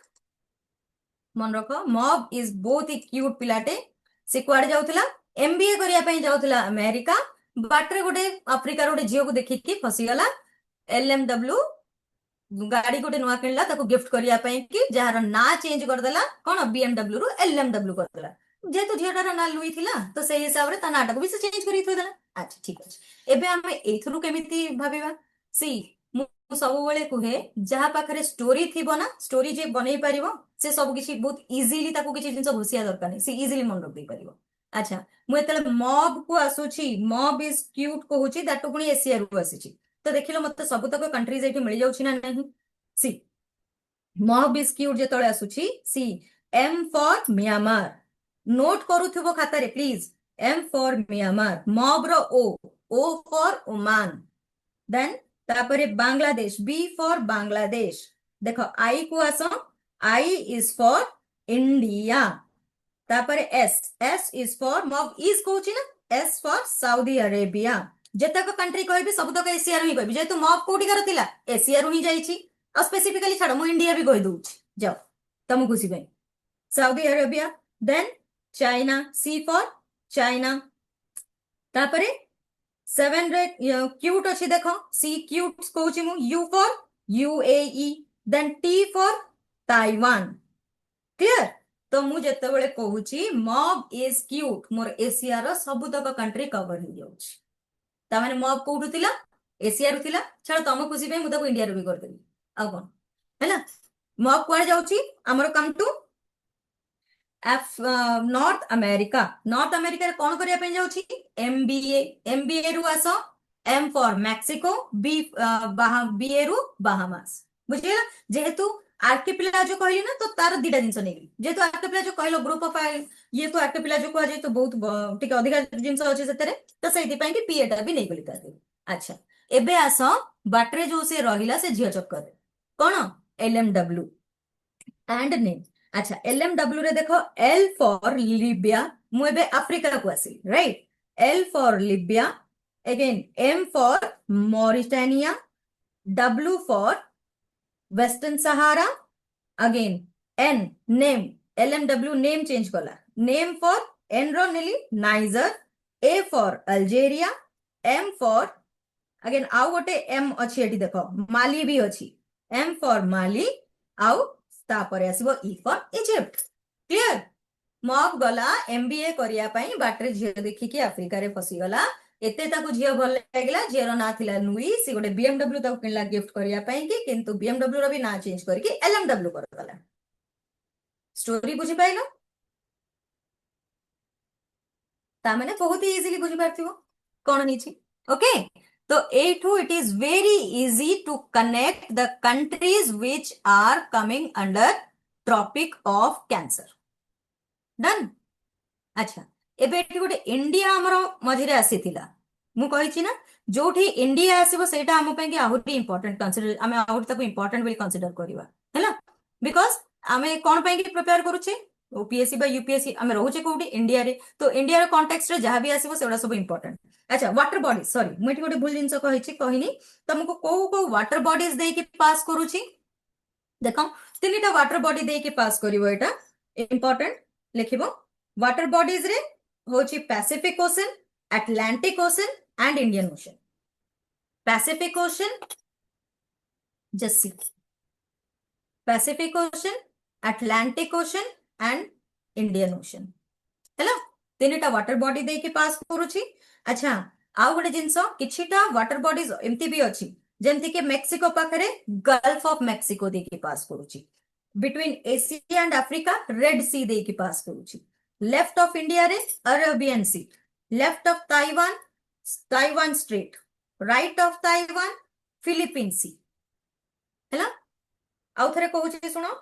मन रखो मॉब इज बहुत ही क्यूट पिलाटे से कुआडे जाउथला एमबीए करिया पई जाउथला अमेरिका बाटरे गोटे अफ्रीका गोटे झियो को देखि कि फसी गला एलएमडब्ल्यू गाड़ी गोटे नुआ किनला ताको गिफ्ट करिया पई कि जहार ना चेंज कर देला कोन बीएमडब्ल्यू रु एलएमडब्ल्यू कर देला जेतु झियोटार ना लुई थिला तो से हिसाब रे ता नाटा को भी से चेंज करि थोइ देला अच्छा ठीक अछि एबे हमें एथरु केमिति भाबिबा सी सब बेले कुहे जहा पाखरे स्टोरी थिबो ना स्टोरी जे बनै परिबो से सब किछि बहुत इजीली ताको किछि जिंस घोसिया दरकार नै से इजीली मन रख दे परिबो अच्छा मु एतले मॉब को आसुछि मॉब इज क्यूट कहूछि दैट पुनी एशिया रु आसीछि तो देखिलो मते सब तक कंट्रीज एठी मिल जाउछि ना नहीं सी मॉब इज क्यूट जे तळे आसुछि see M for Myanmar note करूथिबो खाता रे please M for Myanmar mob रो ओ फॉर ओमान देन तापरे बांग्लादेश बी फॉर बांग्लादेश देखो आई को आसो आई इज फॉर इंडिया तापरे S is for mob is कहूची ना एस फॉर साउदी अरेबिया जेतक कंट्री कहबी सब तक एशिया रो ही कहबी जेतु मॉब कोठी कर थिला एशिया रो ही जाईची और स्पेसिफिकली छाड़ मु इंडिया भी कहि दूची जाओ तम खुशी पे Saudi Arabia then China sea for China तापरे 7 रे क्यूट अछि देखो सी क्यूट कहूची मु U for UAE then T for Taiwan clear तो मु जेतेबेले कहूची मॉब इज क्यूट मोर एशिया रो सबुतक कंट्री कवर हो जाउची ता माने मॉब कोठु थिला एशिया रो थिला छाड़ तम खुशी पे मु ताको इंडिया रो भी कर देबी आ कोन हैला मॉब कुआड जाउची हमर कम टू नॉर्थ अमेरिका रे कोन करिया पे जाउची एमबीए रु आसो एम फॉर मैक्सिको बीए रु बाहामास बुझिला जेहेतु आर्किपिलाजो कहली ना तो तार दिटा जिंस नै जेहेतु आर्किपिलाजो कहलो ग्रुप ऑफ ये तो आर्किपिलाजो कह जाय तो बहुत ठीक अधिका जिंस अछि सेतरे तो सेति पई कि पीएटा भी नै गली ताते अच्छा एबे आसो बाटरे जो से रहिला से झियो चक्कर कोन एलएमडब्ल्यू एंड नेम अच्छा एलएमडब्ल्यू रे देखो एल फॉर लिबिया मु एबे अफ्रीका को आसी right L for Libya again M for Mauritania W for Western Sahara again N name LMW name change कला नेम फॉर एन रो नेली Niger A for Algeria M for again आउ गोटे M अछि एटी देखो माली भी अछि एम फॉर माली आउ तापरे आसीबो E for Egypt clear mob गला एमबीए करिया पई बाटरे झियो देखि कि अफ्रीका रे फसी गला एते ताको झियो भल लागला झियो रो ना थिला लुई सी गोटे बीएमडब्ल्यू ताको किनला गिफ्ट करिया पई कि किंतु बीएमडब्ल्यू रो भी ना चेंज करके एलएमडब्ल्यू कर गला स्टोरी बुझि पाइलो ता माने बहुत ही इजीली बुझि पारथिबो कोन नीची ओके तो A2 it is very easy to connect the countries which are coming under Tropic of Cancer. Done? अच्छा एबे एठी गोटे इंडिया हमरो मझिरे आसीथिला मु कहिछि ना जोठी इंडिया आसीबो सेटा हम पे कि आहुति इंपोर्टेंट कंसीडर हमें आहुति तक इंपोर्टेंट विल कंसीडर करबा हैला बिकॉज़ हमें कोन पे कि प्रिपेयर करूछे ओपीएससी बा यूपीएससी हमें रहूचे कोठी इंडिया रे तो इंडिया रे कॉन्टेक्स्ट रे जहां भी आसीबो सेडा सब इंपोर्टेंट अच्छा वाटर बॉडीज सॉरी मुठी गोटे भूल जिंस कहिनी तुमको को वाटर बॉडीज दे के पास करूची देखो तीनटा वाटर बॉडी दे के पास करिवो एटा इंपोर्टेंट लिखिबो वाटर बॉडीज रे होची Pacific ocean Atlantic Ocean and Indian ocean Pacific ocean just see Pacific ocean Atlantic Ocean and Indian ocean hello तीनटा वाटर बॉडी दे के पास करूची अच्छा आउ गोटे जिंस किछिटा वाटर बॉडीज एमती भी अछि जेमती के मेक्सिको पाखरे गल्फ ऑफ मेक्सिको दे के पास करूची between Asia and Africa Red Sea दे के पास करूची लेफ्ट ऑफ इंडिया रे Arabian Sea left of Taiwan Strait right of Taiwan Philippine Sea हैला आउ थरे कहूची सुनो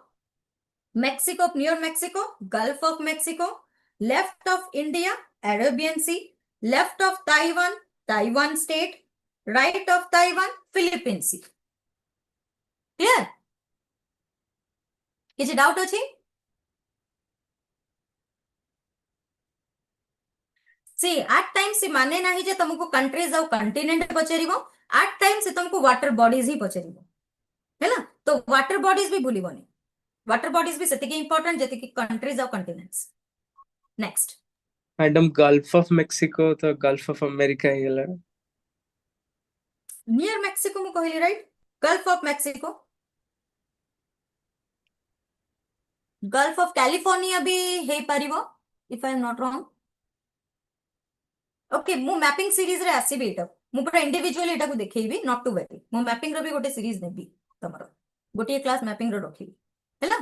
Mexico near Mexico Gulf of Mexico left of India Arabian Sea left of Taiwan Strait right of Taiwan Philippine Sea clear किसी doubt अछि सी at time से माने नाही जे तुमको कंट्रीज और कंटिनेंट पचरिबो एट टाइम से तुमको वाटर बॉडीज ही पचरिबो हैला तो वाटर बॉडीज भी भूलिबोनी वाटर बॉडीज भी सेतिके इंपोर्टेंट जेति कि कंट्रीज और continents next madam Gulf of Mexico तो गल्फ ऑफ अमेरिका ही है नियर मेक्सिको मु कहली right Gulf of Mexico Gulf of California भी हे पारिबो if I am not wrong okay मु मैपिंग सीरीज रे आसीबी एटा मु पूरा इंडिविजुअली एटा को देखैबी नॉट टू वेरी मु मैपिंग रो भी गोटे सीरीज नेबी तमरो गोटे क्लास मैपिंग रो रखिबी हैला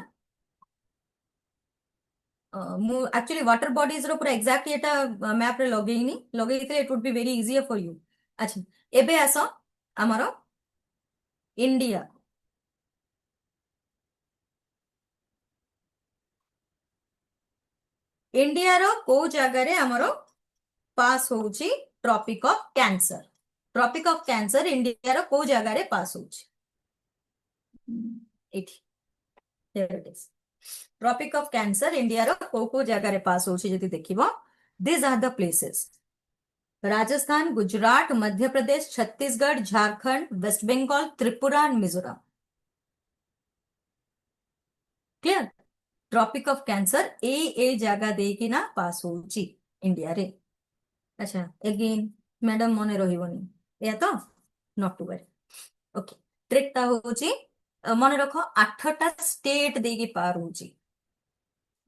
मु एक्चुअली वाटर बॉडीज रो पूरा एग्जैक्टली एटा मैप रे लगेइथे it would be very easier for you अच्छा एबे आसो हमरो इंडिया इंडिया रो को जगह रे हमरो पास होउची ट्रॉपिक ऑफ कैंसर इंडिया रो को जगह रे पास होउची एठी there it is Tropic of Cancer India रो को जगह रे पास होउची जति देखिबो this are the places Rajasthan Gujarat Madhya Pradesh Chhattisgarh Jharkhand West Bengal Tripura and Mizoram clear Tropic of Cancer ए जगह दे कि ना पास होउची इंडिया रे अच्छा अगेन मैडम मने रहिबोनी या तो not to very okay trick ता होउची मन रख 8टा स्टेट देगी पार होची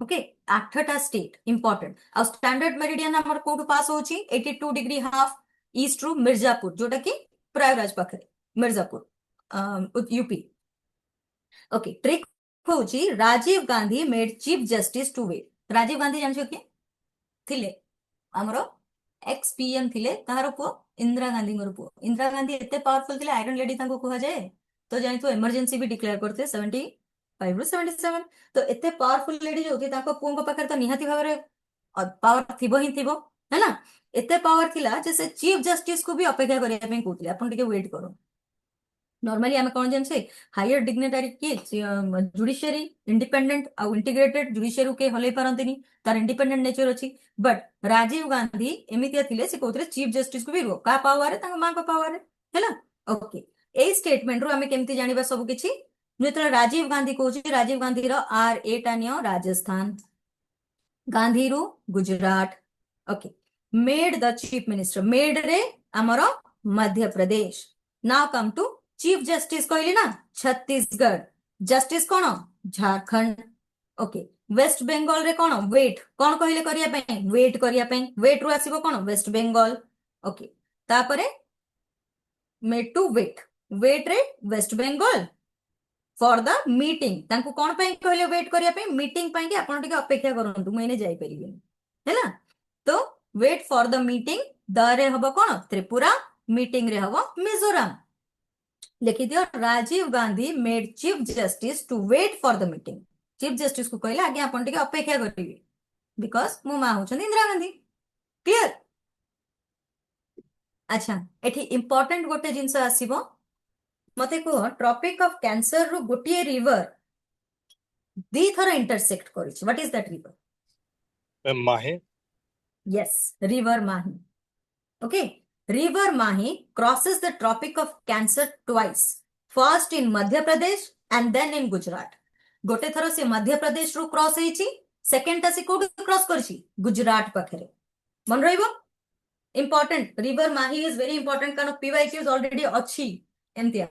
ओके 8टा स्टेट इंपोर्टेंट आ स्टैंडर्ड मेरिडियन हमर कोठु पास होची 82 डिग्री हाफ ईस्ट रु मिर्जापुर जोटा कि प्रयागराज पाखरे मिर्जापुर यूपी ओके ट्रिक होची Rajiv Gandhi made chief justice to wait Rajiv Gandhi जानछो कि थिले हमरो एक्स पीएम थिले ताहार पुओ इंदिरा गांधी पुओ इंदिरा गांधी एते पावरफुल थिले आयरन लेडी तांको कुहा जाए तो जानि तो इमरजेंसी भी डिक्लेयर करते 75 रु 77 तो एते पावरफुल लेडी जो होती तांको पुओ को पाखरे तो निहाती भाबरे पावर थिबो ही थिबो है ना एते पावर थिला जे से चीफ जस्टिस को भी अपेक्षा करिया पे कहउतले आपण टिके वेट करो नॉर्मली आम कौन जानसे हायर डिग्निटरी किए जुडिशियरी इंडिपेंडेंट आउ इंटीग्रेटेड जुडिशियरी के हलै पारंतिनी तार इंडिपेंडेंट नेचर अछि बट राजीव गांधी एमितिया थिले से कहउतले चीफ जस्टिस को भी का पावर है तांको मां को पावर है ना ओके ए स्टेटमेंट रो हमें केमती जानिबा सब किछि जेतले राजीव गांधी कहउछि राजीव गांधी रो आर एटा नियो राजस्थान गांधी रो Gujarat okay made the chief minister made रे हमरो Madhya Pradesh now come to chief justice कहली ना छत्तीसगढ़ जस्टिस कौन झारखंड ओके वेस्ट बेंगल रे कौन वेट कौन कहले करिया पे वेट रु आसीबो कौन वेस्ट बेंगल ओके तापरे मेड टू वेट रे West Bengal for the meeting तांको कौन पे कहले वेट करिया पे मीटिंग पे के आपण टिके अपेक्षा करंतु मैंने जाई परिबे हैला तो वेट फॉर द मीटिंग द रे हबो कौन त्रिपुरा मीटिंग रे हबो मिजोरम लिखी दियो Rajiv Gandhi made chief justice to wait for the meeting chief justice को कहले आगे आपण टिके अपेक्षा करिवे बिकॉज मो मां होछन इंदिरा गांधी क्लियर अच्छा एठी इंपोर्टेंट गोटे जिंस आसीबो मते को ट्रॉपिक ऑफ कैंसर रु गोटिए रिवर दी थर इंटरसेक्ट करिछ what is that river Mahi. yes river mahi okay river mahi crosses the tropic of cancer twice first in madhya pradesh and then in gujarat गोटे थर से मध्य प्रदेश रु क्रॉस हेची second से कोड क्रॉस करछि गुजरात पाखरे मन रहइबो important river Mahi is very important कारण पीवाईक्यूज ऑलरेडी अछि एमतिया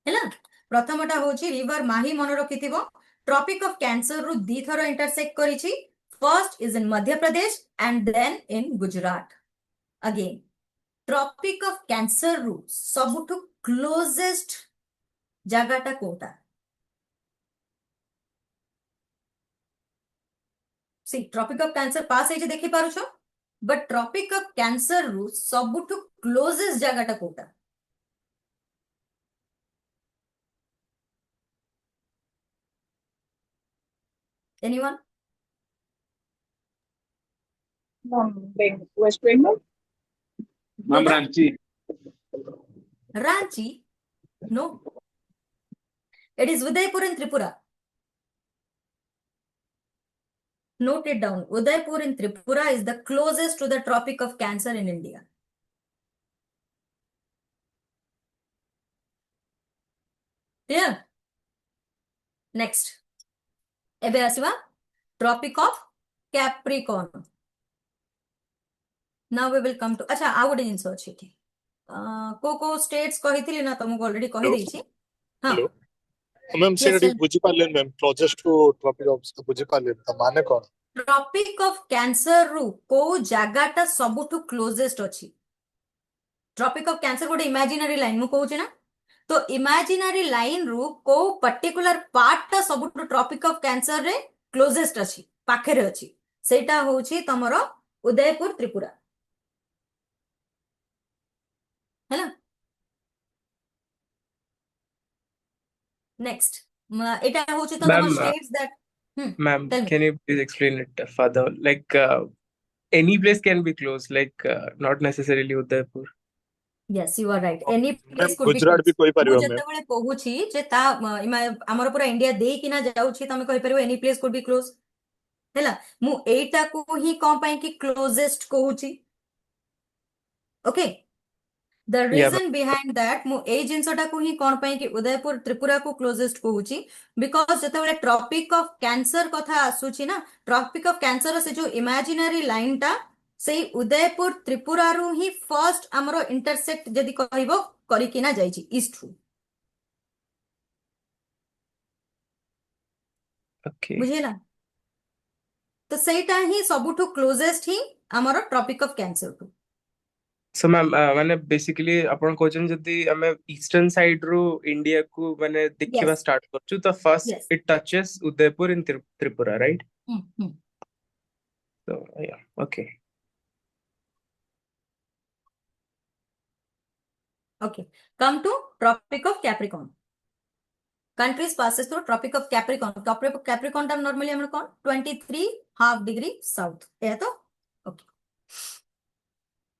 हैला प्रथमटा होछि रिवर माही मन रखिथिबो ट्रॉपिक ऑफ कैंसर रु दी थर इंटरसेक्ट करिछि first is in Madhya Pradesh and then in Gujarat again Tropic of Cancer रु सबुठु क्लोजेस्ट जगाटा कोटा सी ट्रॉपिक ऑफ कैंसर पास है देखि पारुछो बट ट्रॉपिक ऑफ कैंसर रु सबुठु क्लोजेस्ट जगाटा कोटा anyone West Bengal. Ma'am Ranchi Ranchi no it is Udaipur in Tripura note it down Udaipur in Tripura is the closest to the tropic of cancer in India clear next एबे आसीबा Tropic of Capricorn now we will come to अच्छा आ गोटे जिंस अछि एठी को states कहिथिली ना तुमको ऑलरेडी कहि देछि हां Hello. मैम Yes, से sir. बुझी पारलेन ma'am closest to tropic of बुझी पारलेन त माने कोन ट्रॉपिक ऑफ कैंसर रु को जगाटा सबुठु क्लोजेस्ट अछि ट्रॉपिक ऑफ कैंसर गोटे इमेजिनरी लाइन मु कहूछि ना तो इमेजिनरी लाइन रु को पर्टिकुलर पार्ट ता सबुठु ट्रॉपिक ऑफ कैंसर रे क्लोजेस्ट अछि पाखरे अछि सेटा होछि तमरो उदयपुर त्रिपुरा है ना नेक्स्ट एटा होछि त Ma'am, तमर states that Ma'am, tell me. can you please explain it further? Like, any place can be closed, like, not necessarily Udaipur. yes you are right any ma'am place could be Gujarat भी closed कोई मु पारिबो ma'am जेतेबेले कहूछि जे ता हमर पूरा India देई किना जाउछि तमे कहि परिबो any place could be close हैला मु एटा को ही कोन पई कि क्लोजेस्ट कहूछि okay the Yeah, reason behind that मु ए जिंसटा को ही कोन पई कि उदयपुर त्रिपुरा को क्लोजेस्ट कहूछि बिकॉज़ जेतेबेले ट्रॉपिक ऑफ कैंसर कथा आसुछि ना ट्रॉपिक ऑफ कैंसर से जो इमेजिनरी लाइन टा सेही उदयपुर त्रिपुरा रु ही फर्स्ट हमरो इंटरसेक्ट जदी कहइबो करी किना जाईछि ईस्ट रु Okay. बुझेला तो सेटा ही सबुठु क्लोजेस्ट ही हमर tropic of cancer to So ma'am माने बेसिकली आपण कहछन जदी हमें ईस्टर्न साइड रू इंडिया को माने देखिबा यस स्टार्ट करछु तो first yes it touches Udaipur in Tripura, right? So yeah, okay. Okay come to tropic of capricorn countries passes through tropic of capricorn time normally हमर कोन 23.5 डिग्री साउथ है तो ओके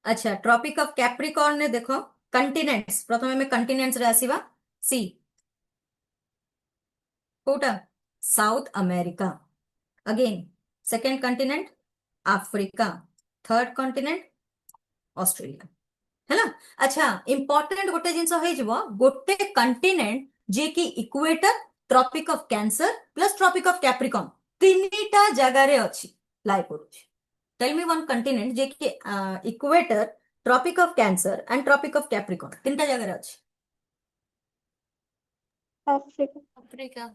अच्छा ट्रॉपिक ऑफ कैप्रिकॉर्न ने देखो continents प्रथमे में कंटिनेंट्स रे आसीबा सी कोटा South America again second continent Africa third continent Australia है ना अच्छा इंपोर्टेंट गोटे जिंस होई जबो गोटे कंटिनेंट जे कि equator tropic of cancer plus tropic of capricorn तीनटा जगह रे अछि लाई करूछि टेल मी वन कंटिनेंट जे कि equator tropic of cancer and tropic of capricorn तीनटा जगह रे अछि Africa.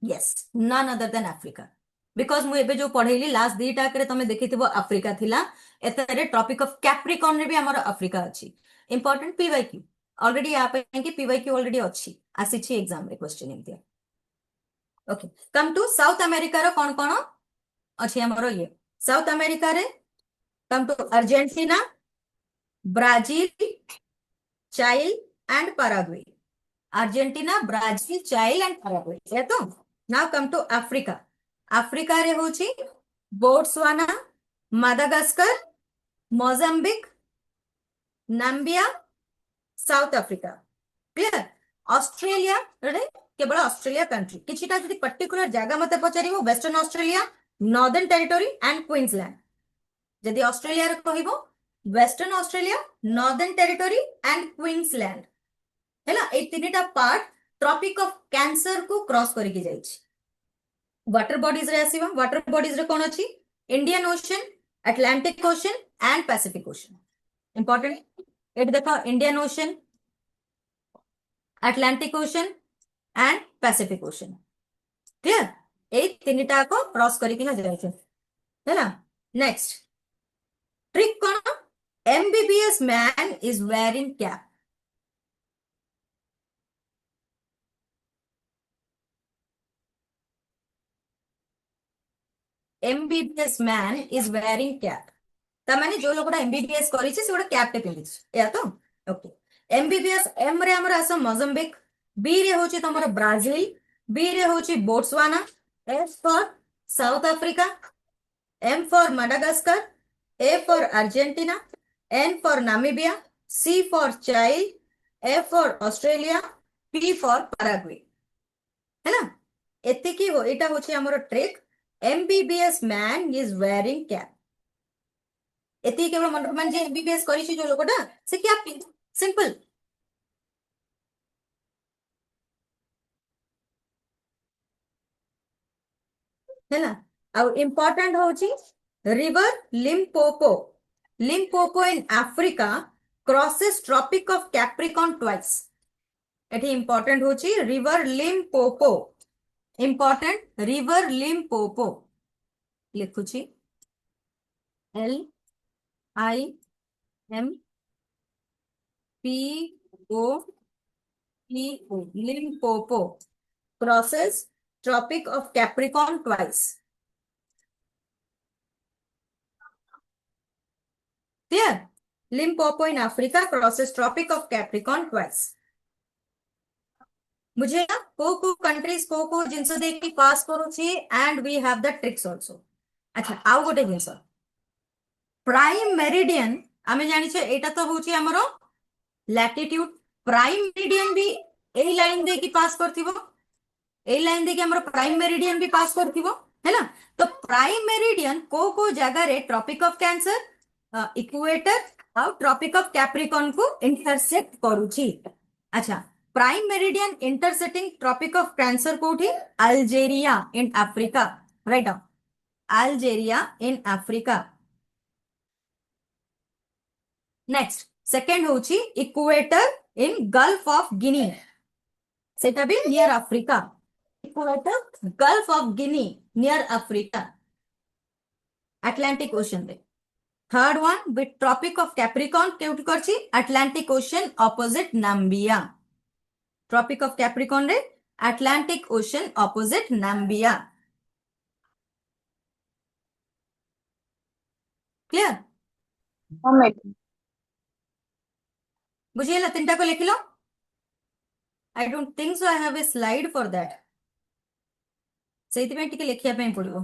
Yes none other than Africa because मु एबे जो पढेली लास्ट दीटा करे तमे देखिथिबो अफ्रीका थिला एतरे ट्रॉपिक ऑफ कैप्रिकॉर्न रे भी हमर अफ्रीका अछि इंपोर्टेंट पीवाईक्यू ऑलरेडी यहाँ पे कि पीवाईक्यू ऑलरेडी अछि आसीछि एग्जाम रे क्वेश्चन एमतिया okay come to South America रो कोन कोन अछि हमर ये साउथ अमेरिका रे come to Argentina Brazil Chile and Paraguay Argentina Brazil Chile and Paraguay है तो now come to Africa Africa रे होची Botswana Madagascar Mozambique Namibia South Africa clear Australia रे केवल ऑस्ट्रेलिया कंट्री किछिटा जदि पर्टिकुलर जगह मते पचारिबो Western Australia Northern Territory and Queensland जदि ऑस्ट्रेलिया रे कहिबो Western Australia Northern Territory and Queensland हैला ए तीनटा पार्ट ट्रॉपिक ऑफ कैंसर को क्रॉस करके जाइछि वाटर बॉडीज रे आसीबा वाटर बॉडीज रे कोन अछि Indian Ocean Atlantic Ocean and Pacific Ocean important एट देखो Indian Ocean Atlantic Ocean and Pacific Ocean clear ए तीनटा को क्रॉस करके ना जाइछि हैला नेक्स्ट ट्रिक कोन MBBS man is wearing cap MBBS man is wearing cap तमाने जो लोगोटा एमबीबीएस करिछि से गोटा कैप टे पिंदिछि या तो ओके एमबीबीएस एम रे हमर आसो मोजाम्बिक बी रे होछि तमरो ब्राजील बी रे होछि Botswana S for South Africa M for Madagascar A for Argentina N for Namibia C for child A for Australia P for Paraguay है ना एतिकी हो एटा होछि हमर trick MBBS man is wearing cap एति केवल मन जे एमबीबीएस करिछि जो लोकटा से क्या सिंपल है ना और इंपोर्टेंट होछि river Limpopo in Africa crosses Tropic of Capricorn twice एठी इंपोर्टेंट होछि river Limpopo important river Limpopo लिखुछि L I M P O P O Limpopo crosses Tropic of Capricorn twice clear Limpopo in Africa crosses Tropic of Capricorn twice मुझे ना को countries को जिंस देखि पास करूछि and we have the tricks also अच्छा आउ गोटे जिंस प्राइम मेरिडियन आमे जानि छे एटा तो होछि हमरो लैटिट्यूड प्राइम मेरिडियन भी एही लाइन दे की पास करथिबो एही लाइन दे की हमरो प्राइम मेरिडियन भी पास करथिबो है ना तो प्राइम मेरिडियन को जगह रे ट्रॉपिक ऑफ कैंसर इक्वेटर और ट्रॉपिक ऑफ कैप्रिकॉर्न को इंटरसेक्ट करूछि अच्छा prime meridian intersecting Tropic of Cancer कोठी Algeria in Africa right down Algeria in Africa next second होची equator in Gulf of Guinea सेटा भी near Africa equator, Gulf of Guinea near Africa, Atlantic Ocean रे. Third one with Tropic of Capricorn केउट करछि Atlantic Ocean opposite Namibia. Tropic of Capricorn रे Atlantic Ocean opposite Namibia. Clear? बुझिएला तीनटा को लिखिलो. I don't think so I have a slide for that. ସେଇଥିପାଇଁ ଟିକେ ଲେଖିବା ପାଇଁ ପଡିବ.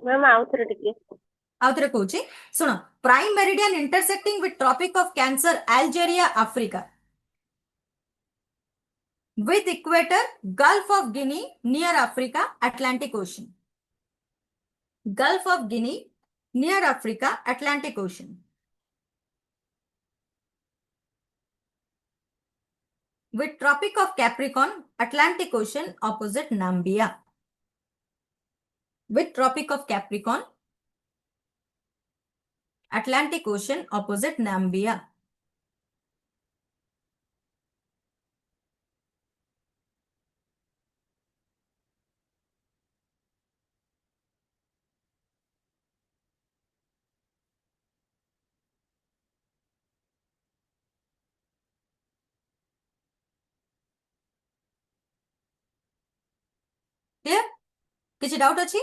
मैम आउथरे टिके ଆଉ ଥରେ କହୁଛି ଶୁଣ. Prime meridian intersecting with Tropic of Cancer, Algeria, Africa. With equator, Gulf of Guinea near Africa, Atlantic Ocean. Gulf of Guinea near Africa, Atlantic Ocean. With Tropic of Capricorn, Atlantic Ocean opposite Namibia. With Tropic of Capricorn, Atlantic Ocean opposite Namibia. Clear? किसी doubt अच्छी?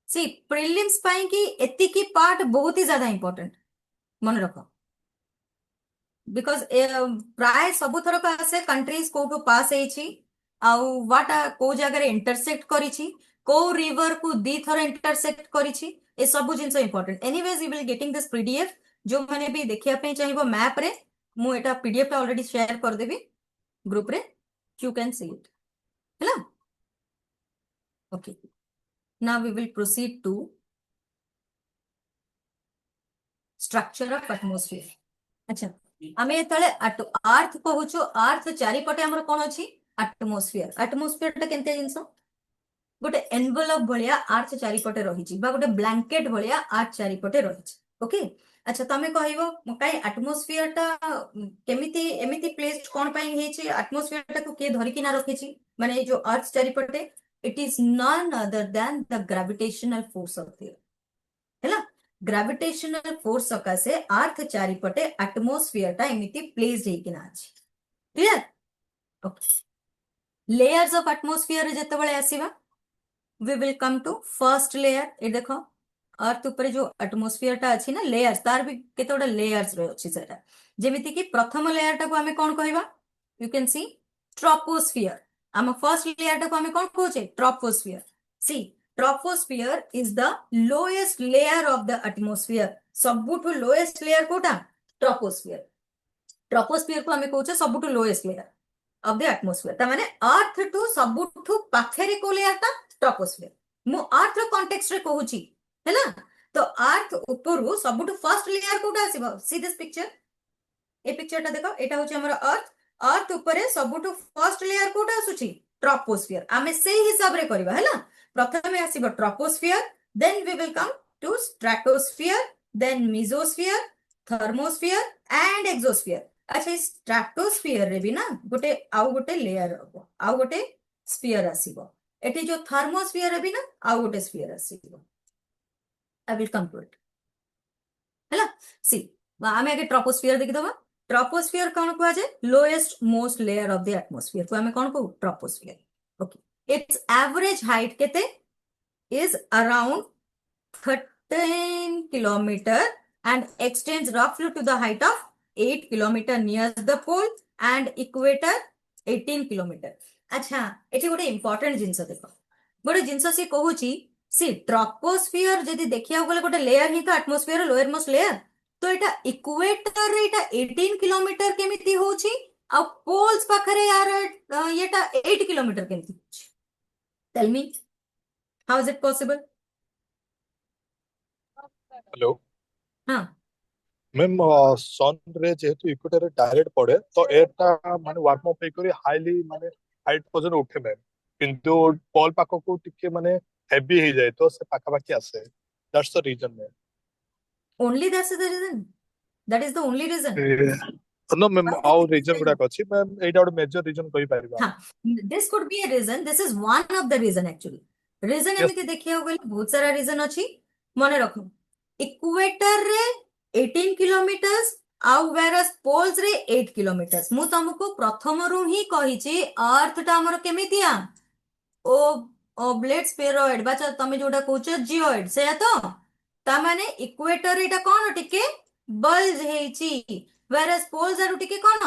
See prelims पाई कि एतिकी part बहुत ही ज्यादा important मन रख. Because प्राय सब थरक आसे कंट्रीज कोठो पास हेछि आउ वाटा को जगह इंटरसेक्ट करिछि को रिवर को दी थर इंटरसेक्ट करिछि ए सब जिंस important. Anyways you will getting this PDF जो माने भी देखिया पे चाहिबो मैप रे मु एटा पीडीएफ टा ऑलरेडी शेयर कर देबी ग्रुप रे. You can see it. हैला okay. Now we will proceed to structure of atmosphere. अच्छा आमे एतले अर्थ कहूछु अर्थ चारि पटे हमर कोन अछि एटमॉस्फेयर. एटमॉस्फेयर टा केनते जिंसो गोटे एनवेलप भलिया अर्थ चारि पटे रहिछि बा गोटे ब्लैंकेट भलिया अर्थ चारि पटे रहिछि. ओके. अच्छा तमे कहिबो काई एटमॉस्फेयर टा केमिति एमिति प्लेस्ड कोन पई हेछि एटमॉस्फेयर टा को के धरि किना रखिछि माने जो अर्थ चारि पटे. It is none other than the gravitational force of the earth. हैला gravitational force सकासे अर्थ चारि पटे एटमॉस्फेयर टा एमिति प्लेस्ड हे किना अछि. Clear? Okay. Layers of atmosphere जते बळे आसीबा we will come to first layer. ए देखो अर्थ ऊपर जो एटमॉस्फेयर टा अछि ना लेयर्स तार भी केतोडा लेयर्स रे अछि सेटा. जेमिति कि प्रथम लेयर टा को हमें कोन कहबा you can see troposphere. Um first layer टा को हमें कोन कहूचे ट्रोपोस्फियर. See troposphere is the lowest layer of the atmosphere. सबुठु लोएस्ट लेयर कोटा ट्रोपोस्फियर. ट्रोपोस्फियर को हमें कहूचे सबुठु lowest layer of the atmosphere. ता माने अर्थ टू सबुठु पाखरे को लेयर ता ट्रोपोस्फियर. मु अर्थ रो कॉन्टेक्स्ट रे कहूची हैला. तो अर्थ ऊपरु सबुठु फर्स्ट लेयर कोटा आसीबो. See this picture. ए पिक्चर टा देखो एटा होचे हमर अर्थ. अर्थ ऊपर सबुठु फर्स्ट लेयर कोटा आसुची ट्रोपोस्फियर. आमे से हिसाब रे करबा हैला. प्रथमे आसीबो troposphere then we will come to stratosphere then mesosphere thermosphere and exosphere. अच्छा स्ट्रेटोस्फियर रे भी ना गोटे आउ गोटे लेयर हबो आउ गोटे स्फीयर आसीबो. एटी जो थर्मोस्फियर रे भी ना आउ गोटे स्फीयर आसीबो. I will come to it हैला. सी आमे आगे ट्रोपोस्फियर देखि दबा. ट्रोपोस्फियर कौन कहा जाए lowest most layer of the atmosphere को हमें कौन कहू troposphere. Okay. It's average height केते is around 13 kilometre and extends रफली to the height of 8 kilometre near the pole and equator 18 kilometre. अच्छा एठी गोटे इंपोर्टेंट जिंस देखो गोटे जिंस से कहूची सी ट्रोपोस्फियर जदी देखिया गले गोटे लेयर ही तो एटमॉस्फियर लोअर मोस्ट लेयर. तो एटा इक्वेटर रे एटा 18 किलोमीटर केमिति होची आ पोल्स पाखरे यार एटा 8 किलोमीटर केमिति होची. Tell me how is it possible. Hello हां मैम सन रे जेहेतु इक्वेटर डायरेक्ट पड़े तो एटा माने वार्म अप करी हाईली माने हाइट पोजन उठे मैम किंतु पॉल पाको को टिके माने हेवी हे जाय तो से पाखा पाखी आसे. That's the reason ma'am. only that's the reason. That is the only reason. No ma'am Okay, आउ रीजन गुडाक अछि मैम एटा गोटे मेजर रीजन कहि परिबा हाँ, this could be a reason. This is one of the reason actually. Reason yes एमिति देखिया गले बहुत सारा reason अछि. मने रखो. Equator रे 18 kilometers आउ whereas poles रे 8 kilometers. मु तुमको प्रथम रु ही कहिछि अर्थ टा हमर केमितिया ओ ओब्लेट स्फेरॉइड बा तमे जोटा कहउछ जिओइड से तो ता माने इक्वेटर एटा कोन टिके बल्ज हेछि whereas poles आरु टिके कोन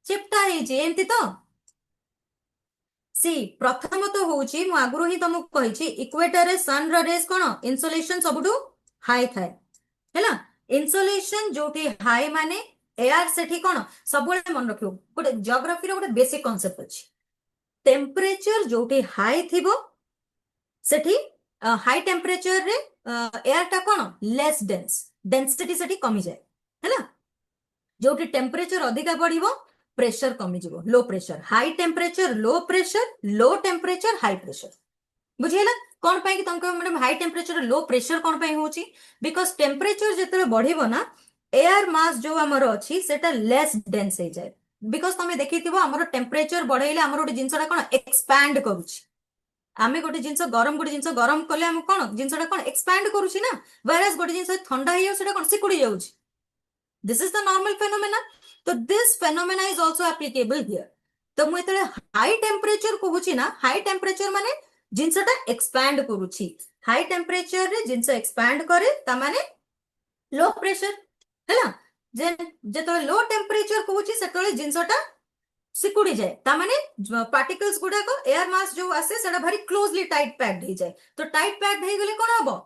चिपटा हेछि एमति तो सी प्रथम तो होउची मु आगुरु ही तुमको कहिछि इक्वेटर रे सन र रेस कोन इंसोलेशन सबुटु हाई थाए हैला इंसोलेशन जोठी हाई माने एयर सेठी कोन सबुले मन रखियो गोटे जियोग्राफी रो गोटे बेसिक कांसेप्ट अछि टेम्परेचर जोठी हाई थिबो सेठी हाई टेम्परेचर रे एयर टा कोन लेस डेंसिटी सेठी कमी जाए हैला जोठी टेम्परेचर अधिका बढ़िबो प्रेशर कमी जीवो low pressure high temperature low temperature high pressure बुझिला कोन पाई कि तंको madam high temperature low pressure कोन पाई होची बिकॉज टेम्परेचर जेतरे बढ़िबो ना एयर मास जो हमर अछि सेटा लेस डेंस हे जाय बिकॉज तमे देखिथिबो हमर टेम्परेचर बढ़ाइले हमर गोटे जिंसटा कोन एक्सपैंड करूची आमे गोटे जिंस गरम कले हम कोन जिंसटा कोन एक्सपैंड करूची ना whereas गोटे जिंस ठंडा हेयो सेटा कोन सिकुडी जाउची this is the normal phenomena तो this phenomena is also applicable here तो मु एतले हाई टेम्परेचर कहूची ना हाई टेम्परेचर माने जिंसटा एक्सपैंड करूची हाई टेम्परेचर रे जिंस एक्सपैंड करे ता माने लो प्रेशर हैला जेतो लो टेम्परेचर कहूची सेतले जिंसटा सिकुडी जाए ता माने पार्टिकल्स गुडा को एयर मास जो आसे सेटा भारी क्लोजली टाइट पैक्ड हे जाए तो टाइट पैक्ड हे गेले कोन हबो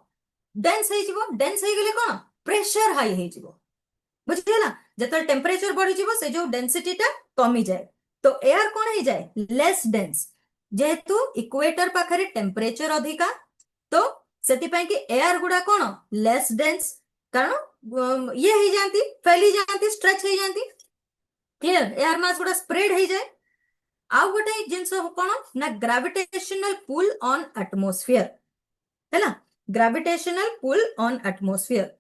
डेंस हे गेले कोन प्रेशर हाई हे जिवो बुझिला जेतले टेम्परेचर बढ़ी जीवो से जो डेंसिटी टा कमी जाए तो एयर कोन हे जाए लेस डेंस जेहेतु इक्वेटर पाखरे टेम्परेचर अधिका तो सेति पई कि एयर गुडा कोन लेस डेंस कारण ये हे जानती फैली जानती स्ट्रेच हे जानती क्लियर एयर मास गुडा स्प्रेड हे जाए आउ गोटे जिंस कोन ना ग्रेविटेशनल पुल ऑन एटमॉस्फेयर हैला ग्रेविटेशनल पुल ऑन एटमॉस्फेयर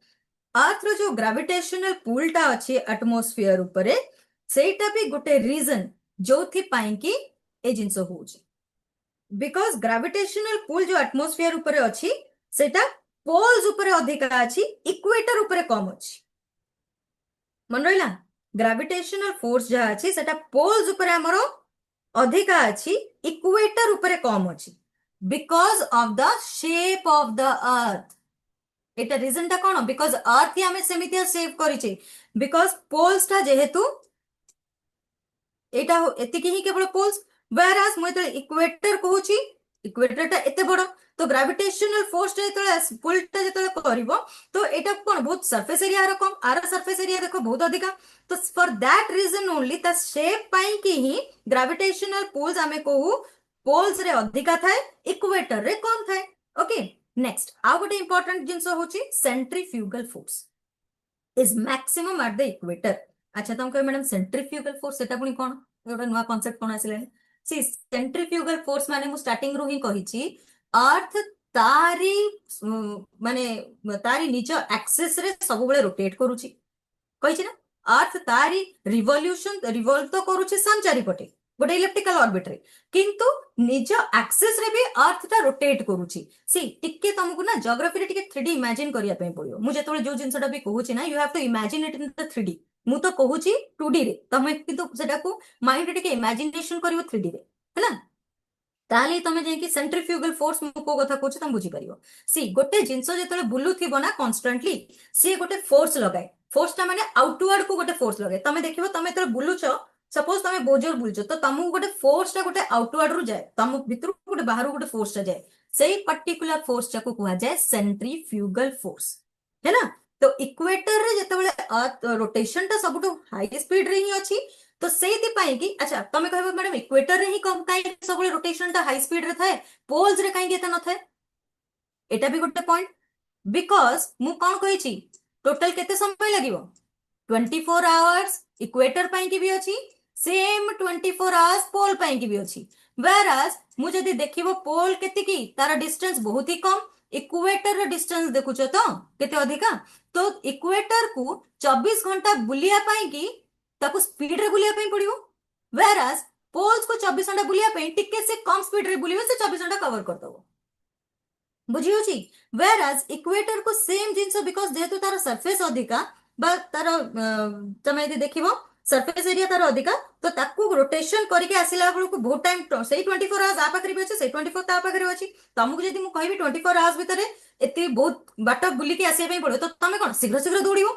अर्थ रो जो ग्रेविटेशनल पुल टा अछि एटमॉस्फेयर ऊपर सेटा भी गोटे रीजन जोथि पाई कि ए जिंस होउची बिकॉज ग्रेविटेशनल पुल जो एटमॉस्फेयर ऊपर अछि सेटा पोल्स ऊपर अधिका अछि इक्वेटर ऊपर कम अछि मन रहिला ग्रेविटेशनल फोर्स जहा अछि सेटा पोल्स ऊपर हमरो अधिका अछि इक्वेटर ऊपर कम अछि because of the shape of the earth Etah reason टा कोन बिकॉज अर्थ ही हमें सेमितिया सेव करिचे बिकॉज पोल्स टा जेहेतु एटा एतिकी ही केवल पोल्स whereas मु एतले इक्वेटर कहूची इक्वेटर टा एते बड़ तो ग्रेविटेशनल फोर्स टा एतले पुल टा जेतले करिवो तो एटा कोन बहुत सरफेस एरिया रकम आर सरफेस एरिया देखो बहुत अधिका तो फॉर दैट रीजन ओनली ता शेप पाई कि ही ग्रेविटेशनल पुल्स हमें कहू पोल्स रे अधिका थाए इक्वेटर रे कम थाए ओके नेक्स्ट आउ गोटे इंपोर्टेंट जिंस होची centrifugal force is maximum at the equator अच्छा तुम कह मैडम सेंट्रीफ्यूगल फोर्स सेटा पुनी कोन गोटे नुवा कांसेप्ट कोन आसिले सी सेंट्रीफ्यूगल फोर्स माने मु स्टार्टिंग रो ही कहिची अर्थ तारी माने तारी निज एक्सिस रे सब बेले रोटेट करूची कहिची ना अर्थ तारी रिवॉल्व तो करूची सन चारि पटे गोटे इलेक्ट्रिकल ऑर्बिट रे किंतु निज एक्सिस रे भी अर्थ ता रोटेट करूची सी टिके तुमको ना जियोग्राफी रे टिके 3D इमेजिन करिया पे पड़ियो मु जेतोले जो जिंसटा भी कहूची ना you have to imagine it in the 3D मु तो कहूची 2D रे तमे किंतु सेटा को माइंड टिके इमेजिनेशन करियो 3D रे हैला ताली तमे जे कि सेंट्रीफ्यूगल फोर्स मु को कथा कहूची तम बुझी परियो सी गोटे जिंस जेतोले बुलु थिबो ना कांस्टेंटली सी गोटे फोर्स लगाए फोर्स टा माने आउटवर्ड को गोटे फोर्स लगाए तमे देखिबो तमे तो बुलुचो सपोज तमे बोजोर बुलचो तो तमु गोटे फोर्स टा गोटे आउटवर्ड रु जाए तम भितर गोटे बाहर गोटे फोर्स टा जाए सेही पर्टिकुलर फोर्स टा को कुआ जाए सेंट्रीफ्यूगल फोर्स है ना तो इक्वेटर रे जेतेबेले अर्थ रोटेशन टा सबुटो हाई स्पीड रे ही अछि तो सेति पाई कि अच्छा तमे कहबो मैडम इक्वेटर रे ही कम काई सबुले रोटेशन टा हाई स्पीड रे थाए पोल्स रे काई केता न थाए एटा भी गोटे पॉइंट बिकॉज मु कोन कहिची टोटल केते समय लागिवो 24 आवर्स इक्वेटर पाई कि भी अछि सेम 24 आवर्स पोल पाई कि भी अछि whereas मु जदी देखिबो पोल केते की तार डिस्टेंस बहुत ही कम इक्वेटर रे डिस्टेंस देखुचो तो केते अधिका तो इक्वेटर को 24 घंटा बुलिया पाई कि ताको स्पीड रे बुलिया पे पड़िबो whereas पोल्स को 24 घंटा बुलिया पे टिके से कम स्पीड रे बुलिबे से 24 घंटा कवर कर दबो बुझी होची whereas इक्वेटर को सेम जिंस बिकॉज जेहेतु तार सरफेस अधिका बा तार तमे यदि देखिबो सरफेस एरिया तार अधिका तो ताकू रोटेशन करके आसिला बेलू को बहुत टाइम से 24 आवर्स आ पाखरे अछि से 24 ता पाखरे अछि तुमको जदि मु कहबी 24 आवर्स भितरे एते बहुत बाट बुली के आसिया पे पड़ो तो तमे कोन शीघ्र शीघ्र दौड़िबो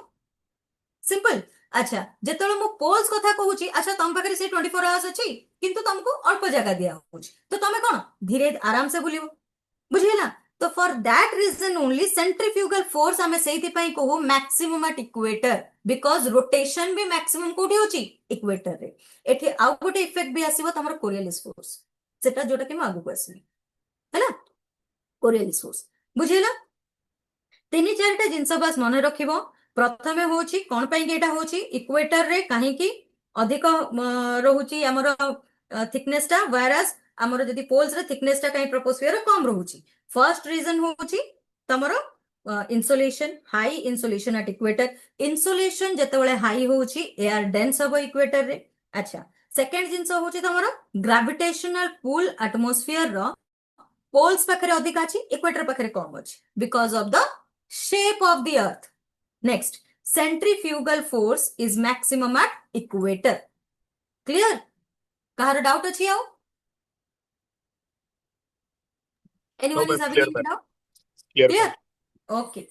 सिंपल अच्छा जेतले मु पोल्स कथा कहूची अच्छा तुम पाखरे से 24 आवर्स अछि किंतु तुमको अल्प जगह दिया होची तो तमे कोन धीरे आराम से बुलिबो बुझिला तो for that reason only centrifugal force हमें सही पाई कहू maximum at equator because rotation भी मैक्सिमम कोठी होची इक्वेटर रे एठी आउ गोटे इफेक्ट भी आसीबो तमर कोरियलिस फोर्स सेटा जोटा कि म आगु को आसीबी हैला कोरियलिस फोर्स बुझिला तीन चारटा जिंस बस मन रखिबो प्रथमे होची कोन पई के एटा होची इक्वेटर रे काहे कि अधिक रहूची हमर थिकनेस टा व्हेयरएस हमर जदी पोल्स रे थिकनेस टा काहे ट्रोपोस्फियर कम रहूची फर्स्ट रीजन होची तमरो insolation high insolation at equator insolation जेतेबेले हाई होची एयर डेंस हबो इक्वेटर रे अच्छा सेकंड जिंस होची तमरो ग्रेविटेशनल पुल एटमॉस्फियर रो पोल्स पाखरे अधिक अछि इक्वेटर पाखरे कम अछि because of the shape of the earth next centrifugal force is maximum at equator clear कहार डाउट अछि आउ anyone No, is ma'am, having clear, any ma'am. doubt Clear, clear ma'am. okay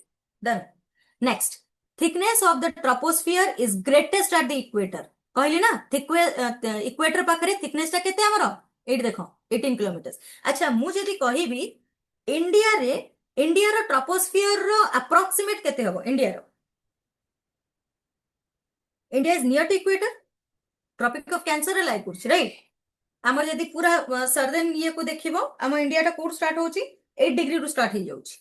done next thickness of the troposphere is greatest at the equator कहली ना equator पाखरे thickness टा केते हमरो eight देखो 18 किलोमीटर अच्छा मु जदी कहिबी इंडिया रे इंडिया रो ट्रोपोस्फियर रो अप्रोक्सीमेट केते हबो India is near to equator tropic of cancer रे लाइक करछ राइट हमर जदी पूरा सर्दन ये को देखिबो हम इंडिया टा कोड स्टार्ट होची 8 डिग्री रु स्टार्ट हो जाउची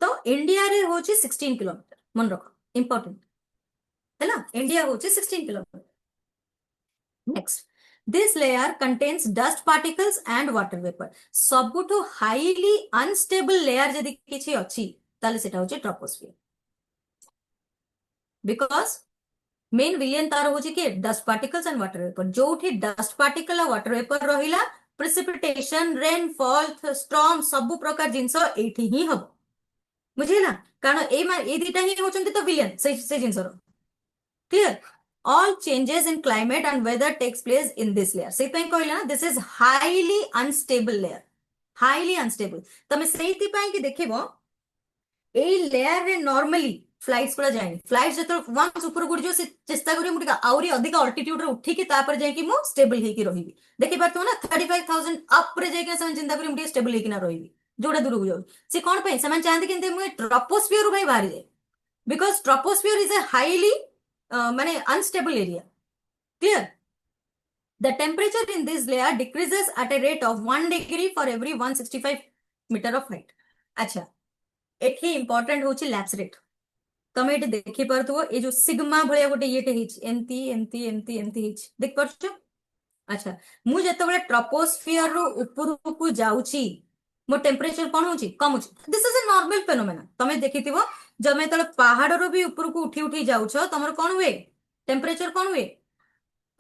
तो इंडिया रे होची 16 किलोमीटर मन रखो इंपोर्टेंट है ना इंडिया होची 16 kilometre next this layer contains dust particles and water vapour सबुठु हाईली अनस्टेबल लेयर जदी किछि अछि ताले सेटा होची ट्रोपोस्फियर बिकॉज मेन विलियन तार होची कि dust particles and water vapour जोठी डस्ट पार्टिकल और वाटर वेपर रहिला प्रेसिपिटेशन रेनफॉल स्टॉर्म सब प्रकार जिंस एठी ही हबो बुझिला कारण ए दिटा ही होचंती तो विलियन से जिंस रो clear all changes in climate and weather takes place in this layer से पई कहला this is highly unstable layer highly unstable तमे सेति पई कि देखिबो ए लेयर रे नॉर्मली फ्लाइट्स पुरा जायनी फ्लाइट्स जतो वंस ऊपर गुड जो से चेष्टा करियो मुटिका आउरी अधिक अल्टीट्यूड रे उठी कि तापर जाय कि मु स्टेबल हे कि रहिबी देखि परतो ना 35000 अप रे जाय कि सम चिंता करी मुटिका स्टेबल हे कि ना रहिबी जोडा दूर को जाउ से कोन पई समान चाहते कि मु ट्रोपोस्फियर भाई बाहर जाय because troposphere is a highly माने unstable area clear the temperature in this layer decreases at a rate of 1 degree for every 165 meter of height अच्छा एठी इंपोर्टेंट होची लैप्स रेट तमे एठी देखि परथो ए जो सिग्मा भलिया गोटे येटे हिच एमती हिच देख परछो अच्छा मु जेतबेले ट्रोपोस्फियर रो ऊपर को जाउची मो टेम्परेचर कोन होची कम होची this is a normal phenomena तमे देखिथिबो जब मैं तले पहाड़ रो भी ऊपर को उठी उठी जाउछो तमर कोन हुए टेम्परेचर कोन हुए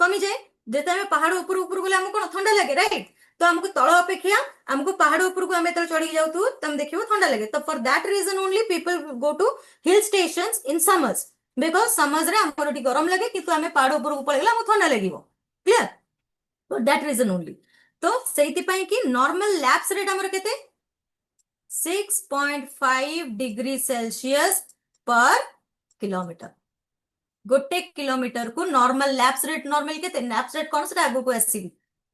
कमी जाए जेते में पहाड़ ऊपर ऊपर गले हमको कोन ठंडा लागे राइट तो हमको तळ अपेक्षा हमको पहाड़ ऊपर को हमें तले चढ़ी जाउतु तम देखिबो ठंडा लागे तो for that reason only people go to hill stations in summers because summers रे हमको टी गरम लागे किंतु हमें पहाड़ ऊपर को पळेला हमको ठंडा लागिवो क्लियर तो दैट रीजन ओनली तो सेति पई कि नॉर्मल लैप्स रेट हमर केते 6.5 डिग्री सेल्सियस पर किलोमीटर गोटे किलोमीटर को नॉर्मल लैप्स रेट नॉर्मल केते लैप्स रेट कोन से आगु को आसीबी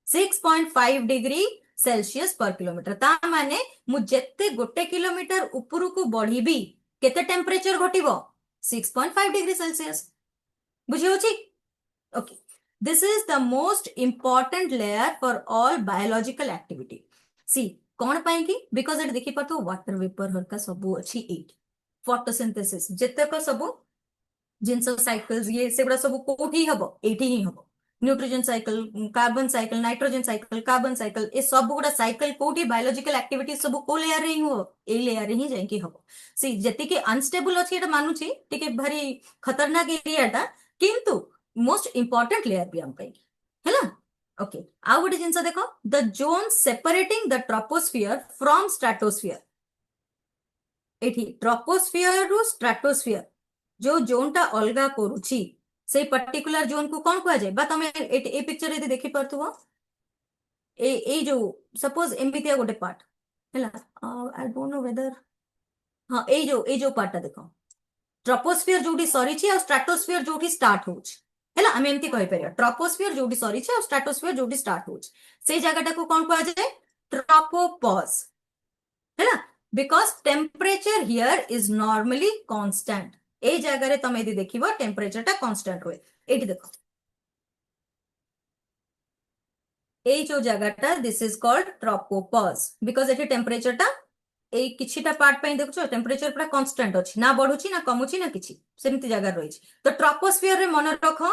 6.5 डिग्री सेल्सियस पर किलोमीटर ता माने मु जेते गोटे किलोमीटर ऊपर को बढ़ीबी केते टेम्परेचर घटिबो 6.5 डिग्री सेल्सियस बुझियो छी okay This is the most important layer for all biological activity. See, कौन पाएंगे? Because it देखी पर तो water vapor हरका सबू अच्छी एट photosynthesis जितने का सबू जिनस साइकिल्स ये से बड़ा सबू कोठी हबो एटी ही हबो nutrition cycle carbon cycle nitrogen cycle carbon cycle ये सब गुड़ा साइकिल कोठी बायोलॉजिकल एक्टिविटी सब को लेयर रे ही हो ए लेयर ही जाई कि हबो सी जति के अनस्टेबल अछि एटा मानुची टिके भारी खतरनाक एरिया टा किंतु मोस्ट इंपोर्टेंट लेयर भी हम कहीं है ना ओके आउ गोटे जिनस देखो the zone separating the troposphere from stratosphere एठी ट्रोपोस्फियर रु स्ट्राटोस्फियर जो जोन टा अलगा करूची से पर्टिकुलर जोन को कौन कहा जाए बा तमे ए पिक्चर यदि देखि परथुबो ए जो सपोज एमबितिया गोटे पार्ट हैला आई डोंट नो वेदर हां ए जो पार्ट टा देखो ट्रोपोस्फियर जोटी सरीची और स्ट्राटोस्फियर जोटी स्टार्ट होच हैला हम एमती कहि परिया ट्रोपोस्फियर जोटी सरीची और स्ट्राटोस्फियर जोटी स्टार्ट होच से जगह को कौन कहा जाए ट्रोपोपॉज हैला because temperature here is normally constant ए जगह रे तमे यदि देखिबो टेम्परेचर टा कांस्टेंट होय एठी देखो ए जो जगह this is called tropopause because एठी टेम्परेचर टा ए किछिटा पार्ट पे देखुछो टेम्परेचर पूरा कांस्टेंट अछि ना बढ़ुछि ना कमुछि ना किछि सेमति जगह रहिछि तो ट्रोपोस्फियर रे मन रखो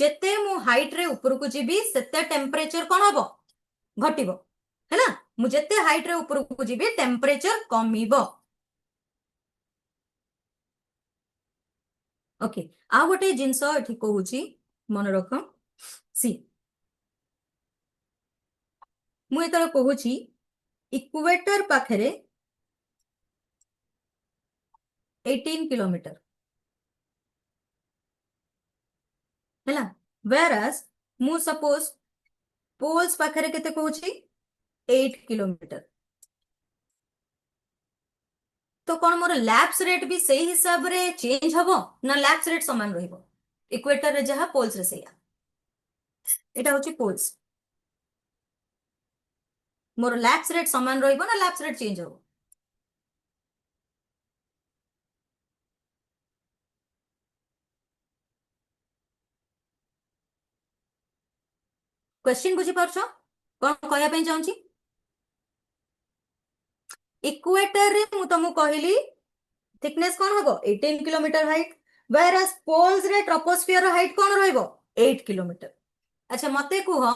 जेते मु हाइट रे ऊपर को जिबी सेते टेम्परेचर कोन हबो घटिबो हैना मु जेते हाइट रे ऊपर को जिबी टेम्परेचर कमिबो ओके आ गोटे जिंस एठी कहूछि मन रखो सी मु एतर कहूछि इक्वेटर पाखरे 18 किलोमीटर हैला whereas मु सपोज पोल्स पाखरे केते कहूछि 8 किलोमीटर तो कौन मोर लैप्स रेट भी सही हिसाब रे चेंज हबो ना लैप्स रेट समान रहिबो इक्वेटर रे जहा पोल्स रे सेया एटा होछि पोल्स मोर लैप्स रेट समान रहिबो ना लैप्स रेट चेंज हबो क्वेश्चन बुझी पारछो कोन कहया पे चाहूची इक्वेटर रे मु तुमको कहली थिकनेस कोन हबो 18 किलोमीटर हाइट whereas पोल्स रे ट्रोपोस्फियर हाइट कोन रहइबो 8 किलोमीटर अच्छा मते कुह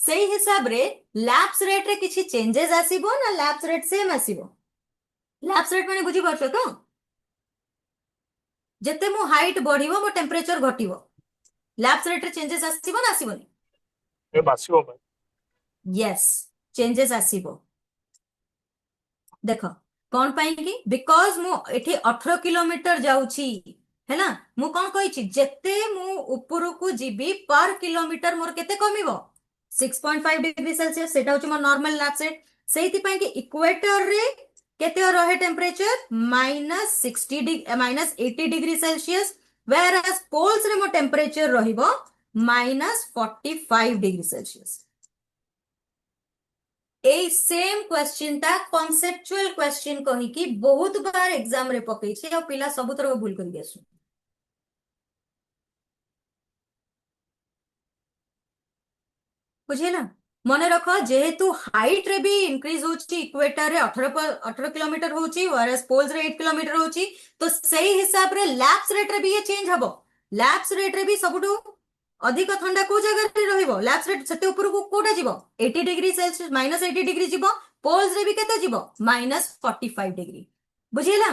सही हिसाब रे लैप्स रेट रे किछि चेंजेस आसीबो ना लैप्स रेट सेम आसीबो लैप्स रेट माने बुझी पारछो तो जते मु हाइट बढ़िबो मो टेम्परेचर घटिबो लैप्स रेट रे चेंजेस आसीबो ना आसीबोनी ए बासिबो मैं यस चेंजेस आसीबो देखो कौन पाई कि बिकॉज मु एठी 18 किलोमीटर जाउची हैला मु कोन कहिछि जेते मु ऊपर को जीबी पर किलोमीटर मोर केते कमिबो 6.5 डिग्री सेल्सियस सेटा होची मोर नॉर्मल लैप्स रेट सेहिति पाई कि इक्वेटर रे केते रहे temperature -80 degree Celsius whereas poles रे मो टेम्परेचर रहिबो -45 degree Celsius a same question ता कॉन्सेप्चुअल क्वेश्चन कहि कि बहुत बार एग्जाम रे पकई छै और पिला सब तरह भूल कर गेसु बुझेला मने रखो जेहेतु हाइट रे भी इंक्रीज होची इक्वेटर रे 18 किलोमीटर होची whereas पोल्स रे 8 किलोमीटर होची तो सही हिसाब रे लैप्स रेट रे भी ये चेंज हबो लैप्स रेट रे भी सबुटू अधिक ठंडा को जगह रे रहिबो लैप्स रेट सेते ऊपर को कोटा जीवो 80 डिग्री सेल्सियस -80 डिग्री जीवो पोल्स रे भी केते जीवो -45 डिग्री बुझिला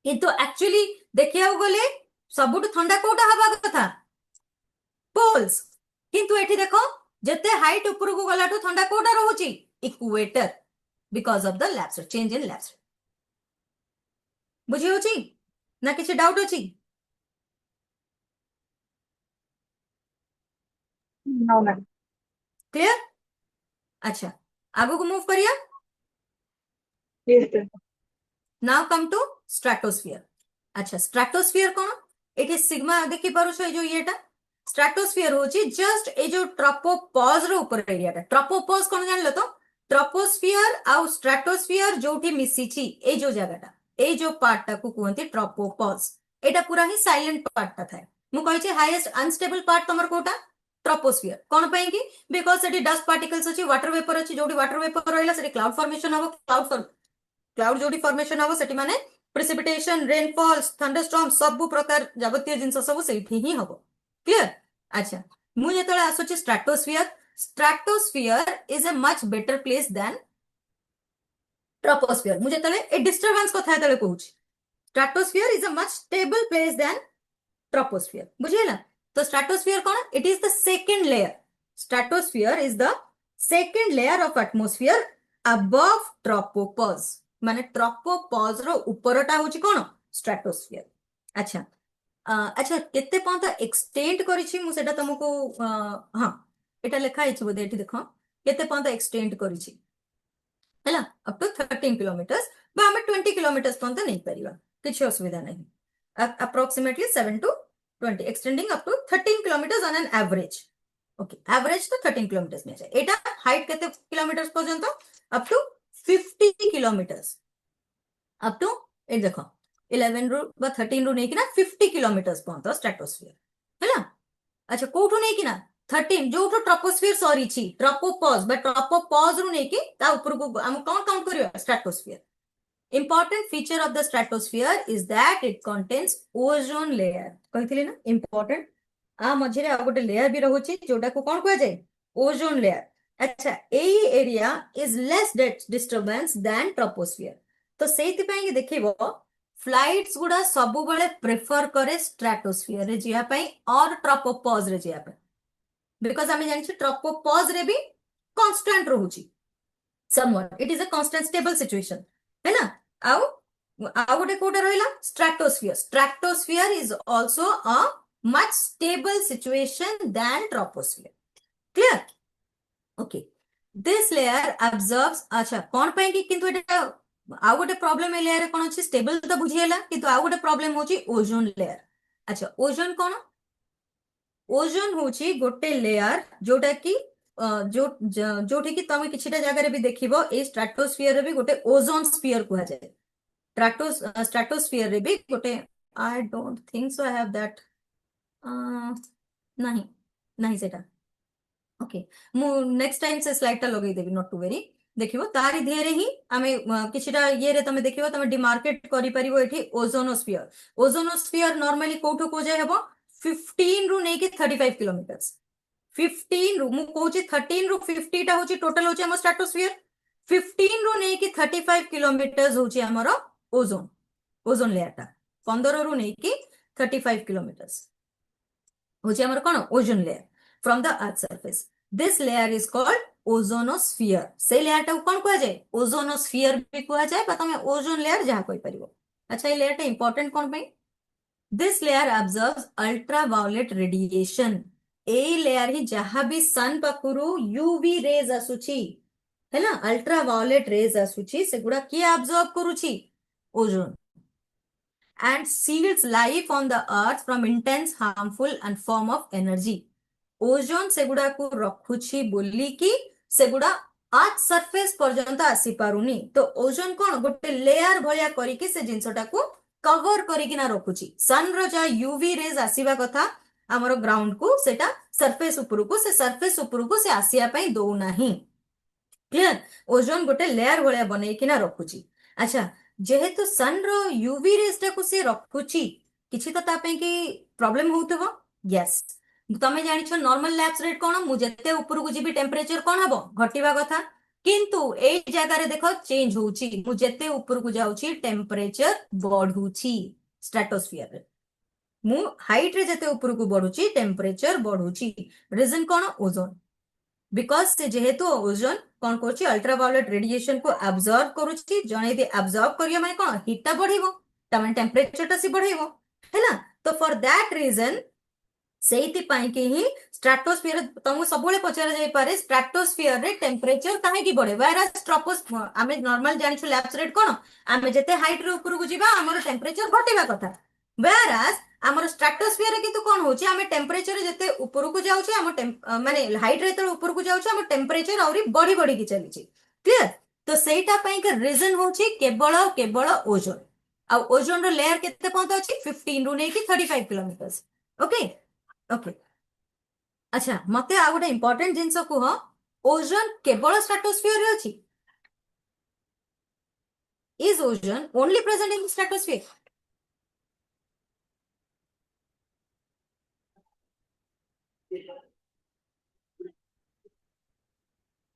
किंतु एक्चुअली देखिया गले सबुटू ठंडा कोटा हबा कथा पोल्स किंतु एठी देखो जते हाइट ऊपर को गलाटू ठंडा कोटा रहउची equator because of the lapse change in lapse बुझी होची ना किछि डाउट होची No, ma'am. क्लियर अच्छा आगो को मूव करिया Yes, sir. Now come to stratosphere अच्छा स्ट्रेटोस्फियर कोन एठी सिग्मा देखि पारुछ ए जो येटा स्ट्रेटोस्फियर होची जस्ट ए जो ट्रोपोपॉज रो ऊपर एरियाटा ट्रोपोपॉज कोन जानलो तो ट्रोपोस्फियर आ स्ट्रेटोस्फियर जोठी मिसिची ए जो जगहटा ए जो पार्टटा को कहंती ट्रोपोपॉज एटा पूरा ही साइलेंट पार्टटा थाए मु कहै छै हाईएस्ट अनस्टेबल पार्ट तमर कोटा ट्रोपोस्फियर कोन पई कि बिकॉज़ सेठी डस्ट पार्टिकल्स अछि वाटर वेपर अछि जोठी वाटर वेपर रहला सेठी क्लाउड फॉर्मेशन हबो क्लाउड जोठी फॉर्मेशन हबो सेठी माने प्रेसिपिटेशन रेनफॉल्स थंडरस्टॉर्म सब प्रकार जावतीय जिंस सब सेठी ही हबो क्लियर अच्छा मु जेतले आसुची stratosphere is a much better place than troposphere मु जेतले ए डिस्टरबेंस कथा जेतले कहूची stratosphere is a much stable place than troposphere बुझिला तो स्ट्रेटोस्फियर कौन? It is the second layer. Stratosphere is the second layer of atmosphere above tropopause. माने ट्रोपोपॉज रो ऊपरटा होची कोन? स्ट्रेटोस्फियर. अच्छा अच्छा केते पर्यंत एक्सटेंड करिछि मु सेटा तुमको हां एटा लेखा आइछि बोधे एठी देखो केते पर्यंत एक्सटेंड करिछि हैला अप टू 13 किलोमीटर्स बा हमें 20 किलोमीटर्स पर्यंत नहीं परिबा किछि असुविधा नहीं. Approximately 7 to 20 extending up to 13 kilometres on an average. Okay average तो 13 किलोमीटर्स में जाए. एटा हाइट केते किलोमीटर्स पर्यंत? Up to 50 kilometres. Up to ए देखो 11 रु बा 13 रु नै कि ना 50 किलोमीटर्स पर्यंत स्ट्रेटोस्फियर हैला. अच्छा कोठु नै कि ना 13 जोठु ट्रोपोस्फियर सॉरी छी ट्रोपोपॉज बट ट्रोपोपॉज रु नै कि ता ऊपर को हम कोन काउंट करियो? Stratosphere. Important feature of the stratosphere is that it contains ozone layer. कहिथिले ना important आ मझिरे आ गोटे लेयर भी रहउची जोटा को कोन कहै जाय? Ozone layer. अच्छा एई area is less disturbance than troposphere. तो सेति पई कि देखिबो फ्लाइट्स गुडा सबु बेले प्रेफर करे स्ट्रेटोस्फियर रे जिया पई और ट्रोपोपॉज रे जिया पई. बिकॉज़ हमें जानि छी ट्रोपोपॉज रे भी constant रहउची. somewhat it is a constant stable situation है ना. आउ गोटे कोटा रहिला stratosphere. Stratosphere is also a much stable situation then troposphere. Clear? Okay this layer absorbs. अच्छा कोन पई कि किंतु एटा आ गोटे प्रॉब्लम ए लेयर रे कोन अछि? स्टेबल तो बुझियला किंतु आ गोटे प्रॉब्लम होची ओजोन लेयर. अच्छा ओजोन कोन? ओजोन होची गोटे लेयर जोटा कि जोठी कि तमे किछिटा जगह रे भी देखिबो ए स्ट्रेटोस्फियर रे भी गोटे ओजोन स्फीयर कुहा जाय. स्ट्रेटोस्फियर रे भी गोटे I don't think so I have that नहीं नहीं सेटा. ओके मु नेक्स्ट टाइम से स्लाइड टा लगेई देबी नॉट टू वेरी. देखिबो तारी ध्येरे ही आमे किछिटा ये रे तमे देखिबो तमे डिमार्केट करि परिबो एठी ओजोनोस्फियर. ओजोनोस्फियर नॉर्मली कोठो को जाय हेबो 15 रु नै कि 35 किलोमीटर्स. 15 रु मु कहूची 13 रु 50 टा होची टोटल होची हमर स्ट्रेटोस्फियर. 15 रु नै कि 35 किलोमीटर्स होची हमर ओजोन लेयर टा. 15 रु नै कि 35 किलोमीटर्स होची हमर कोन? Ozone layer from the earth surface. This layer is called ozonosphere. से लेयर टा कोन कहै जाय? ओजोनोस्फियर भी कहै जाय बा तमे ओजोन लेयर जहा कोइ परिबो. अच्छा ए लेयर टा इंपोर्टेंट कोन पई? This layer absorbs ultraviolet radiation. ए लेयर ही जहां भी सन पकुरु यूवी रेज आसुची है ना अल्ट्रावायलेट रेज आसुची से गुडा की अब्जॉर्ब करूची? Ozone. And seals life on the earth from intense harmful and form of energy. Ozone से गुडा को रखुची बोली कि से गुडा अर्थ सरफेस पर्यंत आसी पारुनी. तो ओजोन कोन? गोटे लेयर भलिया करी कि से जिंसटा को कवर करी कि ना रखुची. सन रो जा यूवी रेज आसीबा कथा हमरो ग्राउंड को सेटा सरफेस ऊपर को से आसिया पई दो नाही. क्लियर? ओजोन गोटे लेयर भलिया बनै कि ना रखुची. अच्छा जेहेतु सन रो यूवी रेज टा को से रखुची किछि तो ता पई कि प्रॉब्लम होतबो. यस तमे जानि छ नॉर्मल लैप्स रेट कोन? मु जते ऊपर को जिबी टेंपरेचर कोन हबो? घटिबा कथा. किंतु ए जगह रे देखो चेंज होउची. मु जते ऊपर को जाउची टेंपरेचर बढ़ुची स्ट्रेटोस्फियर रे. मु हाइट रे जते ऊपर को बढ़ुची टेंपरेचर बढ़ुची. रीजन कोन? ओजोन. बिकॉज से जेहेतु ओजोन कोन करची? अल्ट्रावायलेट रेडिएशन को अब्सॉर्ब करूची. जणे दे अब्सॉर्ब करियो माने कोन? हीट ता बढ़िबो तमे टेंपरेचर ता सी बढ़िबो है ना. तो फॉर दैट रीजन सेति पाई कि ही स्ट्रेटोस्फियर तुमको सबले पचार जाई पारे स्ट्रेटोस्फियर रे टेंपरेचर काहे की बढ़े. वेरास ट्रोपोस्फियर आमे नॉर्मल जानि छु लैप्स रेट कोन? आमे जते हाइट रे ऊपर को जिबा हमर टेंपरेचर घटिबा कथा. वेरास हमर स्ट्रेटोस्फियर रे किंतु कोन होची? आमे टेंपरेचर जते ऊपर को जाउची हम माने हाइट रे तो ऊपर को जाउची हम टेंपरेचर औरी बढ़ी बढ़ी की चलीची. क्लियर? तो सेटा पई के रीजन होची केवल ओजोन. आ ओजोन रो लेयर केते पहुंच अछि? 15 रु नै कि 35 किलोमीटर्स. ओके ओके अच्छा मते आ गोटे इंपोर्टेंट जिंस कुह. ओजोन केवल स्ट्रेटोस्फियर रे अछि? Is ozone only present in stratosphere?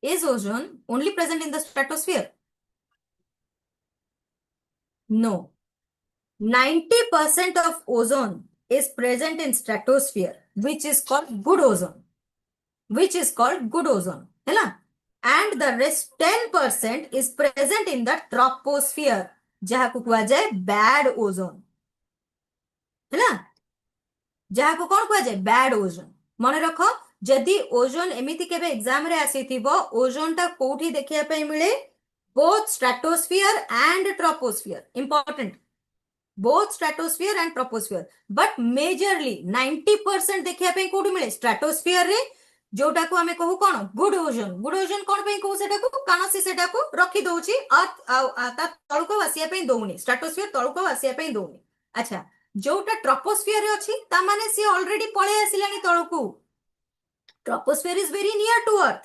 Is ozone only present in the stratosphere? No. 90% of ozone is present in stratosphere. which is called good ozone, which is called good ozone, है ना? And the rest 10% is present in the troposphere, जहाँ को कुआ जाए bad ozone, है ना? जहाँ को कौन कुआ जाए bad ozone. मने रखो जदि ओजोन एमिति केबे एग्जाम रे आसीथिबो ओजोन टा कोठी देखिया पे मिले both stratosphere and troposphere, important, both stratosphere and troposphere, but majorly 90% देखिया पे कोठी मिले stratosphere रे, जोटा को हमें कहू कोन गुड ओजोन. गुड ओजोन कोन पे कहू सेटा को काना से सेटा को रखी दोची ता तळको वासिया पे दोउनी, स्ट्रेटोस्फियर तळको वासिया पे दोउनी. अच्छा जोटा ट्रोपोस्फियर रे अछि ता माने सी ऑलरेडी पळे आसिलानी तळको. Troposphere is very near to earth,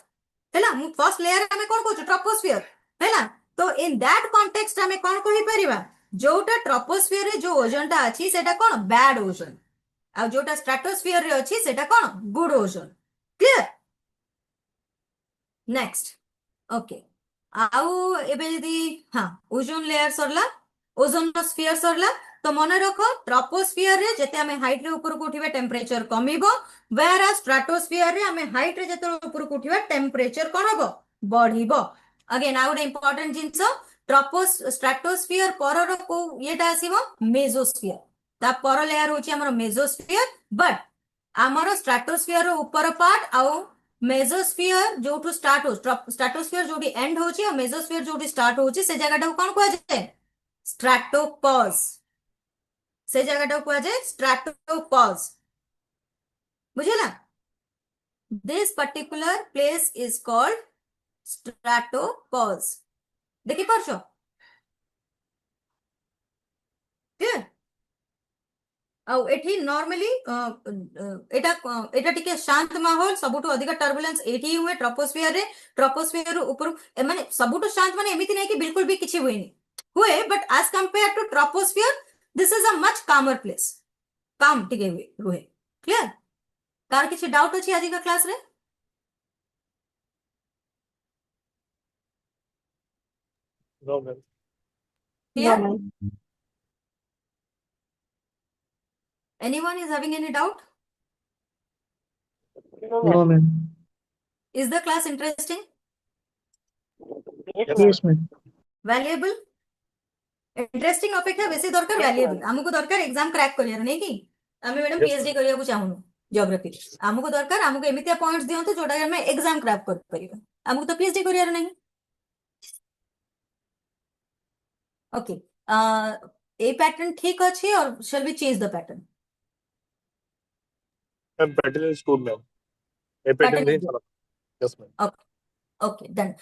हैला मु फर्स्ट लेयर हमें कोन कहू ट्रोपोस्फियर, हैला. तो इन दैट कॉन्टेक्स्ट हमें कोन कहि परिबा जोटा ट्रोपोस्फियर रे जो ओजोन टा अछि सेटा कोन बैड ओजोन, आ जोटा स्ट्रेटोस्फियर रे अछि सेटा कोन good ozone. Clear? Next okay आउ एबे यदि हां ओजोन लेयर सरला, ओजोन स्फीयर सरला, तो मने रखो ट्रोपोस्फियर रे जते हमें हाइट रे ऊपर को उठिबे टेम्परेचर कमिबो, वेयर स्ट्रेटोस्फियर रे हमें हाइट रे जते ऊपर को उठिबे टेम्परेचर कोन हबो बढ़िबो. अगेन आउ इंपोर्टेंट जिंस स्ट्रेटोस्फियर परर को येटा आसीबो मेसोस्फियर, ता पर लेयर होची हमर मेसोस्फियर, बट हमर स्ट्रेटोस्फियर रो ऊपर पार्ट आउ मेसोस्फियर जोटू स्टार्ट हो स्ट्रेटोस्फियर जोटी एंड होची और मेसोस्फियर जोटी स्टार्ट होची से जगहटा कोन कुआ जाय स्ट्रेटोपॉज, से जगहटा कुआ जाय स्ट्रेटोपॉज. बुझिला? This particular place is called stratopause. देखि परछो क्लियर? आउ एठी नॉर्मली एटा एटा टिके शांत माहौल, सबुठो अधिक टर्बुलेंस एठी हुए ट्रोपोस्फियर रे. ट्रोपोस्फियर ऊपर माने सबुठो शांत माने एमिति नै कि बिल्कुल भी किछि होइनी हुए, but as compare to troposphere this is a much calmer place, calm टिके रुहे. क्लियर? कार किछि डाउट अछि आज का क्लास रे? No, ma'am. Clear? No, ma'am. Anyone is having any doubt? No, ma'am. No, ma'am. Is the class interesting? Yes, Yes, ma'am. Yes, ma'am. Valuable? Interesting अपेक्षा बेसी दरकार Yes, वैल्यूएबल. ma'am. हमको दरकार एग्जाम क्रैक करियर नहीं कि आमे madam Yes, PhD करिया को चाहूनु जियोग्राफी. हमको दरकार हमको एमितिया पॉइंट्स दियंतु जोटा हमें एग्जाम क्रैक कर परिबा. हमको तो पीएचडी करियर नहीं. ओके ए पैटर्न ठीक अछि और shall we change the pattern? ma'am. Pattern is good, ma'am. A pattern Pattern is नहीं good. चला. Yes, ma'am. Okay, done.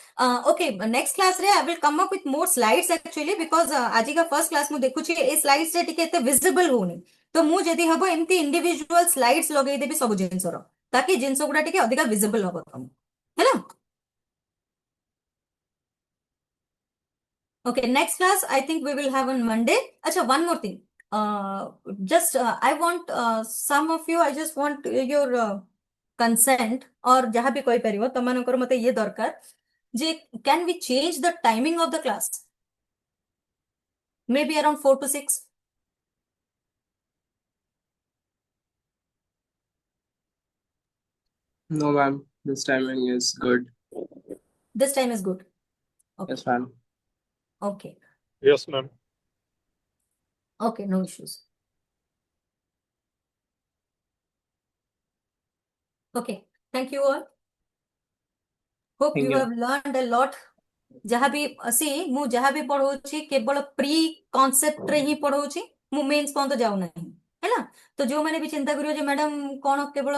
Okay, next class रे I will come up with more slides actually because आज का first class मु देखु छी ए slides रे टिके एते visible होनी, तो मु जदी हबो एमती individual slides लगेई देबी सब जिंस रो, ताकि जिंस गुडा टिके अधिक visible हबो तम, है ना? Okay, next class I think we will have on Monday. अच्छा, one more thing. Just I want some of you, I just want your consent और जहाँ भी कोई परिवो तमनकर मते ये दरकार जे can we change the timing of the class? Maybe around 4 to 6. No, ma'am. This timing is good. This time is good. Okay. Yes, ma'am. Okay. Yes, ma'am. Okay, no issues. Okay, thank you all. Hope Thank you you. have learned a lot. जहाँ भी असी मु जहाँ भी पढ़ौछि केवल pre concept रे ही पढ़ौछि, मु mains point जाउ नहीं, है ना? तो जो माने भी चिंता करियो जे मैडम कोन केवल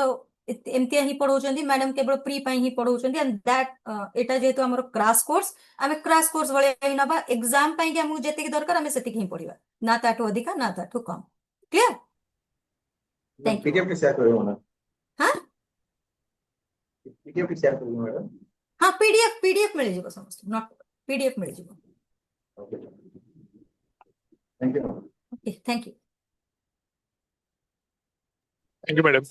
एमतिया ही पढ़ौछंती, मैडम केवल प्री पई ही पढ़ौछंती, एंड दैट एटा जेतु हमर क्रैश कोर्स, आमे क्रैश कोर्स भले ही नबा एग्जाम पई के हमु जेते के दरकार आमे सेति ही पढ़िबा, ना ताठो अधिका ना ताठो कम. क्लियर? Thank you. पीडीएफ के शेयर करियो ना. हां पीडीएफ के शेयर करियो मैडम. हाँ पीडीएफ मिल जिवो समस्त, नॉट पीडीएफ मिल जिवो. Okay. Thank you. Okay, thank you. Thank you, madam.